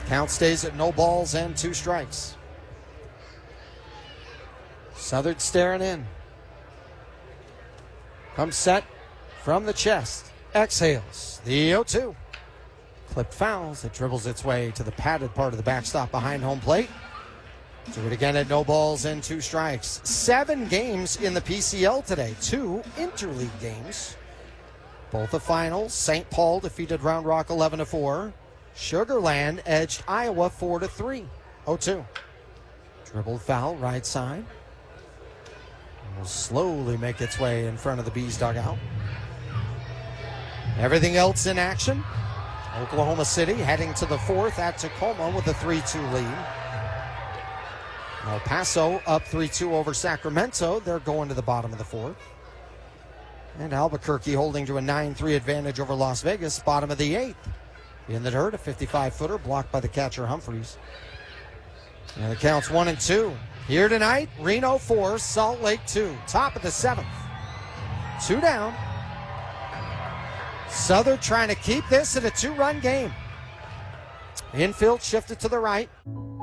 [SPEAKER 5] Count stays at no balls and 2 strikes. Southern staring in. Comes set from the chest. Exhales. The 0-2. Clipped fouls. It dribbles its way to the padded part of the backstop behind home plate. Do it again at no balls and 2 strikes. 7 games in the PCL today. 2 interleague games. Both the finals. St. Paul defeated Round Rock 11-4. Sugar Land edged Iowa 4-3. 0-2. Dribbled foul right side. Will slowly make its way in front of the Bees dugout. Everything else in action. Oklahoma City heading to the 4th at Tacoma with a 3-2 lead. El Paso up 3-2 over Sacramento. They're going to the bottom of the 4th. And Albuquerque holding to a 9-3 advantage over Las Vegas, bottom of the 8th. In the dirt, a 55-footer blocked by the catcher Humphreys. And the count's 1-2. Here tonight, Reno 4, Salt Lake 2. Top of the 7th. 2 down. Southern trying to keep this at a 2-run game. Infield shifted to the right.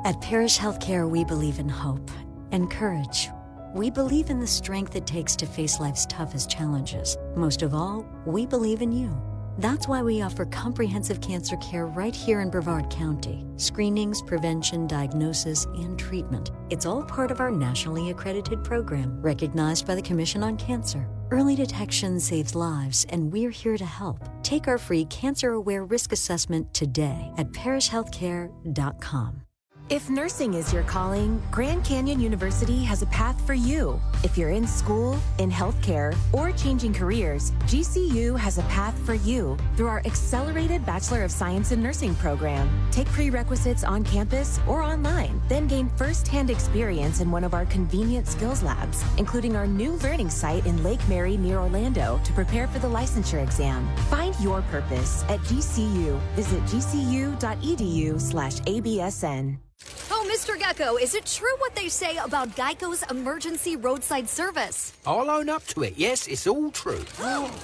[SPEAKER 12] At Parish Healthcare, we believe in hope and courage. We believe in the strength it takes to face life's toughest challenges. Most of all, we believe in you. That's why we offer comprehensive cancer care right here in Brevard County. Screenings, prevention, diagnosis, and treatment. It's all part of our nationally accredited program, recognized by the Commission on Cancer. Early detection saves lives, and we're here to help. Take our free cancer-aware risk assessment today at parishhealthcare.com.
[SPEAKER 6] If nursing is your calling, Grand Canyon University has a path for you. If you're in school, in healthcare, or changing careers, GCU has a path for you through our accelerated Bachelor of Science in Nursing program. Take prerequisites on campus or online, then gain first-hand experience in one of our convenient skills labs, including our new learning site in Lake Mary near Orlando to prepare for the licensure exam. Find your purpose at GCU. Visit gcu.edu/ABSN.
[SPEAKER 16] Oh, Mr. Gecko, is it true what they say about Geico's emergency roadside service?
[SPEAKER 17] I'll own up to it. Yes, it's all true.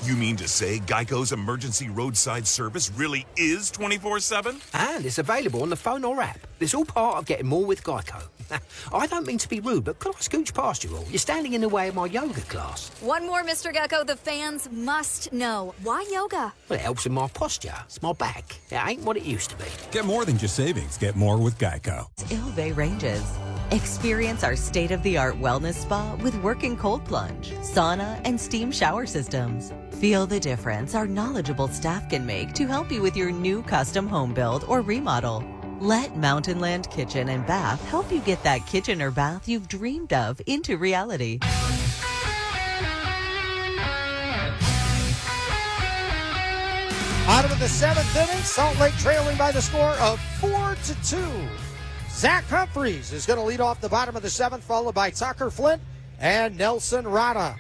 [SPEAKER 10] You mean to say Geico's emergency roadside service really is 24/7?
[SPEAKER 17] And it's available on the phone or app. It's all part of getting more with Geico. I don't mean to be rude, but could I scooch past you all? You're standing in the way of my yoga class.
[SPEAKER 16] One more, Mr. Gecko, the fans must know. Why yoga?
[SPEAKER 17] Well, it helps with my posture. It's my back. It ain't what it used to be.
[SPEAKER 18] Get more than just savings. Get more with Geico.
[SPEAKER 11] Ilve Ranges. Experience our state-of-the-art wellness spa with working cold plunge, sauna, and steam shower systems. Feel the difference our knowledgeable staff can make to help you with your new custom home build or remodel. Let Mountainland Kitchen and Bath help you get that kitchen or bath you've dreamed of into reality.
[SPEAKER 5] Bottom of the seventh inning, Salt Lake trailing by the score of 4-2. Zach Humphreys is going to lead off the bottom of the seventh, followed by Tucker Flint and Nelson Rada.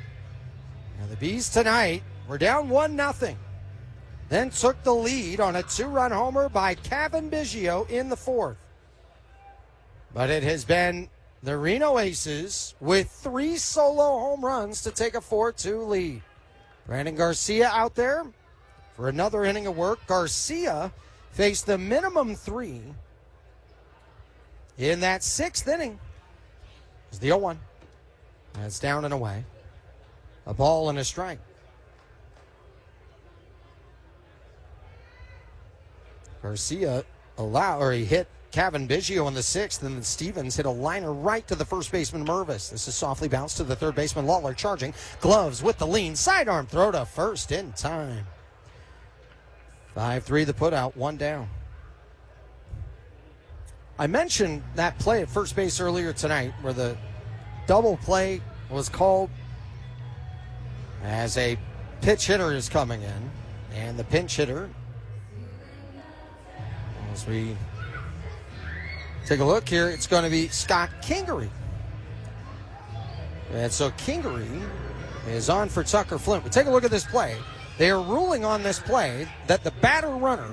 [SPEAKER 5] Now the Bees tonight were down 1-0. Then took the lead on a 2-run homer by Kevin Biggio in the fourth. But it has been the Reno Aces with 3 solo home runs to take a 4-2 lead. Brandon Garcia out there for another inning of work. Garcia faced the minimum 3 in that 6th inning. It was the 0-1. That's down and away. A ball and a strike. Garcia he hit Kevin Biggio in the 6th, and then Stevens hit a liner right to the first baseman Mervis. This is softly bounced to the third baseman Lawler, charging. Gloves with the lean, sidearm throw to first in time. 5-3 the putout, 1 down. I mentioned that play at first base earlier tonight where the double play was called as a pitch hitter is coming in, and the pinch hitter, as we take a look here, it's going to be Scott Kingery. And so Kingery is on for Tucker Flint. But take a look at this play. They are ruling on this play that the batter runner,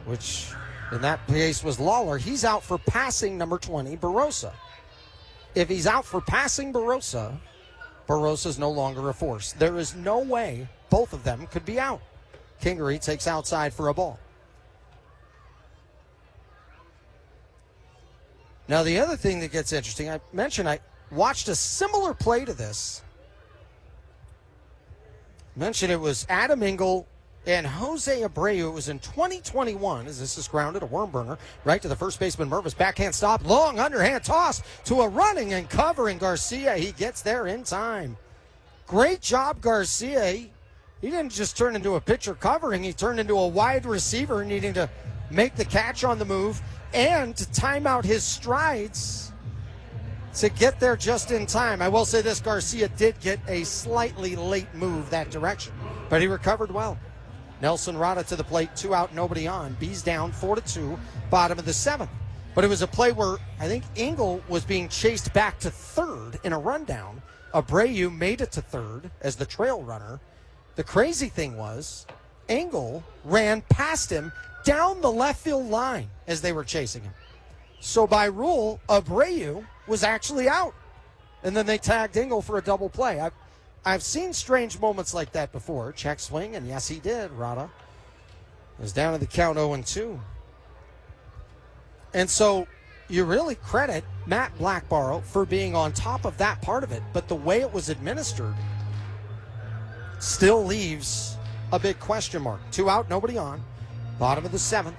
[SPEAKER 5] which in that case was Lawler, he's out for passing number 20, Barossa. If he's out for passing Barossa, Barossa's no longer a force. There is no way both of them could be out. Kingery takes outside for a ball. Now, the other thing that gets interesting, I mentioned I watched a similar play to this. Mentioned it was Adam Engel and Jose Abreu. It was in 2021 as this is grounded, a worm burner, right to the first baseman Mervis. Backhand stop, long underhand toss to a running and covering Garcia. He gets there in time. Great job, Garcia. He didn't just turn into a pitcher covering. He turned into a wide receiver needing to make the catch on the move and to time out his strides to get there just in time. I will say this, Garcia did get a slightly late move that direction, but he recovered well. Nelson Rada to the plate, 2 out, nobody on. Bees down 4-2, bottom of the 7th. But it was a play where I think Engel was being chased back to third in a rundown. Abreu made it to third as the trail runner. The crazy thing was Engel ran past him down the left field line as they were chasing him. So by rule, Abreu was actually out. And then they tagged Engel for a double play. I've seen strange moments like that before. Check swing, and yes, he did. Rada is down to the count 0-2. And so you really credit Matt Blackborough for being on top of that part of it. But the way it was administered still leaves a big question mark. 2 out, nobody on. Bottom of the 7th.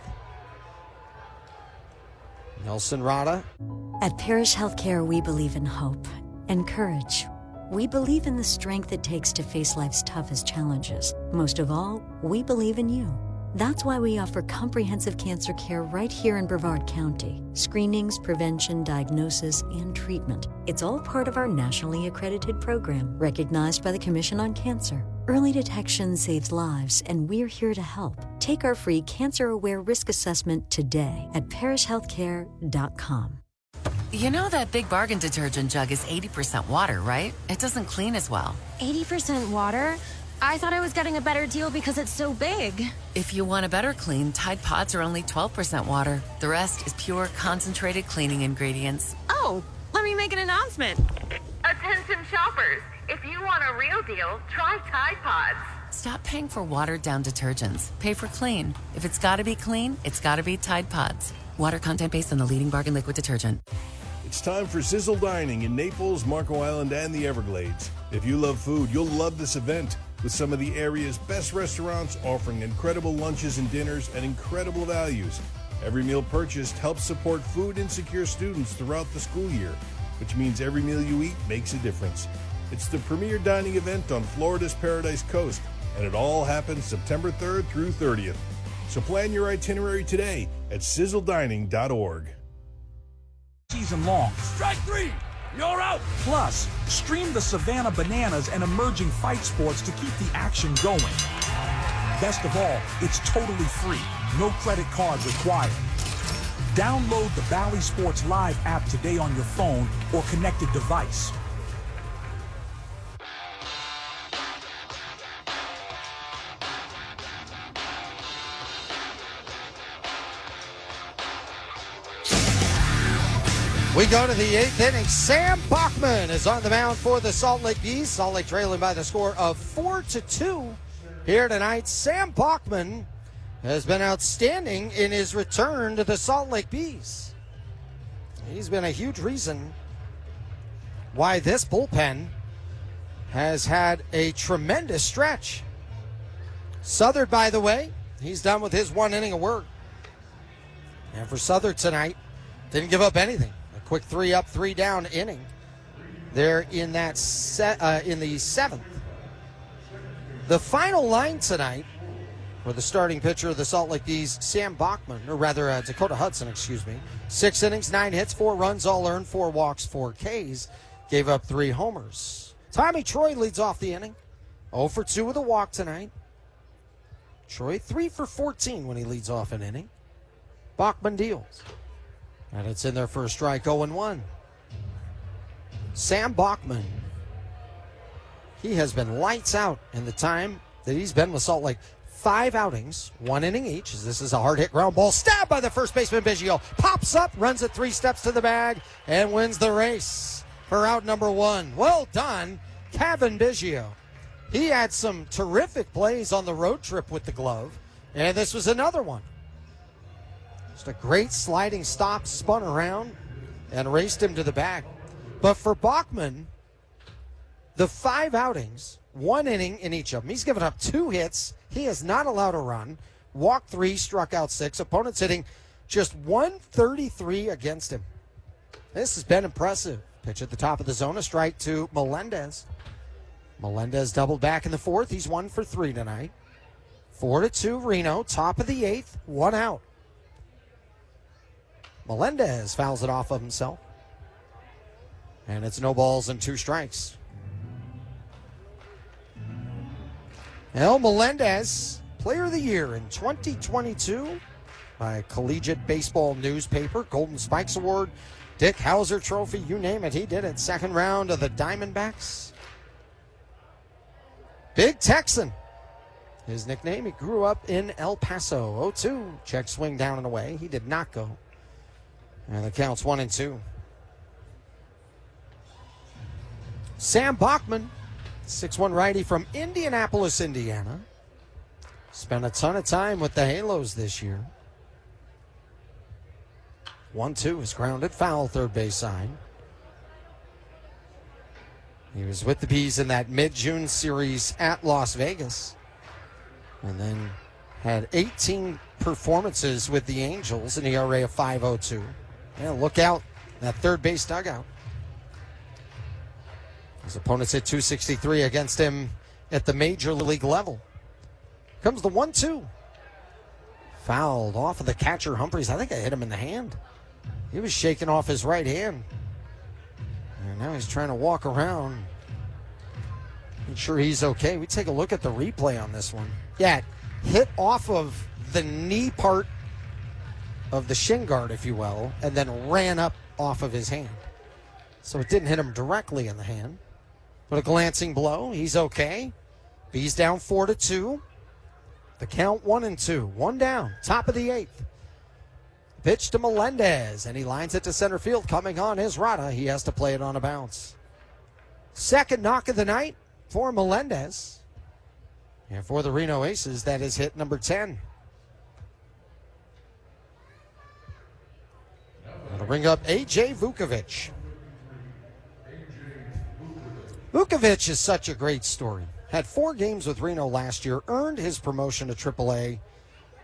[SPEAKER 5] Nelson Rada.
[SPEAKER 12] At Parish Healthcare, we believe in hope and courage. We believe in the strength it takes to face life's toughest challenges. Most of all, we believe in you. That's why we offer comprehensive cancer care right here in Brevard County. Screenings, prevention, diagnosis, and treatment. It's all part of our nationally accredited program, recognized by the Commission on Cancer. Early detection saves lives, and we're here to help. Take our free cancer-aware risk assessment today at parishhealthcare.com.
[SPEAKER 2] You know that Big Bargain detergent jug is 80% water, right? It doesn't clean as well.
[SPEAKER 8] 80% water? I thought I was getting a better deal because it's so big.
[SPEAKER 2] If you want a better clean, Tide Pods are only 12% water. The rest is pure, concentrated cleaning ingredients.
[SPEAKER 8] Oh, let me make an announcement.
[SPEAKER 15] Attention shoppers, if you want a real deal, try Tide Pods.
[SPEAKER 2] Stop paying for watered-down detergents. Pay for clean. If it's got to be clean, it's got to be Tide Pods. Water content based on the leading bargain liquid detergent.
[SPEAKER 23] It's time for Sizzle Dining in Naples, Marco Island, and the Everglades. If you love food, you'll love this event, with some of the area's best restaurants offering incredible lunches and dinners at incredible values. Every meal purchased helps support food insecure students throughout the school year, which means every meal you eat makes a difference. It's the premier dining event on Florida's Paradise Coast, and it all happens September 3rd through 30th. So plan your itinerary today at sizzledining.org.
[SPEAKER 3] Season long. Strike three! You're out! Plus, stream the Savannah Bananas and emerging fight sports to keep the action going. Best of all, it's totally free. No credit card required. Download the Bally Sports Live app today on your phone or connected device.
[SPEAKER 5] We go to the 8th inning. Sam Bachman is on the mound for the Salt Lake Bees. Salt Lake trailing by the score of 4-2 here tonight. Sam Bachman has been outstanding in his return to the Salt Lake Bees. He's been a huge reason why this bullpen has had a tremendous stretch. Southard, by the way, he's done with his 1 inning of work. And for Southard tonight, didn't give up anything. Quick 3 up, 3 down inning there in that in the 7th. The final line tonight for the starting pitcher of the Salt Lake Bees, Sam Bachman, or rather Dakota Hudson, 6 innings, 9 hits, 4 runs, all earned, 4 walks, 4 Ks, gave up 3 homers. Tommy Troy leads off the inning, 0 for 2 with a walk tonight. Troy 3 for 14 when he leads off an inning. Bachman deals. And it's in there for a strike, 0-1. Sam Bachman, he has been lights out in the time that he's been with Salt Lake. 5 outings, 1 inning each. This is a hard hit ground ball. Stabbed by the first baseman, Biggio. Pops up, runs it 3 steps to the bag, and wins the race for out number 1. Well done, Kevin Biggio. He had some terrific plays on the road trip with the glove, and this was another one. Just a great sliding stop, spun around, and raced him to the bag. But for Bachman, the 5 outings, 1 inning in each of them. He's given up 2 hits. He has not allowed a run. Walked 3, struck out 6. Opponents hitting just 133 against him. This has been impressive. Pitch at the top of the zone, a strike to Melendez. Melendez doubled back in the 4th. He's 1 for 3 tonight. 4-2 Reno, top of the 8th, 1 out. Melendez fouls it off of himself. And it's no balls and 2 strikes. El Melendez, Player of the Year in 2022 by Collegiate Baseball Newspaper, Golden Spikes Award, Dick Hauser Trophy, you name it, he did it. 2nd round of the Diamondbacks. Big Texan. His nickname, he grew up in El Paso. 0-2, check swing down and away. He did not go. And the count's 1-2. Sam Bachman, 6'1" righty from Indianapolis, Indiana. Spent a ton of time with the Halos this year. 1-2 is grounded, foul, third base side. He was with the Bees in that mid-June series at Las Vegas. And then had 18 performances with the Angels, an ERA of 5.02. Yeah, look out, that third base dugout. His opponents hit 263 against him at the major league level. Comes the 1-2. Fouled off of the catcher, Humphreys. I think I hit him in the hand. He was shaking off his right hand. And now he's trying to walk around. Make sure he's okay. We take a look at the replay on this one. Yeah, hit off of the knee part of the shin guard, if you will, and then ran up off of his hand. So it didn't hit him directly in the hand, but a glancing blow. He's okay. Bees down 4-2. The count 1-2. One down. Top of the 8th. Pitch to Melendez, and he lines it to center field. Coming on is Rada. He has to play it on a bounce. Second knock of the night for Melendez. And for the Reno Aces, that is hit number 10. That'll bring up A.J. Vukovic. Vukovic is such a great story. Had 4 games with Reno last year, earned his promotion to AAA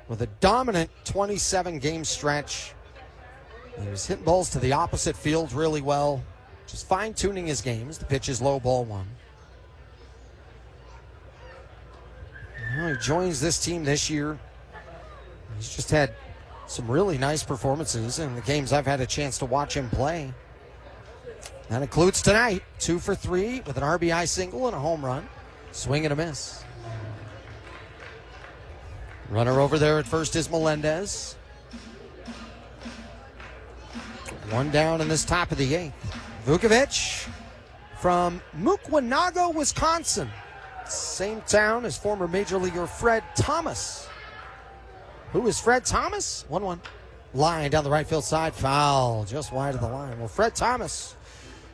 [SPEAKER 5] with a dominant 27-game stretch. He was hitting balls to the opposite field really well, just fine-tuning his games. The pitch is low, ball 1. Well, he joins this team this year. He's just had some really nice performances in the games I've had a chance to watch him play. That includes tonight, 2 for 3 with an RBI single and a home run. Swing and a miss. Runner over there at first is Melendez. 1 down in this top of the 8th. Vukovic from Mukwanago, Wisconsin. Same town as former Major Leaguer Fred Thomas. Who is Fred Thomas? 1-1. Line down the right field side. Foul just wide of the line. Well, Fred Thomas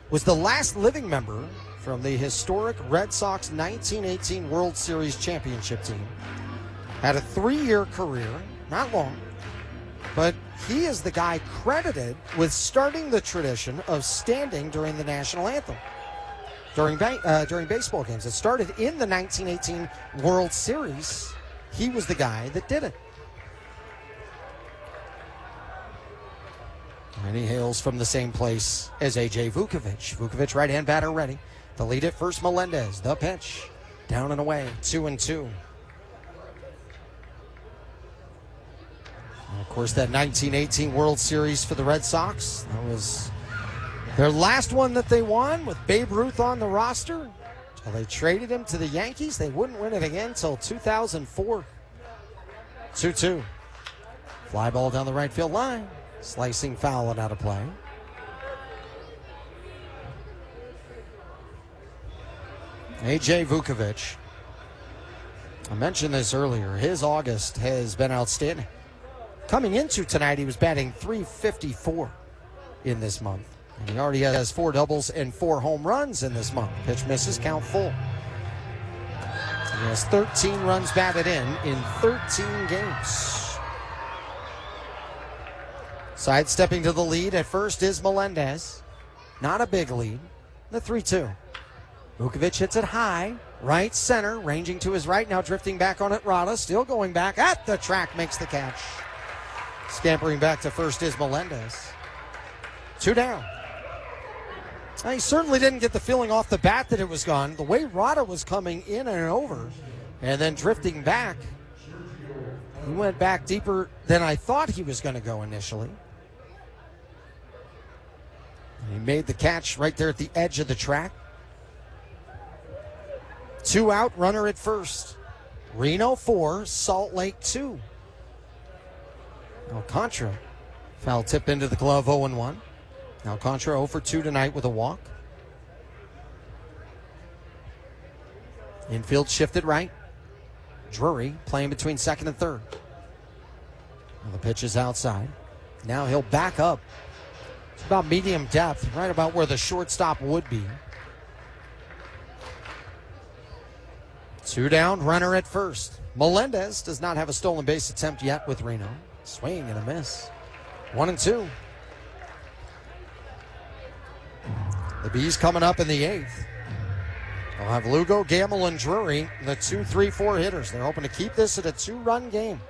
[SPEAKER 5] was the last living member from the historic Red Sox 1918 World Series championship team. Had a 3-year career, not long, but he is the guy credited with starting the tradition of standing during the national anthem, during baseball games. It started in the 1918 World Series. He was the guy that did it. And he hails from the same place as A.J. Vukovic. Vukovic, right-hand batter, ready. The lead at first, Melendez. The pitch. Down and away. 2-2. And of course, that 1918 World Series for the Red Sox. That was their last one that they won with Babe Ruth on the roster. Until they traded him to the Yankees. They wouldn't win it again until 2004. 2-2. Fly ball down the right field line. Slicing foul and out of play. A.J. Vukovic. I mentioned this earlier. His August has been outstanding. Coming into tonight, he was batting .354 in this month. And he already has 4 doubles and 4 home runs in this month. Pitch misses, count full. He has 13 runs batted in 13 games. Sidestepping to the lead at first is Melendez. Not a big lead. The 3-2. Vukovic hits it high. Right center. Ranging to his right. Now drifting back on it. Rada still going back at the track. Makes the catch. Scampering back to first is Melendez. 2 down. Now, he certainly didn't get the feeling off the bat that it was gone. The way Rada was coming in and over and then drifting back, he went back deeper than I thought he was going to go initially. He made the catch right there at the edge of the track. 2 out, runner at first. Reno 4, Salt Lake 2. Alcantara, foul tip into the glove, 0-1. Alcantara 0 for 2 tonight with a walk. Infield shifted right. Drury playing between second and third. Well, the pitch is outside. Now he'll back up. It's about medium depth, right about where the shortstop would be. 2 down, runner at first. Melendez does not have a stolen base attempt yet with Reno. Swing and a miss. 1-2. The Bees coming up in the 8th. They'll have Lugo, Gamble, and Drury, the 2, 3, 4 hitters. They're hoping to keep this at a 2-run game.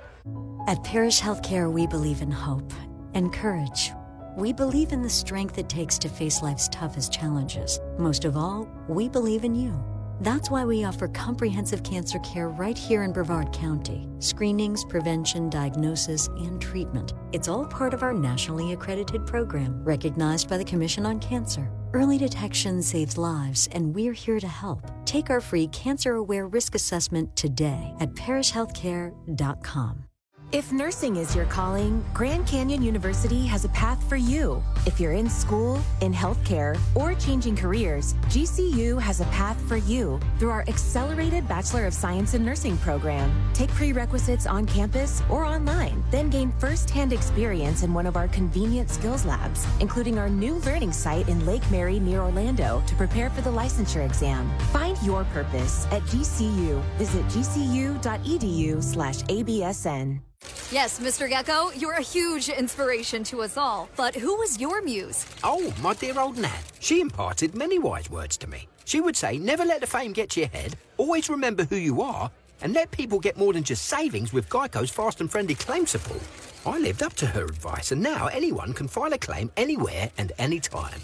[SPEAKER 12] At Parrish Healthcare, we believe in hope and courage. We believe in the strength it takes to face life's toughest challenges. Most of all, we believe in you. That's why we offer comprehensive cancer care right here in Brevard County. Screenings, prevention, diagnosis, and treatment. It's all part of our nationally accredited program, recognized by the Commission on Cancer. Early detection saves lives, and we're here to help. Take our free cancer-aware risk assessment today at parishhealthcare.com.
[SPEAKER 6] If nursing is your calling, Grand Canyon University has a path for you. If you're in school, in healthcare, or changing careers, GCU has a path for you through our accelerated Bachelor of Science in Nursing program. Take prerequisites on campus or online, then gain first-hand experience in one of our convenient skills labs, including our new learning site in Lake Mary near Orlando to prepare for the licensure exam. Find your purpose at GCU. Visit gcu.edu/ABSN.
[SPEAKER 16] Yes, Mr. Gecko, you're a huge inspiration to us all. But who was your muse?
[SPEAKER 17] Oh, my dear old Nan. She imparted many wise words to me. She would say, never let the fame get to your head, always remember who you are, and let people get more than just savings with Geico's fast and friendly claim support. I lived up to her advice, and now anyone can file a claim anywhere and anytime.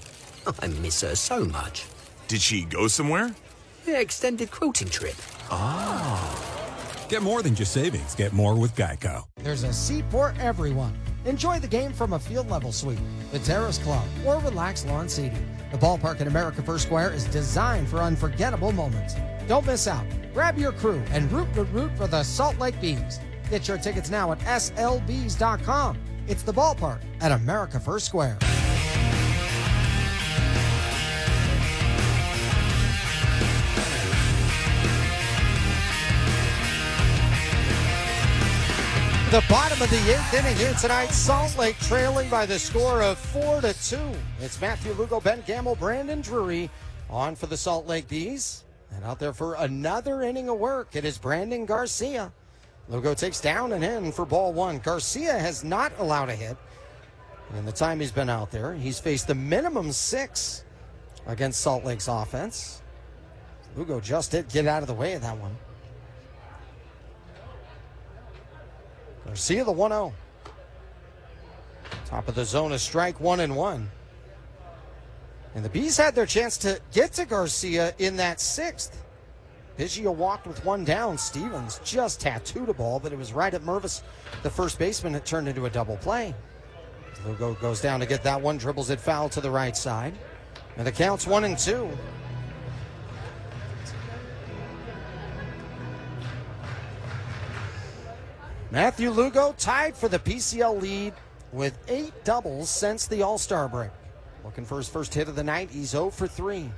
[SPEAKER 17] I miss her so much.
[SPEAKER 10] Did she go somewhere?
[SPEAKER 17] Yeah, extended quilting trip.
[SPEAKER 10] Oh.
[SPEAKER 18] Get more than just savings. Get more with Geico.
[SPEAKER 5] There's a seat for everyone. Enjoy the game from a field-level suite, the Terrace Club, or relaxed lawn seating. The ballpark at America First Square is designed for unforgettable moments. Don't miss out. Grab your crew and root for the Salt Lake Bees. Get your tickets now at slbees.com. It's the ballpark at America First Square. The bottom of the 8th inning here tonight. Salt Lake trailing by the score of 4-2. It's Matthew Lugo, Ben Gamble, Brandon Drury on for the Salt Lake Bees. And out there for another inning of work, it is Brandon Garcia. Lugo takes down and in for ball one. Garcia has not allowed a hit in the time he's been out there. He's faced the minimum 6 against Salt Lake's offense. Lugo just did get out of the way of that one. Garcia, the 1-0. Top of the zone, a strike, 1-1. And the Bees had their chance to get to Garcia in that 6th. Biggio walked with one down. Stevens just tattooed a ball, but it was right at Mervis, the first baseman. It turned into a double play. Lugo goes down to get that one, dribbles it foul to the right side. And the count's 1-2. Matthew Lugo tied for the PCL lead with 8 doubles since the All-Star break. Looking for his first hit of the night. He's 0 for 3.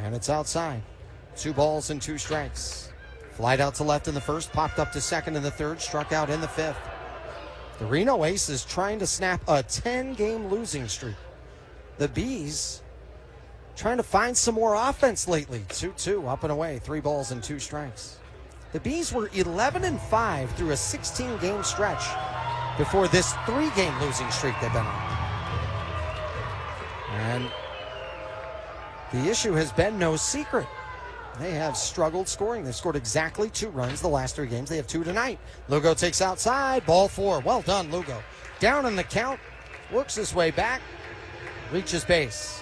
[SPEAKER 5] And it's outside. 2 balls and 2 strikes. Flied out to left in the first, popped up to second in the third, struck out in the 5th. The Reno Aces trying to snap a 10-game losing streak. The Bees trying to find some more offense lately. 2-2, up and away, 3 balls and 2 strikes. The Bees were 11-5 through a 16-game stretch before this 3-game losing streak they've been on. And the issue has been no secret. They have struggled scoring. They've scored exactly 2 runs the last 3 games. They have 2 tonight. Lugo takes outside, ball 4. Well done, Lugo. Down in the count, works his way back, reaches base.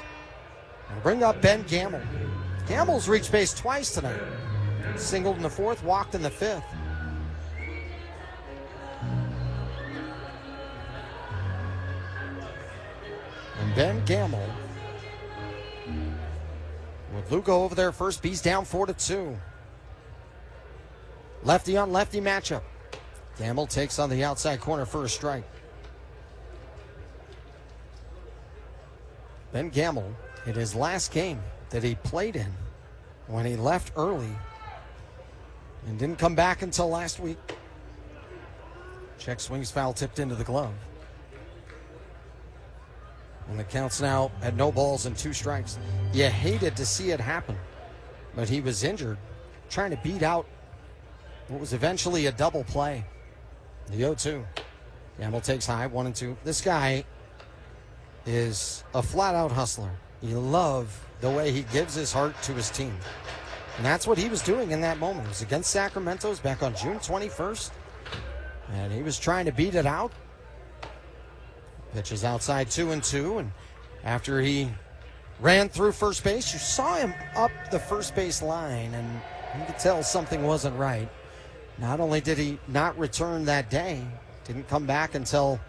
[SPEAKER 5] And bring up Ben Gamble. Gamble's reached base twice tonight. Singled in the 4th, walked in the 5th. And Ben Gamble with Lugo over there first. Bees down 4-2. Lefty on lefty matchup. Gamble takes on the outside corner for a strike. Ben Gamble, in his last game that he played in, when he left early and didn't come back until last week. Check swings, foul tipped into the glove. And the count's now at no balls and 2 strikes. You hated to see it happen, but he was injured trying to beat out what was eventually a double play. The 0-2. Gamble takes high, 1-2. This guy is a flat-out hustler. You love the way he gives his heart to his team. And that's what he was doing in that moment. It was against Sacramento's back on June 21st. And he was trying to beat it out. Pitches outside 2-2. And after he ran through first base. You saw him up the first base line, and you could tell something wasn't right. Not only did he not return that day, didn't come back until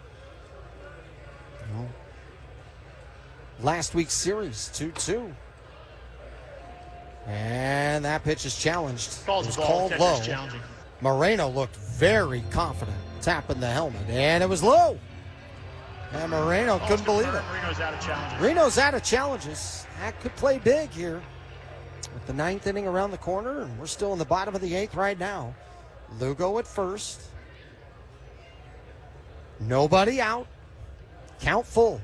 [SPEAKER 5] last week's series, 2-2. And that pitch is challenged. It was called low. Moreno looked very confident, tapping the helmet, and it was low. And Moreno couldn't believe it.
[SPEAKER 1] Reno's out of challenges.
[SPEAKER 5] Reno's out of challenges. That could play big here. With the 9th inning around the corner, and we're still in the bottom of the 8th right now. Lugo at first. Nobody out. Count full.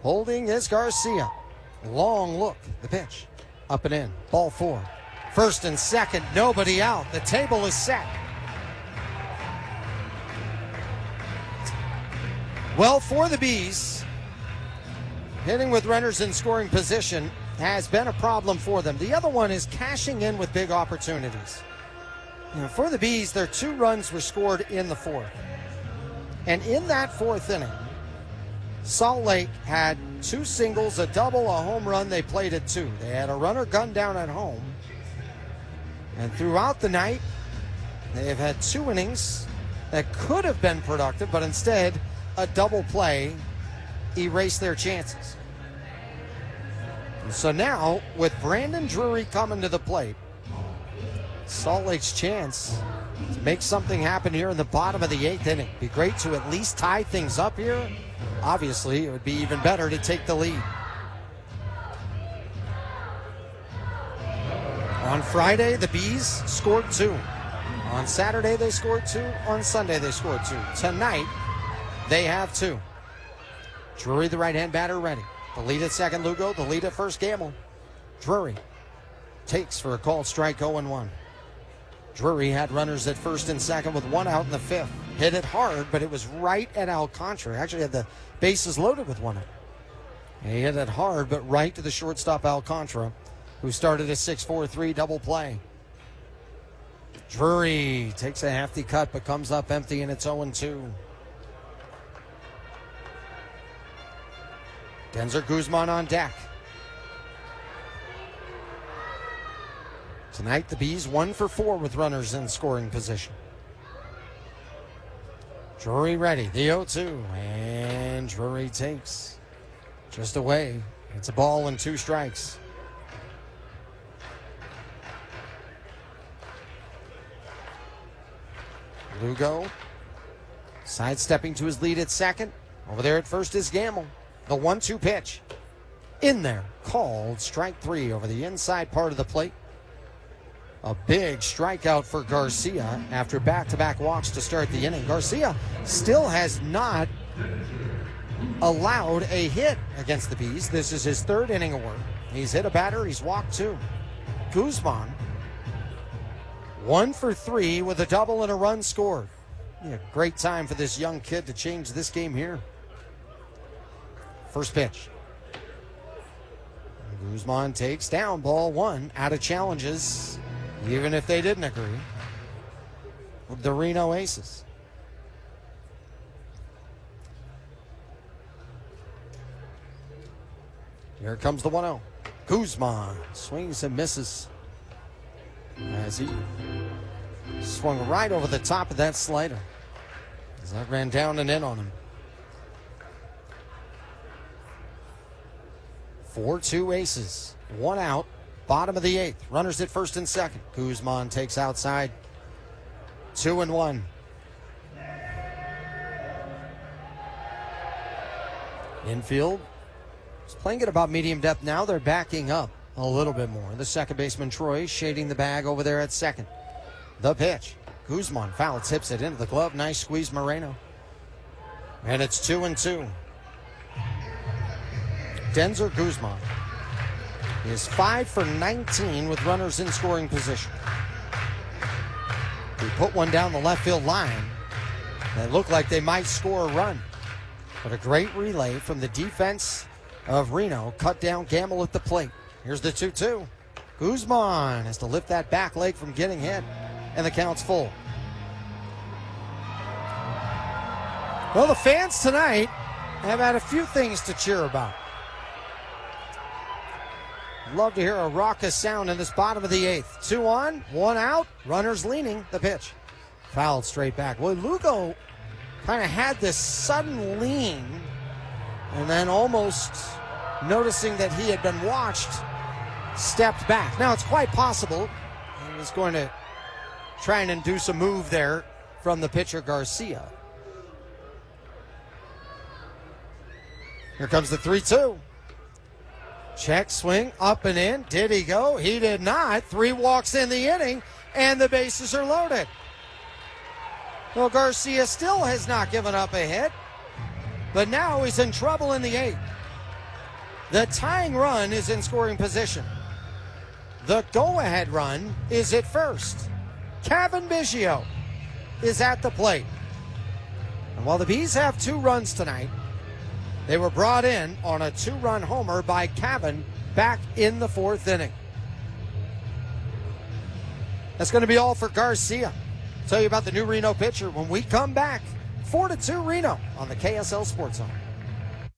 [SPEAKER 5] Holding is Garcia. Long look. The pitch. Up and in. Ball 4. First and second. Nobody out. The table is set. Well, for the Bees, hitting with runners in scoring position has been a problem for them. The other one is cashing in with big opportunities. For the Bees, their 2 runs were scored in the 4th. And in that 4th inning, Salt Lake had 2 singles, a double, a home run. They played at 2. They had a runner gunned down at home. And throughout the night, they have had 2 innings that could have been productive, but instead, a double play erased their chances. And so now, with Brandon Drury coming to the plate, Salt Lake's chance to make something happen here in the bottom of the 8th inning. Be great to at least tie things up here. Obviously, it would be even better to take the lead. On Friday, the Bees scored 2. On Saturday, they scored 2. On Sunday, they scored 2. Tonight, they have 2. Drury, the right-hand batter, ready. The lead at second, Lugo. The lead at first, Gamble. Drury takes for a called strike, 0-1. Drury had runners at first and second with 1 out in the 5th. Hit it hard, but it was right at Alcantara. Actually had the bases loaded with 1 out. And he hit it hard, but right to the shortstop, Alcantara, who started a 6-4-3 double play. Drury takes a hefty cut, but comes up empty, and it's 0-2. Denzer Guzman on deck. Tonight, the Bees 1 for 4 with runners in scoring position. Drury ready, the 0-2, and Drury takes just away. It's a ball and 2 strikes. Lugo sidestepping to his lead at second. Over there at first is Gamble. The 1-2 pitch. In there, called strike 3 over the inside part of the plate. A big strikeout for Garcia after back-to-back walks to start the inning. Garcia still has not allowed a hit against the Bees. This is his 3rd inning of work. He's hit a batter, he's walked 2. Guzman, 1 for 3 with a double and a run scored. Yeah, great time for this young kid to change this game here. First pitch. Guzman takes down, ball 1, out of challenges, even if they didn't agree with the Reno Aces. Here comes the 1-0. Guzman swings and misses as he swung right over the top of that slider as that ran down and in on him. 4-2 Aces, 1 out, bottom of the 8th. Runners at first and second. Guzman takes outside, 2-1. Infield is playing at about medium depth now. They're backing up a little bit more. The second baseman, Troy, shading the bag over there at second. The pitch. Guzman foul, tips it into the glove. Nice squeeze, Moreno. And it's 2-2. Denzer Guzman is 5 for 19 with runners in scoring position. He put one down the left field line that looked like they might score a run. But a great relay from the defense of Reno. Cut down Gamble at the plate. Here's the 2-2. Guzman has to lift that back leg from getting hit, and the count's full. Well, the fans tonight have had a few things to cheer about. Love to hear a raucous sound in this bottom of the 8th. 2 on, 1 out. Runners leaning. The pitch. Fouled straight back. Well, Lugo kind of had this sudden lean and then almost noticing that he had been watched, stepped back. Now, it's quite possible he was going to try and induce a move there from the pitcher Garcia. Here comes the 3-2. Check, swing, up and in. Did he go? He did not. 3 walks in the inning, and the bases are loaded. Well, Garcia still has not given up a hit, but now he's in trouble in the 8th. The tying run is in scoring position. The go-ahead run is at first. Kevin Biggio is at the plate. And while the Bees have 2 runs tonight, they were brought in on a 2-run homer by Cavan back in the 4th inning. That's going to be all for Garcia. I'll tell you about the new Reno pitcher when we come back. 4-2 Reno on the KSL Sports Zone.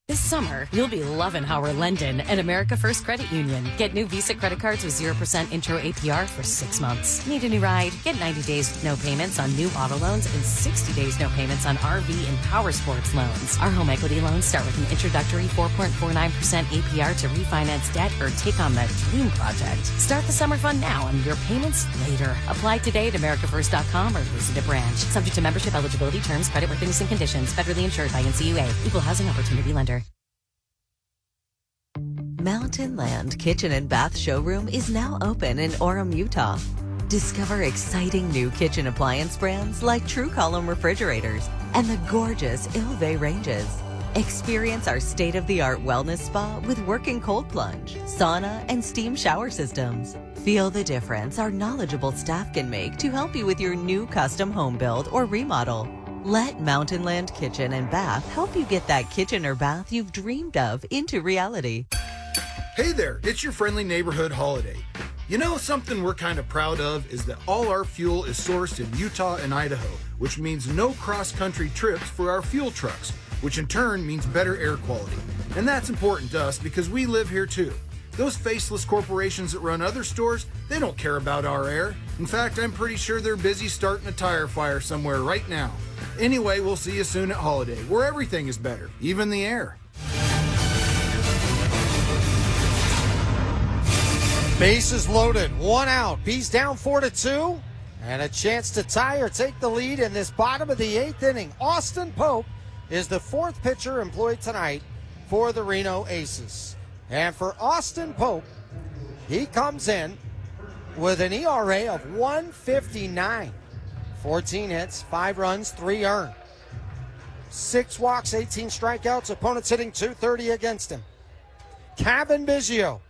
[SPEAKER 4] This summer, you'll be loving Howard Lendon and America First Credit Union. Get new Visa credit cards with 0% intro APR for 6 months. Need a new ride? Get 90 days with no payments on new auto loans and 60 days no payments on RV and power sports loans. Our home equity loans start with an introductory 4.49% APR to refinance debt or take on that dream project. Start the summer fun now and your payments later. Apply today at americafirst.com or visit a branch. Subject to membership, eligibility, terms, creditworthiness, and conditions. Federally insured by NCUA. Equal Housing Opportunity Lender.
[SPEAKER 11] Mountain Land Kitchen and Bath Showroom is now open in Orem, Utah. Discover exciting new kitchen appliance brands like True Column refrigerators and the gorgeous Ilve ranges. Experience our state-of-the-art wellness spa with working cold plunge, sauna, and steam shower systems. Feel the difference our knowledgeable staff can make to help you with your new custom home build or remodel. Let Mountain Land Kitchen and Bath help you get that kitchen or bath you've dreamed of into reality.
[SPEAKER 13] Hey there, it's your friendly neighborhood Holiday. You know, something we're kind of proud of is that all our fuel is sourced in Utah and Idaho, which means no cross-country trips for our fuel trucks, which in turn means better air quality. And that's important to us because we live here too. Those faceless corporations that run other stores, they don't care about our air. In fact, I'm pretty sure they're busy starting a tire fire somewhere right now. Anyway, we'll see you soon at Holiday, where everything is better, even the air.
[SPEAKER 5] Bases loaded, 1 out. Bees down 4-2, and a chance to tie or take the lead in this bottom of the 8th inning. Austin Pope is the 4th pitcher employed tonight for the Reno Aces. And for Austin Pope, he comes in with an ERA of 1.59. 14 hits, 5 runs, 3 earned. 6 walks, 18 strikeouts. Opponents hitting .230 against him. Kevin Biggio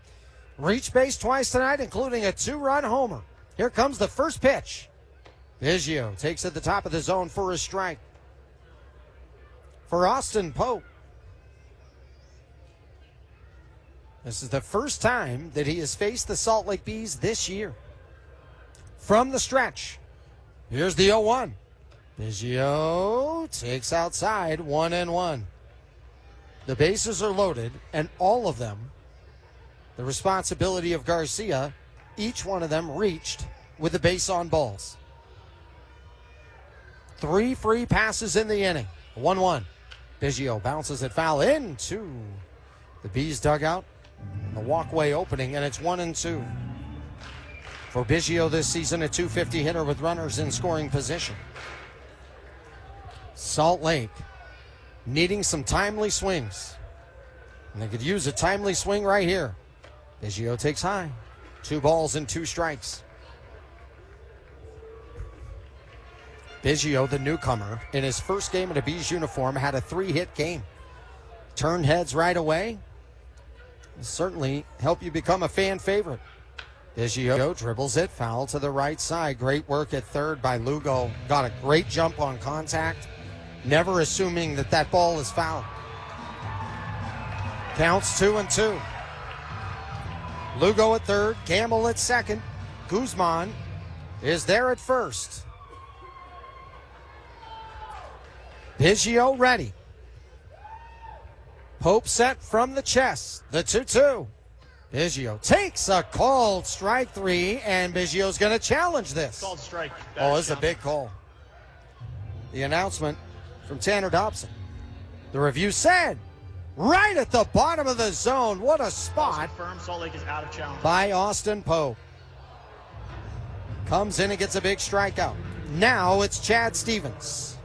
[SPEAKER 5] reached base twice tonight, including a 2-run homer. Here comes the first pitch. Biggio takes at the top of the zone for a strike. For Austin Pope, this is the first time that he has faced the Salt Lake Bees this year. From the stretch, here's the 0-1. Biggio takes outside, 1-1. The bases are loaded, and all of them, the responsibility of Garcia, each one of them reached with the base on balls. 3 free passes in the inning. 1-1. Biggio bounces it foul into the Bees dugout. The walkway opening, and it's 1-2. For Biggio this season, a .250 hitter with runners in scoring position. Salt Lake needing some timely swings. And they could use a timely swing right here. Biggio takes high. 2 balls and 2 strikes. Biggio, the newcomer, in his first game in a Bees uniform, had a 3-hit game. Turned heads right away. Will certainly help you become a fan favorite. Biggio dribbles it, foul to the right side. Great work at third by Lugo. Got a great jump on contact. Never assuming that that ball is foul. Counts 2-2. Lugo at third, Gamble at second. Guzman is there at first. Biggio ready. Pope set from the chest. The 2-2. Biggio takes a called strike 3, and Biggio's going to challenge this.
[SPEAKER 1] Called strike.
[SPEAKER 5] Oh, this is a big call. The announcement from Tanner Dobson. The review said, right at the bottom of the zone. What a spot.
[SPEAKER 1] Confirmed, Salt Lake is out of challenge.
[SPEAKER 5] By Austin Pope. Comes in and gets a big strikeout. Now it's Chad Stevens.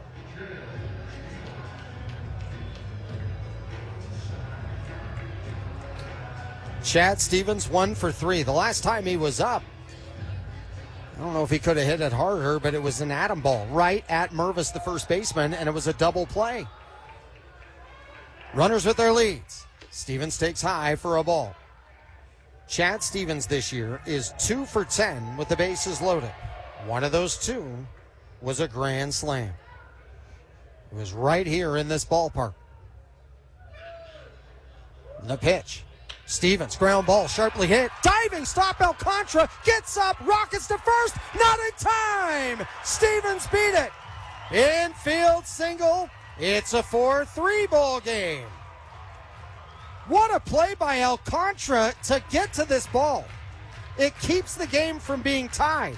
[SPEAKER 5] Chad Stevens 1 for 3. The last time he was up, I don't know if he could have hit it harder, but it was an atom ball right at Mervis, the first baseman, and it was a double play. Runners with their leads. Stevens takes high for a ball. Chad Stevens this year is 2 for 10 with the bases loaded. One of those 2 was a grand slam. It was right here in this ballpark. The pitch. Stevens, ground ball, sharply hit. Diving stop, Alcantara gets up, rockets to first, not in time. Stevens beat it. Infield single. It's a 4-3 ball game. What a play by Alcantara to get to this ball. It keeps the game from being tied.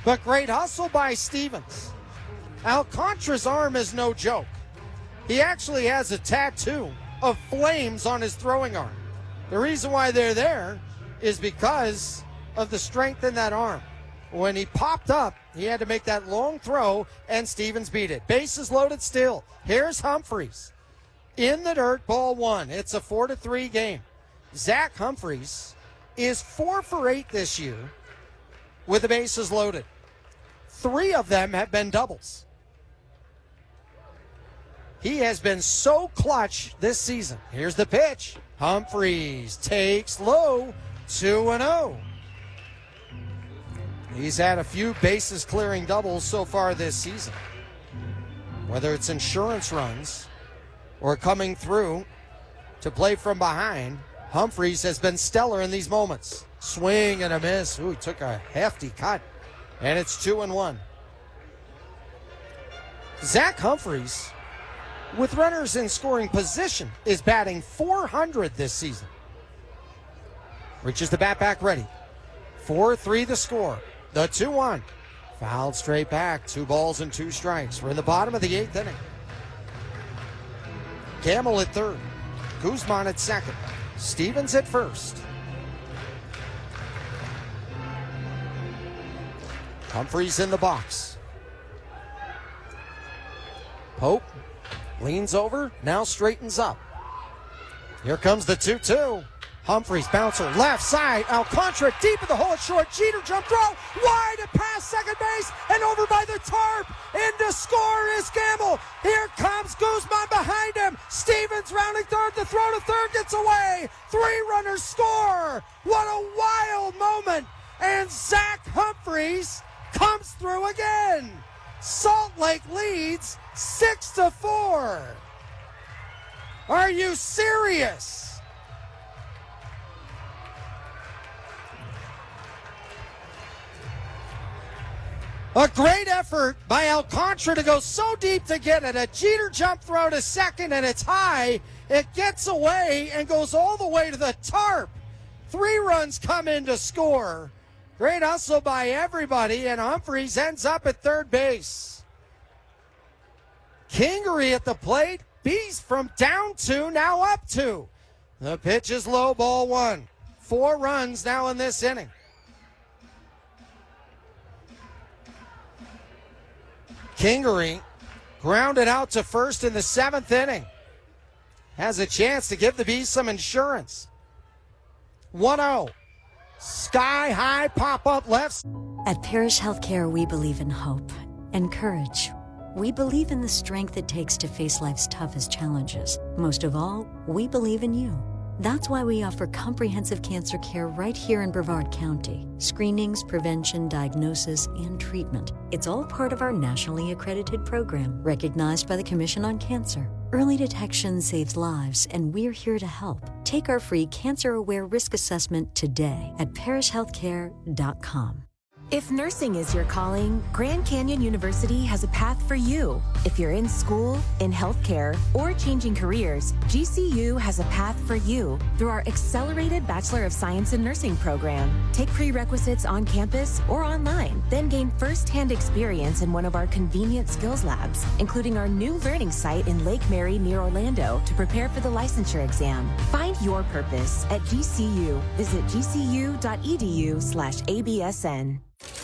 [SPEAKER 5] But great hustle by Stevens. Alcantara's arm is no joke. He actually has a tattoo of flames on his throwing arm. The reason why they're there is because of the strength in that arm. When he popped up, he had to make that long throw, and Stevens beat it. Bases loaded still. Here's Humphreys. In the dirt, ball 1. It's a 4-3 game. Zach Humphreys is 4 for 8 this year with the bases loaded. 3 of them have been doubles. He has been so clutch this season. Here's the pitch. Humphreys takes low, 2-0. He's had a few bases clearing doubles so far this season. Whether it's insurance runs or coming through to play from behind, Humphreys has been stellar in these moments. Swing and a miss. Ooh, he took a hefty cut. And it's 2-1. Zach Humphreys, with runners in scoring position, is batting .400 this season. Reaches the bat back ready. 4-3 the score. The 2-1. Fouled straight back. 2 balls and 2 strikes. We're in the bottom of the 8th inning. Gamble at third. Guzman at second. Stevens at first. Humphreys in the box. Pope leans over, now straightens up. Here comes the 2-2. Humphreys, bouncer, left side. Alcantara deep in the hole at short. Jeter jump throw, wide and past second base, and over by the tarp. In to score is Gamble. Here comes Guzman behind him. Stevens rounding third. The throw to third gets away. 3 runners score. What a wild moment. And Zach Humphreys comes through again. Salt Lake leads 6-4. Are you serious? A great effort by Alcantara to go so deep to get it. A Jeter jump throw to second, and it's high. It gets away and goes all the way to the tarp. 3 runs come in to score. Great hustle by everybody, and Humphreys ends up at third base. Kingery at the plate. Bees from down 2, now up 2. The pitch is low, ball 1. 4 runs now in this inning. Kingery grounded out to first in the 7th inning. Has a chance to give the Bees some insurance. 1-0. Sky high pop-up left.
[SPEAKER 12] At Parish Healthcare, we believe in hope and courage. We believe in the strength it takes to face life's toughest challenges. Most of all, we believe in you. That's why we offer comprehensive cancer care right here in Brevard County. Screenings, prevention, diagnosis, and treatment. It's all part of our nationally accredited program, recognized by the Commission on Cancer. Early detection saves lives, and we're here to help. Take our free Cancer Aware Risk Assessment today at parishhealthcare.com.
[SPEAKER 6] If nursing is your calling, Grand Canyon University has a path for you. If you're in school, in healthcare, or changing careers, GCU has a path for you through our accelerated Bachelor of Science in Nursing program. Take prerequisites on campus or online, then gain first-hand experience in one of our convenient skills labs, including our new learning site in Lake Mary near Orlando to prepare for the licensure exam. Find your purpose at GCU. Visit gcu.edu/ABSN.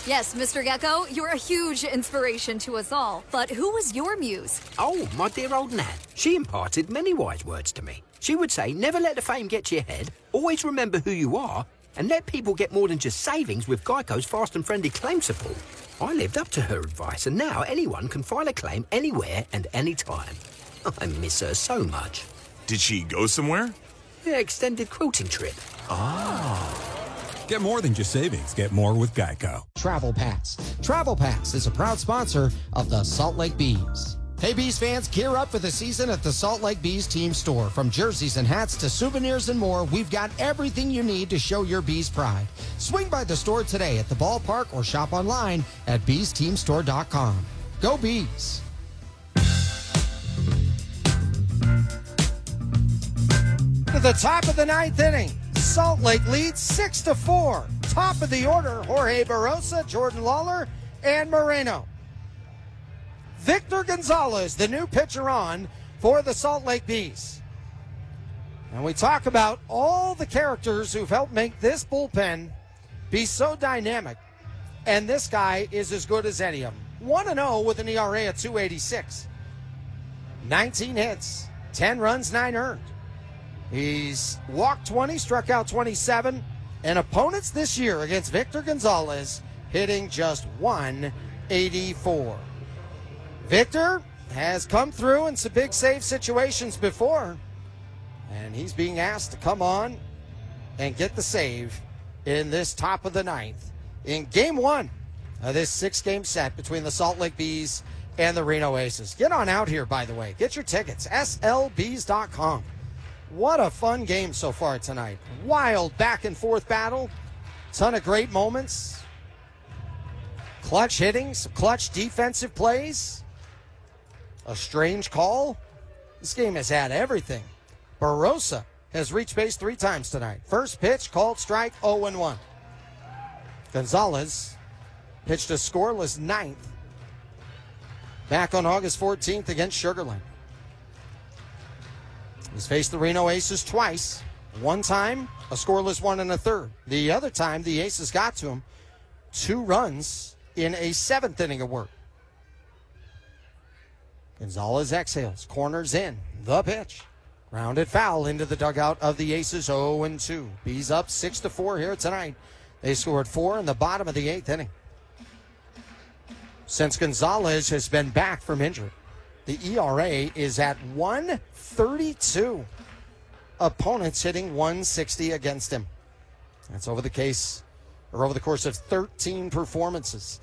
[SPEAKER 16] Yes, Mr. Gecko, you're a huge inspiration to us all. But who was your muse?
[SPEAKER 17] Oh, my dear old Nan. She imparted many wise words to me. She would say, never let the fame get to your head, always remember who you are, and let people get more than just savings with Geico's fast and friendly claim support. I lived up to her advice, and now anyone can file a claim anywhere and anytime. I miss her so much.
[SPEAKER 10] Did she go somewhere?
[SPEAKER 17] Yeah, extended quilting trip.
[SPEAKER 10] Oh.
[SPEAKER 18] Get more than just savings. Get more with Geico.
[SPEAKER 5] Travel Pass. Travel Pass is a proud sponsor of the Salt Lake Bees. Hey, Bees fans, gear up for the season at the Salt Lake Bees team store. From jerseys and hats to souvenirs and more, we've got everything you need to show your Bees pride. Swing by the store today at the ballpark or shop online at beesteamstore.com. Go Bees! To the top of the ninth inning. Salt Lake leads 6-4. Top of the order, Jorge Barrosa, Jordan Lawler, and Moreno. Victor Gonzalez, the new pitcher on for the Salt Lake Bees. And we talk about all the characters who've helped make this bullpen be so dynamic. And this guy is as good as any of them. 1-0 with an ERA at 2.86. 19 hits, 10 runs, 9 earned. He's walked 20, struck out 27, and opponents this year against Victor Gonzalez hitting just 184. Victor has come through in some big save situations before, and he's being asked to come on and get the save in this top of the ninth in game one of this 6-game set between the Salt Lake Bees and the Reno Aces. Get on out here, by the way. Get your tickets, slbees.com. What a fun game so far tonight. Wild back and forth battle. Ton of great moments. Clutch hitting, some clutch defensive plays. A strange call. This game has had everything. Barrosa has reached base 3 times tonight. First pitch, called strike, 0-1. Gonzalez pitched a scoreless ninth back on August 14th against Sugar Land. He's faced the Reno Aces twice. One time, a scoreless 1 1/3. The other time, the Aces got to him 2 runs in a 7th inning of work. Gonzalez exhales, corners in, the pitch. Grounded foul into the dugout of the Aces, 0-2. Bees up 6-4 here tonight. They scored 4 in the bottom of the 8th inning. Since Gonzalez has been back from injury, the ERA is at 1.32. Opponents hitting 160 against him. That's over the course of 13 performances.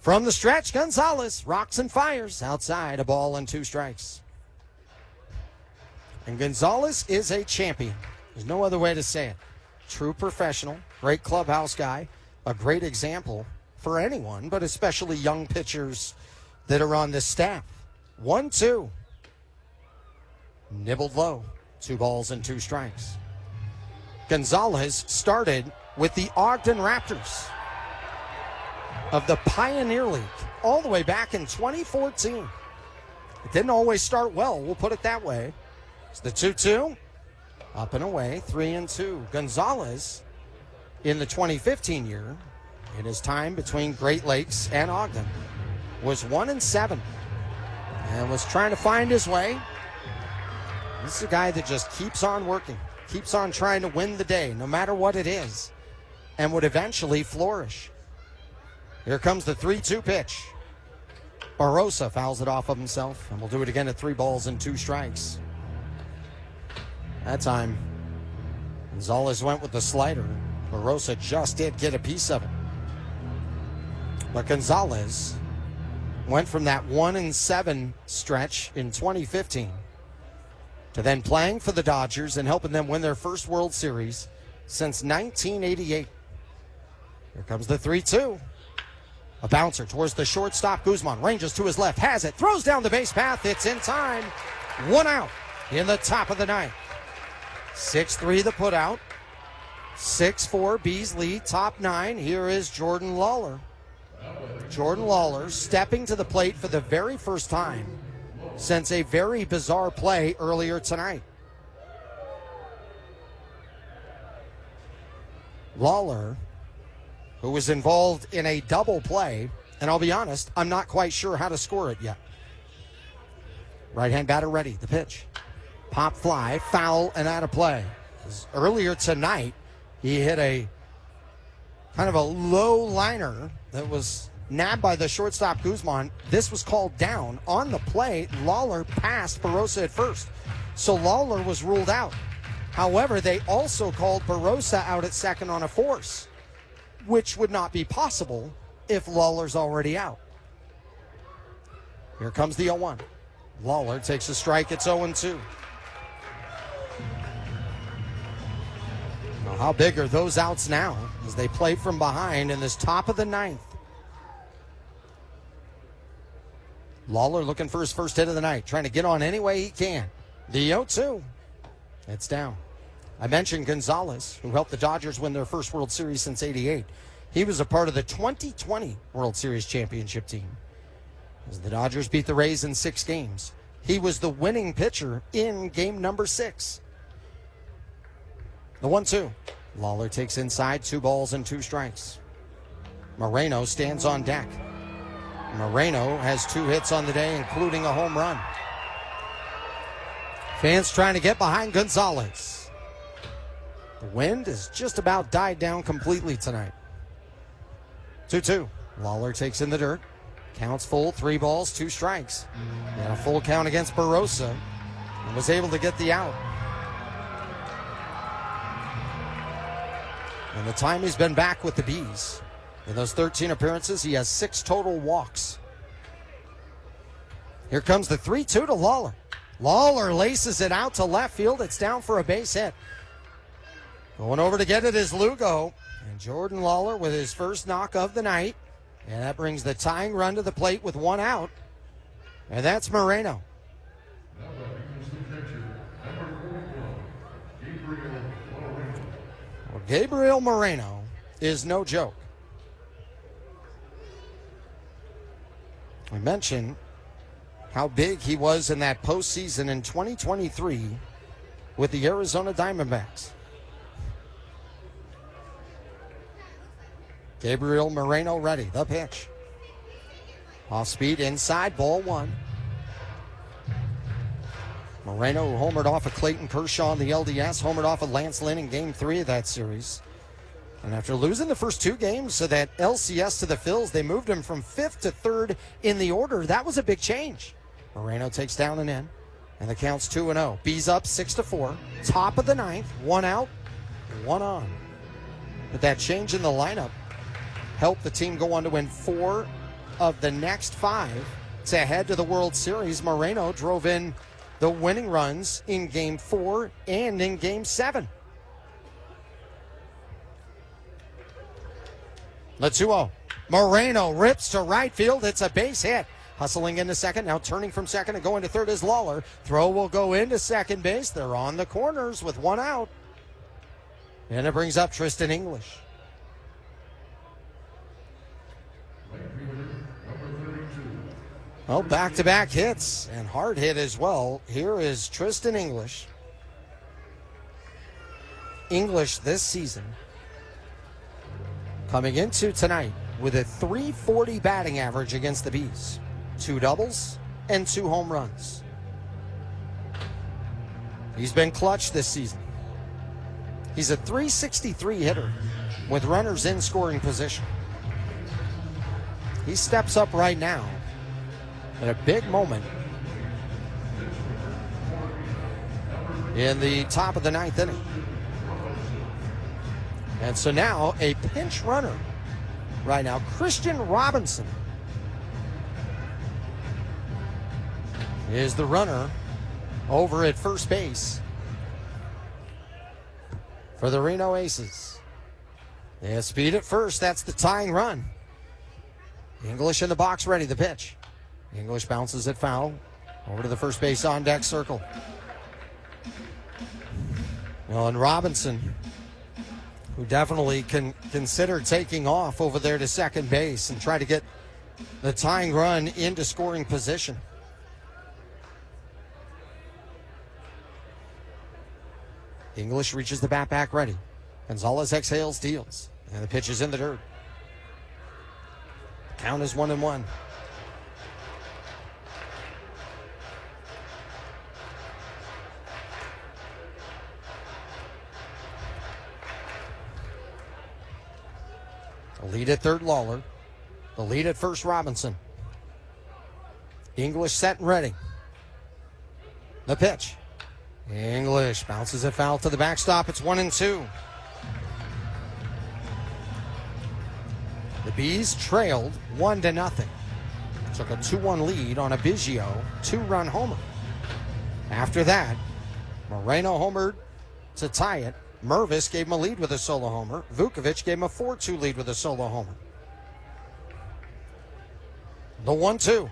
[SPEAKER 5] From the stretch, Gonzalez rocks and fires outside, a ball and 2 strikes. And Gonzalez is a champion. There's no other way to say it. True professional, great clubhouse guy, a great example for anyone, but especially young pitchers that are on this staff. 1-2. Nibbled low. 2 balls and 2 strikes. Gonzalez started with the Ogden Raptors of the Pioneer League all the way back in 2014. It didn't always start well, we'll put it that way. It's the 2-2. Up and away, 3-2. Gonzalez, in the 2015 year, in his time between Great Lakes and Ogden, was 1-7 and was trying to find his way. This is a guy that just keeps on working, keeps on trying to win the day, no matter what it is, and would eventually flourish. Here comes the 3-2 pitch. Barrosa fouls it off of himself, and we'll do it again at 3 balls and 2 strikes. That time, Gonzalez went with the slider. Barrosa just did get a piece of it. But Gonzalez went from that 1-7 stretch in 2015 to then playing for the Dodgers and helping them win their first World Series since 1988. Here comes the 3-2. A bouncer towards the shortstop. Guzman ranges to his left, has it, throws down the base path. It's in time. 1 out in the top of the ninth. 6-3 the put out. 6-4 Bees lead, top 9. Here is Jordan Lawler. Jordan Lawler stepping to the plate for the very first time since a very bizarre play earlier tonight. Lawler, who was involved in a double play, and I'll be honest, I'm not quite sure how to score it yet. Right-hand batter ready, the pitch. Pop fly, foul, and out of play. Earlier tonight, he hit a kind of a low liner that was nabbed by the shortstop Guzman. This was called down. On the play, Lawler passed Barossa at first. So Lawler was ruled out. However, they also called Barossa out at second on a force, which would not be possible if Lawler's already out. Here comes the 0-1. Lawler takes a strike. It's 0-2. Now, how big are those outs now as they play from behind in this top of the ninth? Lawler looking for his first hit of the night, trying to get on any way he can. The 0-2. It's down. I mentioned Gonzalez, who helped the Dodgers win their first World Series since '88. He was a part of the 2020 World Series championship team, as the Dodgers beat the Rays in 6 games. He was the winning pitcher in game number 6. The 1-2. Lawler takes inside, 2 balls and 2 strikes. Moreno stands on deck. Moreno has 2 hits on the day, including a home run. Fans trying to get behind Gonzalez. The wind has just about died down completely tonight. 2-2. Lawler takes in the dirt. Counts full, 3 balls, 2 strikes. He had a full count against Barossa and was able to get the out. And the time he's been back with the Bees, in those 13 appearances, he has 6 total walks. Here comes the 3-2 to Lawler. Lawler laces it out to left field. It's down for a base hit. Going over to get it is Lugo. And Jordan Lawler with his first knock of the night. And that brings the tying run to the plate with 1 out. And that's Moreno. Well, Gabriel Moreno is no joke. I mentioned how big he was in that postseason in 2023 with the Arizona Diamondbacks. Gabriel Moreno ready. The pitch. Off speed inside, ball 1. Moreno, who homered off of Clayton Kershaw in the LDS, homered off of Lance Lynn in game 3 of that series. And after losing the first 2 games to that LCS to the Phils, they moved him from 5th to 3rd in the order. That was a big change. Moreno takes down and in, and the count's 2-0. Bees up 6-4. Top of the ninth, 1 out, 1 on. But that change in the lineup helped the team go on to win 4 of the next 5 to head to the World Series. Moreno drove in the winning runs in Game 4 and in Game 7. The 2-0. Moreno rips to right field. It's a base hit. Hustling into second. Now turning from second and going to third is Lawler. Throw will go into second base. They're on the corners with 1 out. And it brings up Tristan English. Well, back-to-back hits and hard hit as well. Here is Tristan English. English this season coming into tonight with a .340 batting average against the Bees. 2 doubles and 2 home runs. He's been clutch this season. He's a .363 hitter with runners in scoring position. He steps up right now at a big moment in the top of the 9th inning. And so now a pinch runner right now, Christian Robinson, is the runner over at first base for the Reno Aces. They have speed at first. That's the tying run. English in the box ready, the pitch. English bounces it foul. Over to the first base on deck circle. Well, and Robinson, who definitely can consider taking off over there to second base and try to get the tying run into scoring position. English reaches the bat back ready. Gonzalez exhales, deals. And the pitch is in the dirt. Count is 1-1. The lead at third, Lawler. The lead at first, Robinson. English set and ready. The pitch. English bounces it foul to the backstop. It's 1-2. The Bees trailed 1-0. Took a 2-1 lead on a Biggio 2-run homer. After that, Moreno homered to tie it. Mervis gave him a lead with a solo homer. Vukovic gave him a 4-2 lead with a solo homer. The 1-2.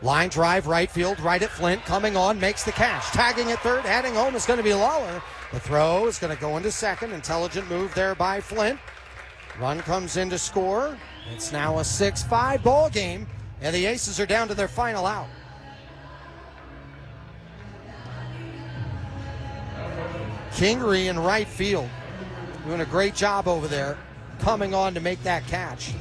[SPEAKER 5] Line drive, right field, right at Flint. Coming on, makes the catch. Tagging at third, heading home is going to be Lawler. The throw is going to go into second. Intelligent move there by Flint. Run comes in to score. It's now a 6-5 ball game, and the Aces are down to their final out. Kingery in right field, doing a great job over there, coming on to make that catch.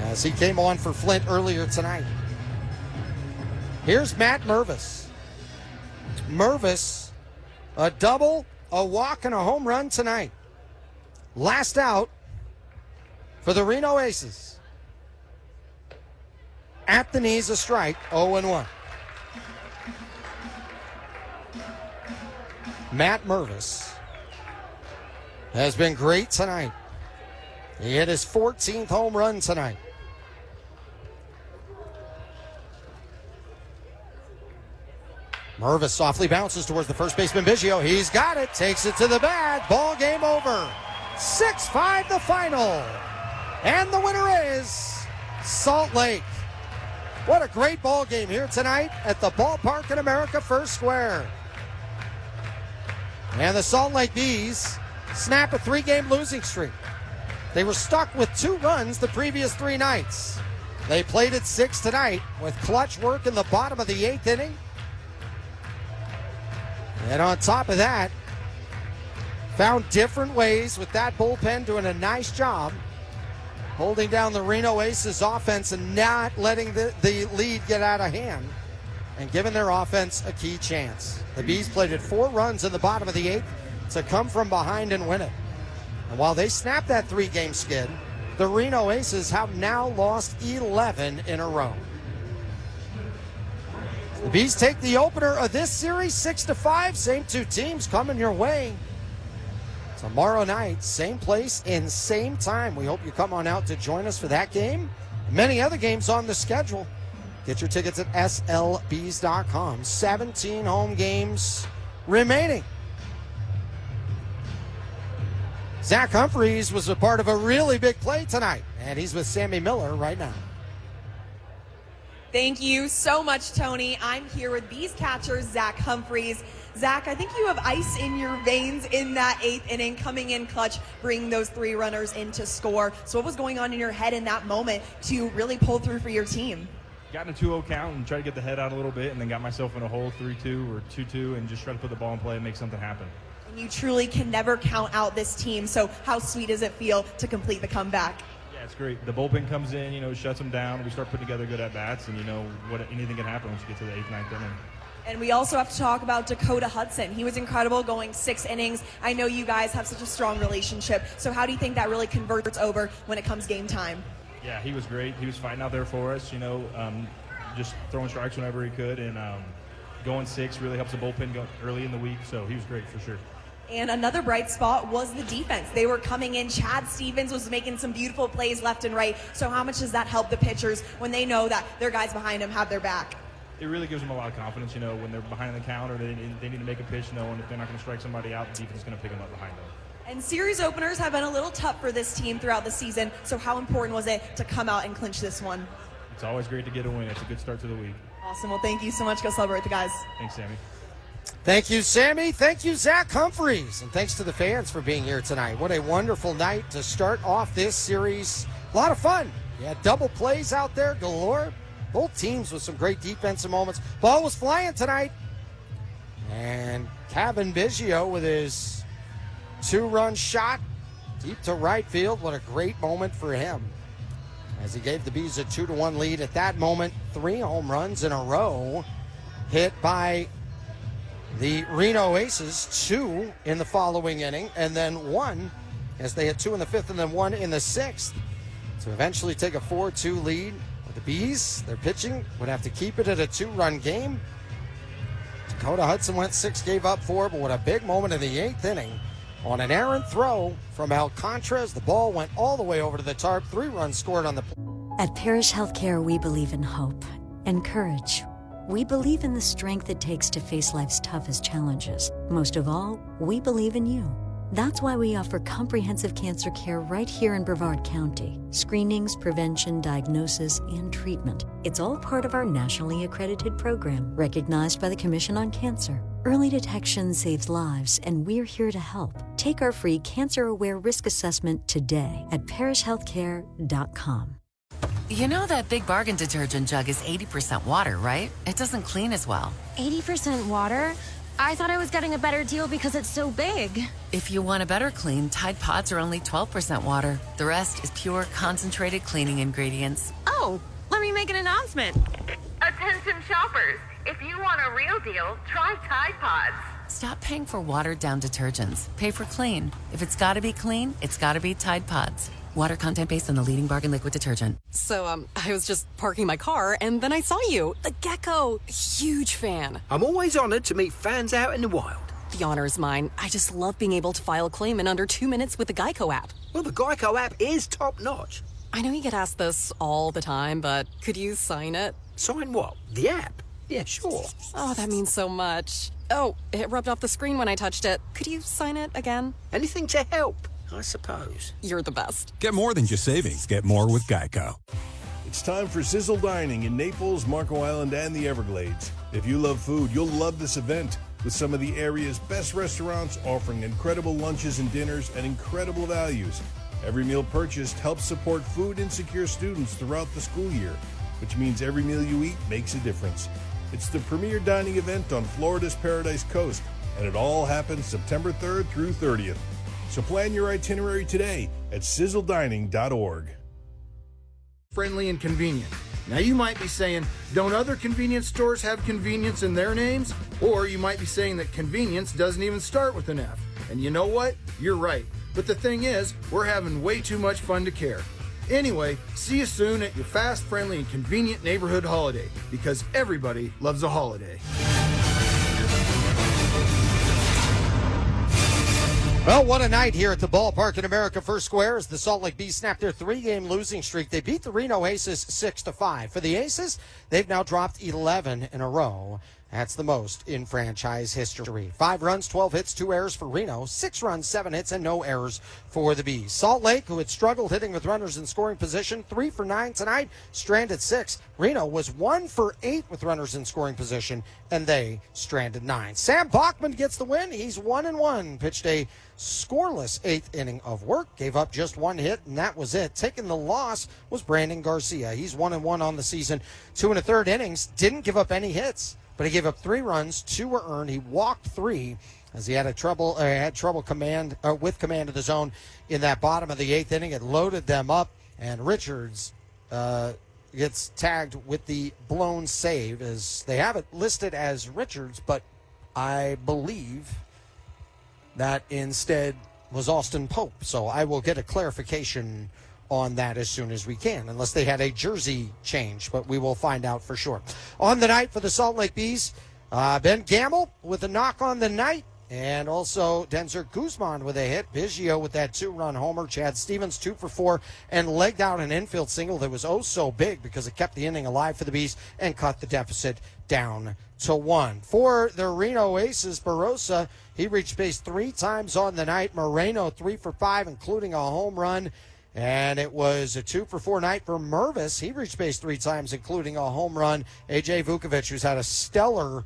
[SPEAKER 5] As he came on for Flint earlier tonight. Here's Matt Mervis. Mervis, a double, a walk, and a home run tonight. Last out for the Reno Aces. At the knees, a strike, 0-1. Matt Mervis has been great tonight. He hit his 14th home run tonight. Mervis softly bounces towards the first baseman Biggio. He's got it, takes it to the bag. Ball game over. 6-5 the final. And the winner is Salt Lake. What a great ball game here tonight at the ballpark in America First Square. And the Salt Lake Bees snap a 3-game losing streak. They were stuck with 2 runs the previous 3 nights. They played at 6 tonight with clutch work in the bottom of the 8th inning. And on top of that, found different ways with that bullpen doing a nice job holding down the Reno Aces offense and not letting the lead get out of hand and giving their offense a key chance. The Bees played at 4 runs in the bottom of the 8th to come from behind and win it. And while they snapped that 3-game skid, the Reno Aces have now lost 11 in a row. The Bees take the opener of this series 6-5. Same 2 teams coming your way tomorrow night. Same place and same time. We hope you come on out to join us for that game. Many other games on the schedule. Get your tickets at slbees.com. 17 home games remaining. Zach Humphreys was a part of a really big play tonight, and he's with Sammy Miller right now.
[SPEAKER 7] Thank you so much, Tony. I'm here with Bees catcher Zach Humphreys. Zach, I think you have ice in your veins in that 8th inning, coming in clutch, bringing those 3 runners in to score. So what was going on in your head in that moment to really pull through for your team?
[SPEAKER 14] Got in a 2-0 count and tried to get the head out a little bit, and then got myself in a hole 3-2 or 2-2 and just tried to put the ball in play and make something happen.
[SPEAKER 7] And you truly can never count out this team. So how sweet does it feel to complete the comeback?
[SPEAKER 14] Yeah, it's great. The bullpen comes in, shuts them down. We start putting together good at-bats, and anything can happen once you get to the 8th, 9th inning.
[SPEAKER 7] And we also have to talk about Dakota Hudson. He was incredible going 6 innings. I know you guys have such a strong relationship. So how do you think that really converts over when it comes game time?
[SPEAKER 14] Yeah, he was great. He was fighting out there for us, just throwing strikes whenever he could. And going 6 really helps the bullpen go early in the week. So he was great for sure.
[SPEAKER 7] And another bright spot was the defense. They were coming in. Chad Stevens was making some beautiful plays left and right. So how much does that help the pitchers when they know that their guys behind them have their back?
[SPEAKER 14] It really gives them a lot of confidence, when they're behind the count or they need to make a pitch, knowing if they're not going to strike somebody out, the defense is going to pick them up behind them.
[SPEAKER 7] And series openers have been a little tough for this team throughout the season, so how important was it to come out and clinch this one?
[SPEAKER 14] It's always great to get a win. It's a good start to the week.
[SPEAKER 7] Awesome. Well, thank you so much. Go celebrate the guys.
[SPEAKER 14] Thanks, Sammy.
[SPEAKER 5] Thank you, Sammy. Thank you, Zach Humphreys. And thanks to the fans for being here tonight. What a wonderful night to start off this series. A lot of fun. You had double plays out there galore. Both teams with some great defensive moments. Ball was flying tonight. And Kevin Biggio with his 2-run shot deep to right field. What a great moment for him, as he gave the Bees a 2-1 lead. At that moment, 3 home runs in a row hit by the Reno Aces, 2 in the following inning, and then 1 as they hit 2 in the 5th and then 1 in the 6th to eventually take a 4-2 lead. With the Bees, their pitching would have to keep it at a 2-run game. Dakota Hudson went 6, gave up 4, but what a big moment in the 8th inning on an errant throw from Alcantara. The ball went all the way over to the tarp. 3 runs scored on the...
[SPEAKER 12] At Parish Healthcare, we believe in hope and courage. We believe in the strength it takes to face life's toughest challenges. Most of all, we believe in you. That's why we offer comprehensive cancer care right here in Brevard County. Screenings, prevention, diagnosis, and treatment. It's all part of our nationally accredited program, recognized by the Commission on Cancer. Early detection saves lives, and we're here to help. Take our free cancer-aware risk assessment today at parishhealthcare.com.
[SPEAKER 4] You know that Big Bargain detergent jug is 80% water, right? It doesn't clean as well.
[SPEAKER 8] 80% water? I thought I was getting a better deal because it's so big.
[SPEAKER 4] If you want a better clean, Tide Pods are only 12% water. The rest is pure, concentrated cleaning ingredients.
[SPEAKER 8] Oh, let me make an announcement.
[SPEAKER 15] Attention shoppers, if you want a real deal, try Tide Pods.
[SPEAKER 4] Stop paying for watered-down detergents. Pay for clean. If it's gotta be clean, it's gotta be Tide Pods. Water content based on the leading bargain liquid detergent.
[SPEAKER 19] So, I was just parking my car, and then I saw you. The gecko. Huge fan.
[SPEAKER 17] I'm always honored to meet fans out in the wild.
[SPEAKER 19] The honor is mine. I just love being able to file a claim in under 2 minutes with the Geico app.
[SPEAKER 17] Well, the Geico app is top-notch.
[SPEAKER 19] I know you get asked this all the time, but could you sign it?
[SPEAKER 17] Sign what? The app? Yeah, sure.
[SPEAKER 19] Oh, that means so much. Oh, it rubbed off the screen when I touched it. Could you sign it again?
[SPEAKER 17] Anything to help, I suppose.
[SPEAKER 19] You're the best.
[SPEAKER 18] Get more than just savings. Get more with Geico.
[SPEAKER 23] It's time for Sizzle Dining in Naples, Marco Island, and the Everglades. If you love food, you'll love this event, with some of the area's best restaurants offering incredible lunches and dinners at incredible values. Every meal purchased helps support food insecure students throughout the school year, which means every meal you eat makes a difference. It's the premier dining event on Florida's Paradise Coast, and it all happens September 3rd through 30th. So plan your itinerary today at sizzledining.org.
[SPEAKER 13] Friendly and convenient. Now you might be saying, don't other convenience stores have convenience in their names? Or you might be saying that convenience doesn't even start with an F. And you know what? You're right. But the thing is, we're having way too much fun to care. Anyway, see you soon at your fast, friendly, and convenient neighborhood holiday, because everybody loves a holiday.
[SPEAKER 5] Well, what a night here at the ballpark in America First Square as the Salt Lake Bees snapped their 3-game losing streak. They beat the Reno Aces 6-5. For the Aces, they've now dropped 11 in a row. That's the most in franchise history. 5 runs, 12 hits, 2 errors for Reno. 6 runs, 7 hits, and no errors for the Bees. Salt Lake, who had struggled hitting with runners in scoring position, 3 for 9 tonight, stranded 6. Reno was 1 for 8 with runners in scoring position, and they stranded 9. Sam Bachman gets the win. He's 1-1. Pitched a scoreless 8th inning of work. Gave up just 1 hit, and that was it. Taking the loss was Brandon Garcia. He's 1-1 on the season. 2 1/3 innings. Didn't give up any hits, but he gave up 3 runs, 2 were earned. He walked 3 as he had trouble with command of the zone in that bottom of the 8th inning. It loaded them up, and Richards gets tagged with the blown save, as they have it listed as Richards, but I believe that instead was Austin Pope. So I will get a clarification on that as soon as we can, unless they had a jersey change, but we will find out for sure. On the night for the Salt Lake Bees, Ben Gamble with a knock on the night. And also Denzer Guzman with a hit. Biggio with that 2-run homer. Chad Stevens 2 for 4 and legged out an infield single that was oh so big because it kept the inning alive for the Bees and cut the deficit down to 1. For the Reno Aces, Barossa, he reached base 3 times on the night. Moreno 3 for 5, including a home run. And it was a 2 for 4 night for Mervis. He reached base 3 times, including a home run. A.J. Vukovic, who's had a stellar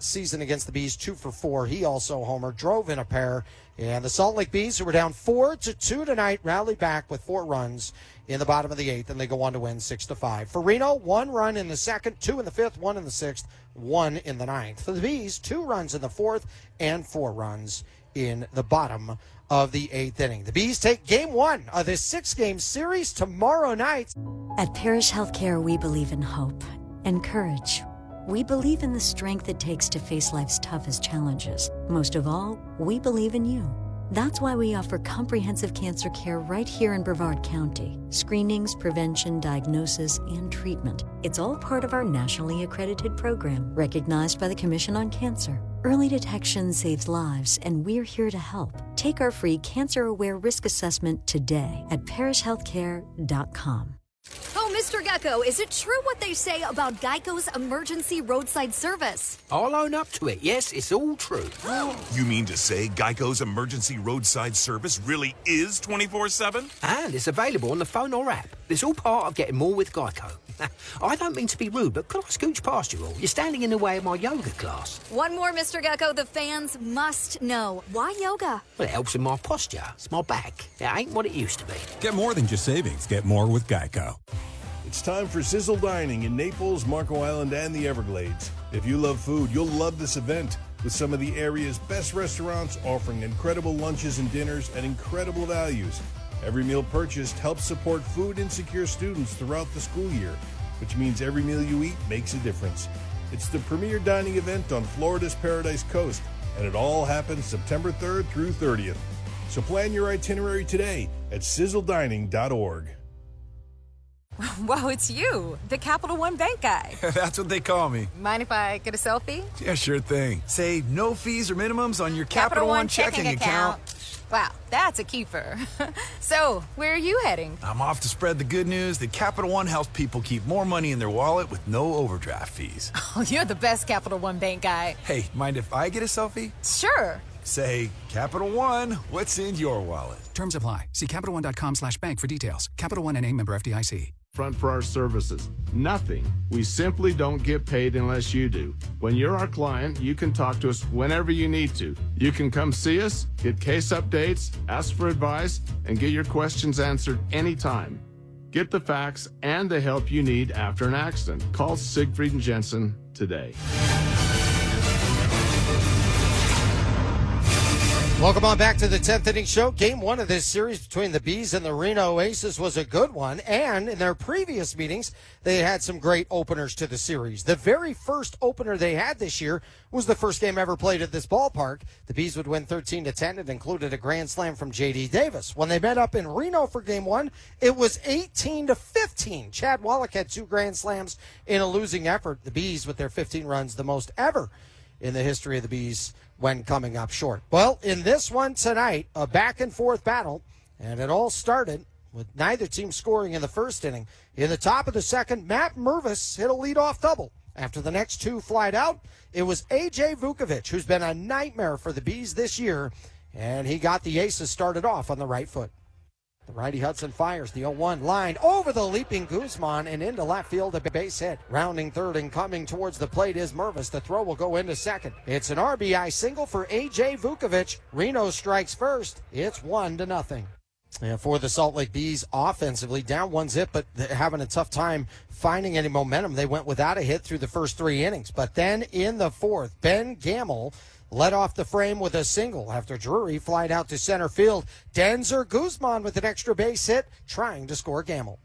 [SPEAKER 5] season against the Bees, 2 for 4. He also homered, drove in a pair. And the Salt Lake Bees, who were down 4-2 tonight, rallied back with 4 runs in the bottom of the 8th, and they go on to win 6-5. For Reno, 1 run in the 2nd, 2 in the 5th, 1 in the 6th, 1 in the 9th. For the Bees, 2 runs in the 4th and 4 runs in the bottom of the 8th inning. The Bees take game 1 of this 6-game series tomorrow night.
[SPEAKER 12] At Parish Healthcare, we believe in hope and courage. We believe in the strength it takes to face life's toughest challenges. Most of all, we believe in you. That's why we offer comprehensive cancer care right here in Brevard County. Screenings, prevention, diagnosis, and treatment. It's all part of our nationally accredited program, recognized by the Commission on Cancer. Early detection saves lives, and we're here to help. Take our free cancer-aware risk assessment today at parishhealthcare.com.
[SPEAKER 16] Oh, Mr. Gecko, is it true what they say about Geico's emergency roadside service?
[SPEAKER 17] I'll own up to it. Yes, it's all true.
[SPEAKER 10] You mean to say Geico's emergency roadside service really is 24/7?
[SPEAKER 17] And it's available on the phone or app. It's all part of getting more with Geico. I don't mean to be rude, but could I scooch past you all? You're standing in the way of my yoga class.
[SPEAKER 16] One more, Mr. Gecko, the fans must know. Why yoga?
[SPEAKER 17] Well, it helps with my posture. It's my back. It ain't what it used to be.
[SPEAKER 18] Get more than just savings. Get more with Geico.
[SPEAKER 23] It's time for Sizzle Dining in Naples, Marco Island, and the Everglades. If you love food, you'll love this event, with some of the area's best restaurants offering incredible lunches and dinners at incredible values. Every meal purchased helps support food insecure students throughout the school year, which means every meal you eat makes a difference. It's the premier dining event on Florida's Paradise Coast, and it all happens September 3rd through 30th. So plan your itinerary today at sizzledining.org.
[SPEAKER 20] Whoa, it's you, the Capital One Bank guy.
[SPEAKER 21] That's what they call me.
[SPEAKER 20] Mind if I get a selfie?
[SPEAKER 21] Yeah, sure thing. Save no fees or minimums on your Capital One checking account.
[SPEAKER 20] Wow, that's a keeper. So, where are you heading?
[SPEAKER 21] I'm off to spread the good news that Capital One helps people keep more money in their wallet with no overdraft fees.
[SPEAKER 20] Oh, you're the best Capital One Bank guy.
[SPEAKER 21] Hey, mind if I get a selfie?
[SPEAKER 20] Sure.
[SPEAKER 21] Say, Capital One, what's in your wallet?
[SPEAKER 22] Terms apply. See CapitalOne.com/bank for details. Capital One N.A. member FDIC.
[SPEAKER 24] Front for our services. Nothing. We simply don't get paid unless you do. When you're our client, you can talk to us whenever you need to. You can come see us, get case updates, ask for advice, and get your questions answered anytime. Get the facts and the help you need after an accident. Call Siegfried and Jensen today.
[SPEAKER 5] Welcome on back to the 10th inning show. Game 1 of this series between the Bees and the Reno Aces was a good one, and in their previous meetings, they had some great openers to the series. The very first opener they had this year was the first game ever played at this ballpark. The Bees would win 13-10. It included a grand slam from J.D. Davis. When they met up in Reno for game 1, it was 18-15. Chad Wallach had 2 grand slams in a losing effort. The Bees, with their 15 runs, the most ever in the history of the Bees when coming up short. Well, in this one tonight, a back-and-forth battle, and it all started with neither team scoring in the first inning. In the top of the second, Matt Mervis hit a leadoff double. After the next 2 flied out, it was A.J. Vukovic, who's been a nightmare for the Bees this year, and he got the Aces started off on the right foot. The righty Hudson fires the 0-1 line over the leaping Guzman and into left field, a base hit. Rounding third and coming towards the plate is Mervis. The throw will go into second. It's an RBI single for A.J. Vukovic. Reno strikes first. It's 1-0. And for the Salt Lake Bees offensively, down 1-0, but having a tough time finding any momentum. They went without a hit through the first 3 innings. But then in the fourth, Ben Gamel led off the frame with a single after Drury flied out to center field. Denzer Guzman with an extra base hit, trying to score Gamel.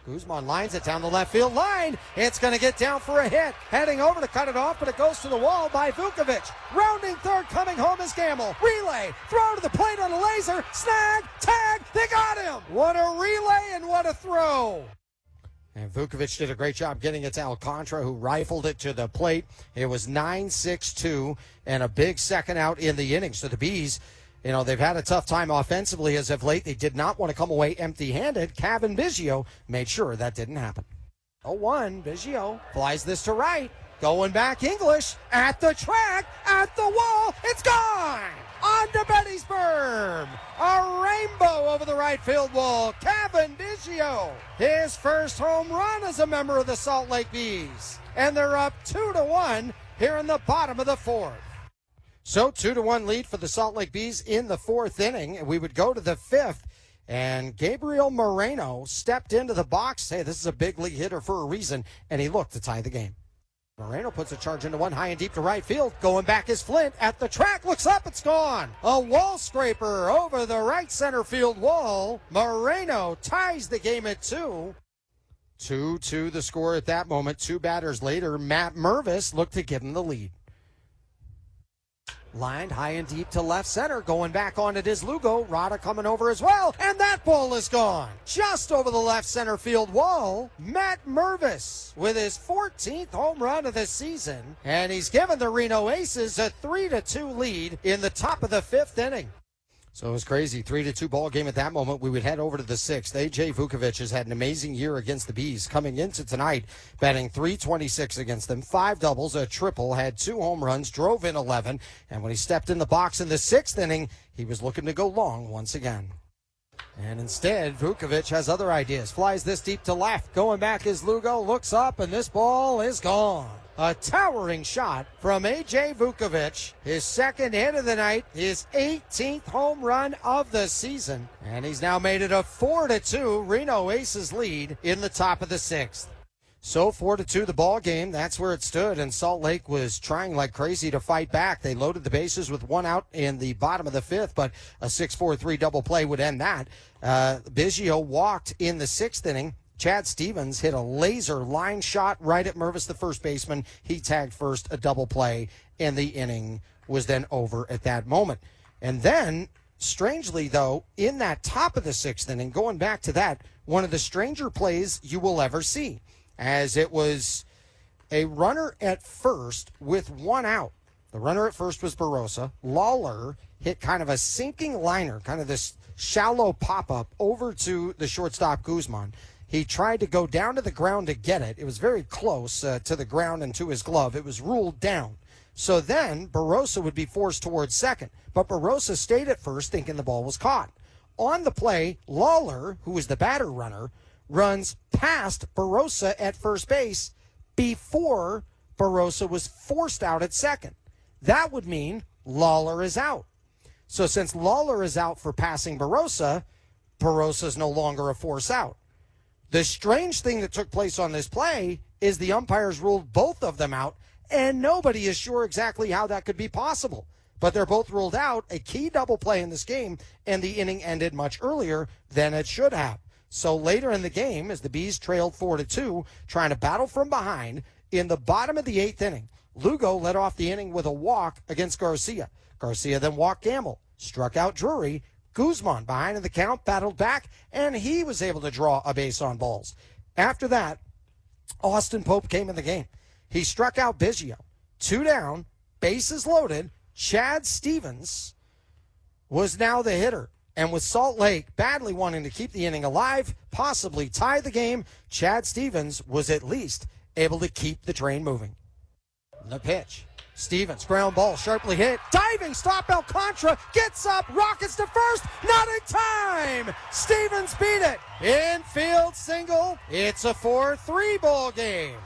[SPEAKER 5] Guzman lines it down the left field line. It's going to get down for a hit. Heading over to cut it off, but it goes to the wall by Vukovic. Rounding third, coming home is Gamel. Relay, throw to the plate on a laser. Snag, tag, they got him. What a relay and what a throw. And Vukovic did a great job getting it to Alcantara, who rifled it to the plate. It was 9-6-2 and a big second out in the inning. So the Bees, they've had a tough time offensively as of late. They did not want to come away empty-handed. Kevin Biggio made sure that didn't happen. 0-1, Biggio flies this to right. Going back English at the track, at the wall. It's gone! On to Betty's berm. A rainbow over the right field wall. Kevin Biggio, his first home run as a member of the Salt Lake Bees. And they're up 2-1 here in the bottom of the fourth. So 2-1 lead for the Salt Lake Bees in the fourth inning. We would go to the fifth. And Gabriel Moreno stepped into the box. Hey, this is a big league hitter for a reason. And he looked to tie the game. Moreno puts a charge into one, high and deep to right field. Going back is Flint at the track. Looks up, it's gone. A wall scraper over the right center field wall. Moreno ties the game at 2. 2-2 the score at that moment. Two batters later, Matt Mervis looked to give him the lead. Lined high and deep to left center. Going back on it is Lugo. Rada coming over as well. And that ball is gone. Just over the left center field wall. Matt Mervis with his 14th home run of the season. And he's given the Reno Aces a 3-2 lead in the top of the fifth inning. So it was crazy. 3-2 ball game at that moment. We would head over to the sixth. A.J. Vukovic has had an amazing year against the Bees. Coming into tonight, batting .326 against them. 5 doubles, a triple, had 2 home runs, drove in 11. And when he stepped in the box in the sixth inning, he was looking to go long once again. And instead, Vukovic has other ideas. Flies this deep to left. Going back is Lugo. Looks up, and this ball is gone. A towering shot from A.J. Vukovic. His second hit of the night. His 18th home run of the season. And he's now made it a 4-2 Reno Aces lead in the top of the sixth. So 4-2 the ball game. That's where it stood. And Salt Lake was trying like crazy to fight back. They loaded the bases with 1 out in the bottom of the fifth, but a 6-4-3 double play would end that. Biggio walked in the sixth inning. Chad Stevens hit a laser line shot right at Mervis, the first baseman. He tagged first, a double play, and the inning was then over at that moment. And then, strangely though, in that top of the sixth inning, going back to that, one of the stranger plays you will ever see, as it was a runner at first with 1 out. The runner at first was Barossa. Lawler hit kind of a sinking liner, kind of this shallow pop-up over to the shortstop Guzman. He tried to go down to the ground to get it. It was very close to the ground and to his glove. It was ruled down. So then Barossa would be forced towards second. But Barossa stayed at first thinking the ball was caught. On the play, Lawler, who was the batter runner, runs past Barossa at first base before Barossa was forced out at second. That would mean Lawler is out. So since Lawler is out for passing Barossa, Barossa is no longer a force out. The strange thing that took place on this play is the umpires ruled both of them out, and nobody is sure exactly how that could be possible. But they're both ruled out, a key double play in this game, and the inning ended much earlier than it should have. So later in the game, as the Bees trailed 4-2, trying to battle from behind, in the bottom of the eighth inning, Lugo led off the inning with a walk against Garcia. Garcia then walked Gamble, struck out Drury. Guzman behind in the count, battled back, and he was able to draw a base on balls. After that, Austin Pope came in the game. He struck out Biggio. 2 down, bases loaded. Chad Stevens was now the hitter. And with Salt Lake badly wanting to keep the inning alive, possibly tie the game, Chad Stevens was at least able to keep the train moving. The pitch. Stevens, ground ball, sharply hit. Diving stop, Alcantara gets up, rockets to first, not in time. Stevens beat it. Infield single. It's a 4-3 ball game.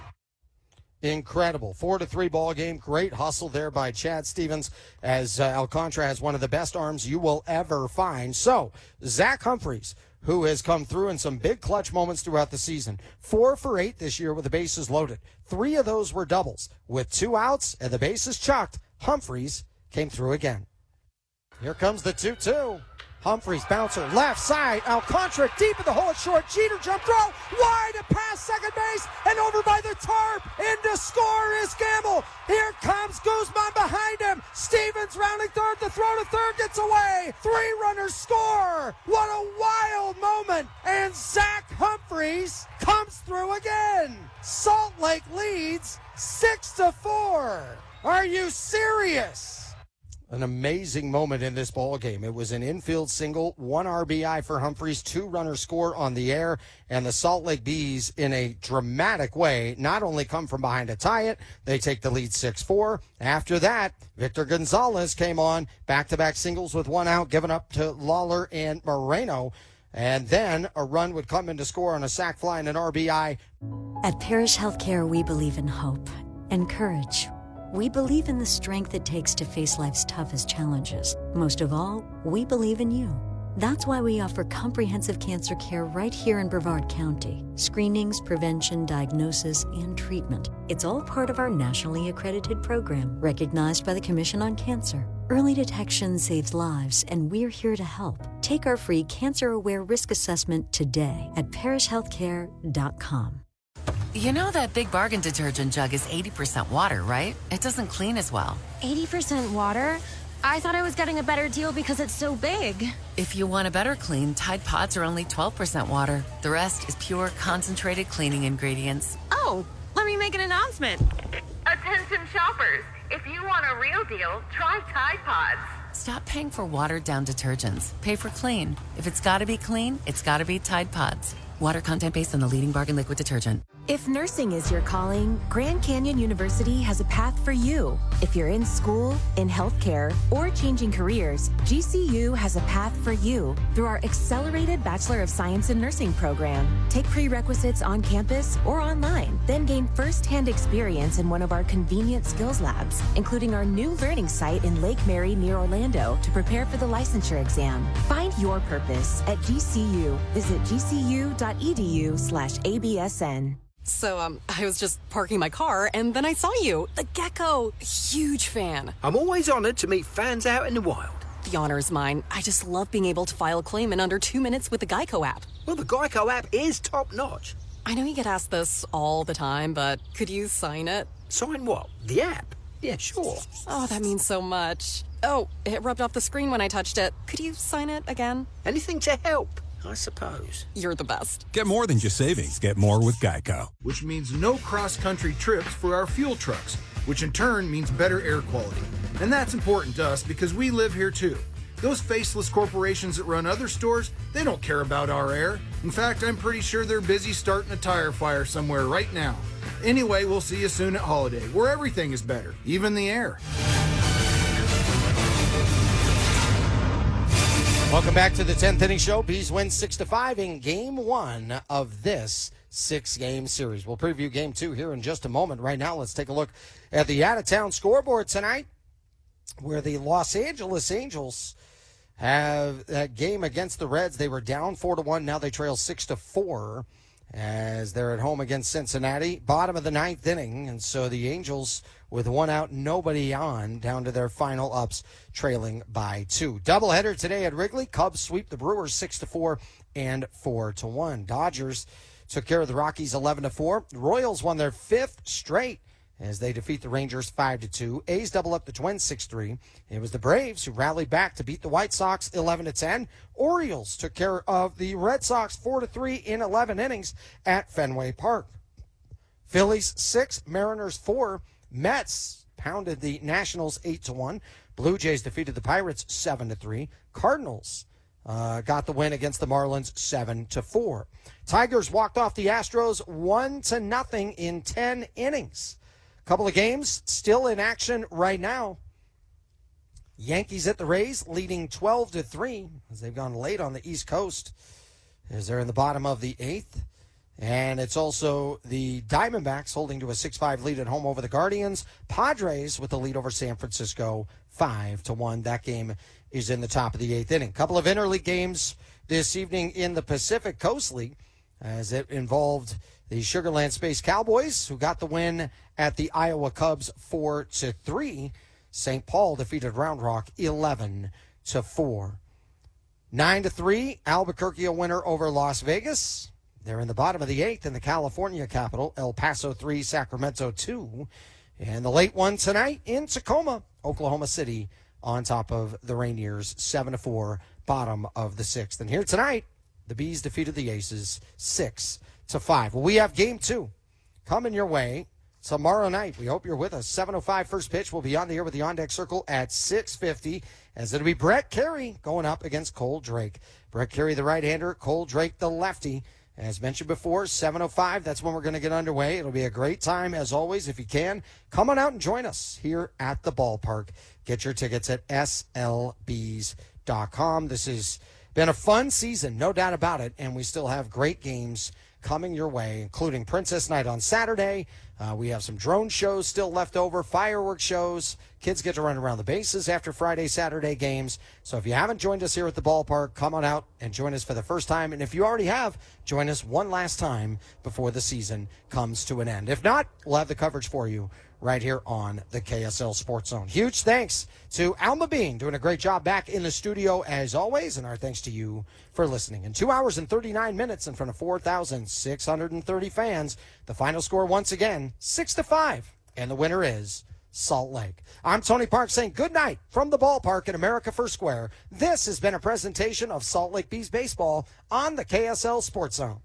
[SPEAKER 5] Incredible. 4-3 ball game. Great hustle there by Chad Stevens, as Alcantara has one of the best arms you will ever find. So, Zach Humphreys, who has come through in some big clutch moments throughout the season. 4 for 8 this year with the bases loaded. 3 of those were doubles. With 2 outs and the bases chucked, Humphreys came through again. Here comes the 2-2. Humphreys, bouncer, left side, Alcantara deep in the hole, short, Jeter jump throw, wide and past second base, and over by the tarp, into score is Gamble. Here comes Guzman behind him, Stevens rounding third, the throw to third gets away, 3 runners score. What a wild moment, and Zach Humphreys comes through again. Salt Lake leads 6-4. Are you serious? An amazing moment in this ball game. It was an infield single, 1 RBI for Humphreys, 2-runner score on the air, and the Salt Lake Bees, in a dramatic way, not only come from behind to tie it, they take the lead 6-4. After that, Victor Gonzalez came on, back-to-back singles with 1 out, given up to Lawler and Moreno, and then a run would come in to score on a sac fly and an RBI.
[SPEAKER 12] At Parish Healthcare, we believe in hope and courage. We believe in the strength it takes to face life's toughest challenges. Most of all, we believe in you. That's why we offer comprehensive cancer care right here in Brevard County. Screenings, prevention, diagnosis, and treatment. It's all part of our nationally accredited program, recognized by the Commission on Cancer. Early detection saves lives, and we're here to help. Take our free cancer-aware risk assessment today at parishhealthcare.com.
[SPEAKER 2] You know that Big Bargain detergent jug is 80% water, right? It doesn't clean as well.
[SPEAKER 8] 80% water? I thought I was getting a better deal because it's so big.
[SPEAKER 2] If you want a better clean, Tide Pods are only 12% water. The rest is pure, concentrated cleaning ingredients.
[SPEAKER 8] Oh, let me make an announcement.
[SPEAKER 15] Attention shoppers, if you want a real deal, try Tide Pods.
[SPEAKER 2] Stop paying for watered-down detergents. Pay for clean. If it's gotta be clean, it's gotta be Tide Pods. Water content based on the leading Bargain liquid detergent.
[SPEAKER 6] If nursing is your calling, Grand Canyon University has a path for you. If you're in school, in healthcare, or changing careers, GCU has a path for you through our accelerated Bachelor of Science in Nursing program. Take prerequisites on campus or online, then gain first-hand experience in one of our convenient skills labs, including our new learning site in Lake Mary near Orlando to prepare for the licensure exam. Find your purpose at GCU. Visit gcu.edu/ABSN.
[SPEAKER 19] So, I was just parking my car, and then I saw you. The gecko. Huge fan.
[SPEAKER 17] I'm always honored to meet fans out in the wild.
[SPEAKER 19] The honor is mine. I just love being able to file a claim in under 2 minutes with the Geico app.
[SPEAKER 17] Well, the Geico app is top-notch.
[SPEAKER 19] I know you get asked this all the time, but could you sign it?
[SPEAKER 17] Sign what? The app? Yeah, sure.
[SPEAKER 19] Oh, that means so much. Oh, it rubbed off the screen when I touched it. Could you sign it again?
[SPEAKER 17] Anything to help, I suppose.
[SPEAKER 19] You're the best.
[SPEAKER 18] Get more than just savings. Get more with Geico.
[SPEAKER 13] Which means no cross-country trips for our fuel trucks, which in turn means better air quality. And that's important to us because we live here too. Those faceless corporations that run other stores, they don't care about our air. In fact, I'm pretty sure they're busy starting a tire fire somewhere right now. Anyway, we'll see you soon at Holiday, where everything is better, even the air.
[SPEAKER 5] Welcome back to the 10th inning show. Bees win 6-5 in game 1 of this 6-game series. We'll preview game 2 here in just a moment. Right now, let's take a look at the out-of-town scoreboard tonight, where the Los Angeles Angels have that game against the Reds. They were down 4-1. Now they trail 6-4 as they're at home against Cincinnati. Bottom of the 9th inning, and so the Angels with 1 out, nobody on, down to their final ups, trailing by 2. Doubleheader today at Wrigley. Cubs sweep the Brewers 6-4 and 4-1. Dodgers took care of the Rockies 11-4. Royals won their 5th straight as they defeat the Rangers 5-2. A's double up the Twins 6-3. It was the Braves who rallied back to beat the White Sox 11-10. Orioles took care of the Red Sox 4-3 in 11 innings at Fenway Park. Phillies 6, Mariners 4. Mets pounded the Nationals 8-1. Blue Jays defeated the Pirates 7-3. Cardinals got the win against the Marlins 7-4. Tigers walked off the Astros 1-0 in 10 innings. Couple of games still in action right now. Yankees at the Rays leading 12-3 as they've gone late on the East Coast as they're in the bottom of the 8th. And it's also the Diamondbacks holding to a 6-5 lead at home over the Guardians. Padres with the lead over San Francisco 5-1. That game is in the top of the 8th inning. Couple of interleague games this evening in the Pacific Coast League as it involved the Sugar Land Space Cowboys, who got the win at the Iowa Cubs 4-3. St. Paul defeated Round Rock 11-4. 9-3, Albuquerque a winner over Las Vegas. They're in the bottom of the 8th in the California capital. El Paso 3, Sacramento 2. And the late one tonight in Tacoma, Oklahoma City on top of the Rainiers, 7-4, bottom of the 6th. And here tonight, the Bees defeated the Aces 6-5. Well, we have game 2 coming your way tomorrow night. We hope you're with us. 7:05 first pitch. We'll be on the air with the On Deck Circle at 6:50, as it'll be Brett Carey going up against Cole Drake. Brett Carey, the right-hander, Cole Drake, the lefty. As mentioned before, 7:05, that's when we're going to get underway. It'll be a great time, as always. If you can, come on out and join us here at the ballpark. Get your tickets at slbs.com. This has been a fun season, no doubt about it, and we still have great games coming your way, including Princess Night on Saturday. We have some drone shows still left over, fireworks shows. Kids get to run around the bases after Friday, Saturday games. So if you haven't joined us here at the ballpark, come on out and join us for the first time. And if you already have, join us one last time before the season comes to an end. If not, we'll have the coverage for you right here on the KSL Sports Zone. Huge thanks to Alma Bean, doing a great job back in the studio as always, and our thanks to you for listening. In 2 hours and 39 minutes in front of 4,630 fans, the final score once again, 6-5, and the winner is Salt Lake. I'm Tony Park saying good night from the ballpark in America First Square. This has been a presentation of Salt Lake Bees Baseball on the KSL Sports Zone.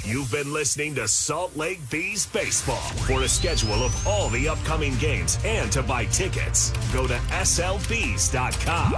[SPEAKER 1] You've been listening to Salt Lake Bees Baseball. For a schedule of all the upcoming games and to buy tickets, go to slbs.com.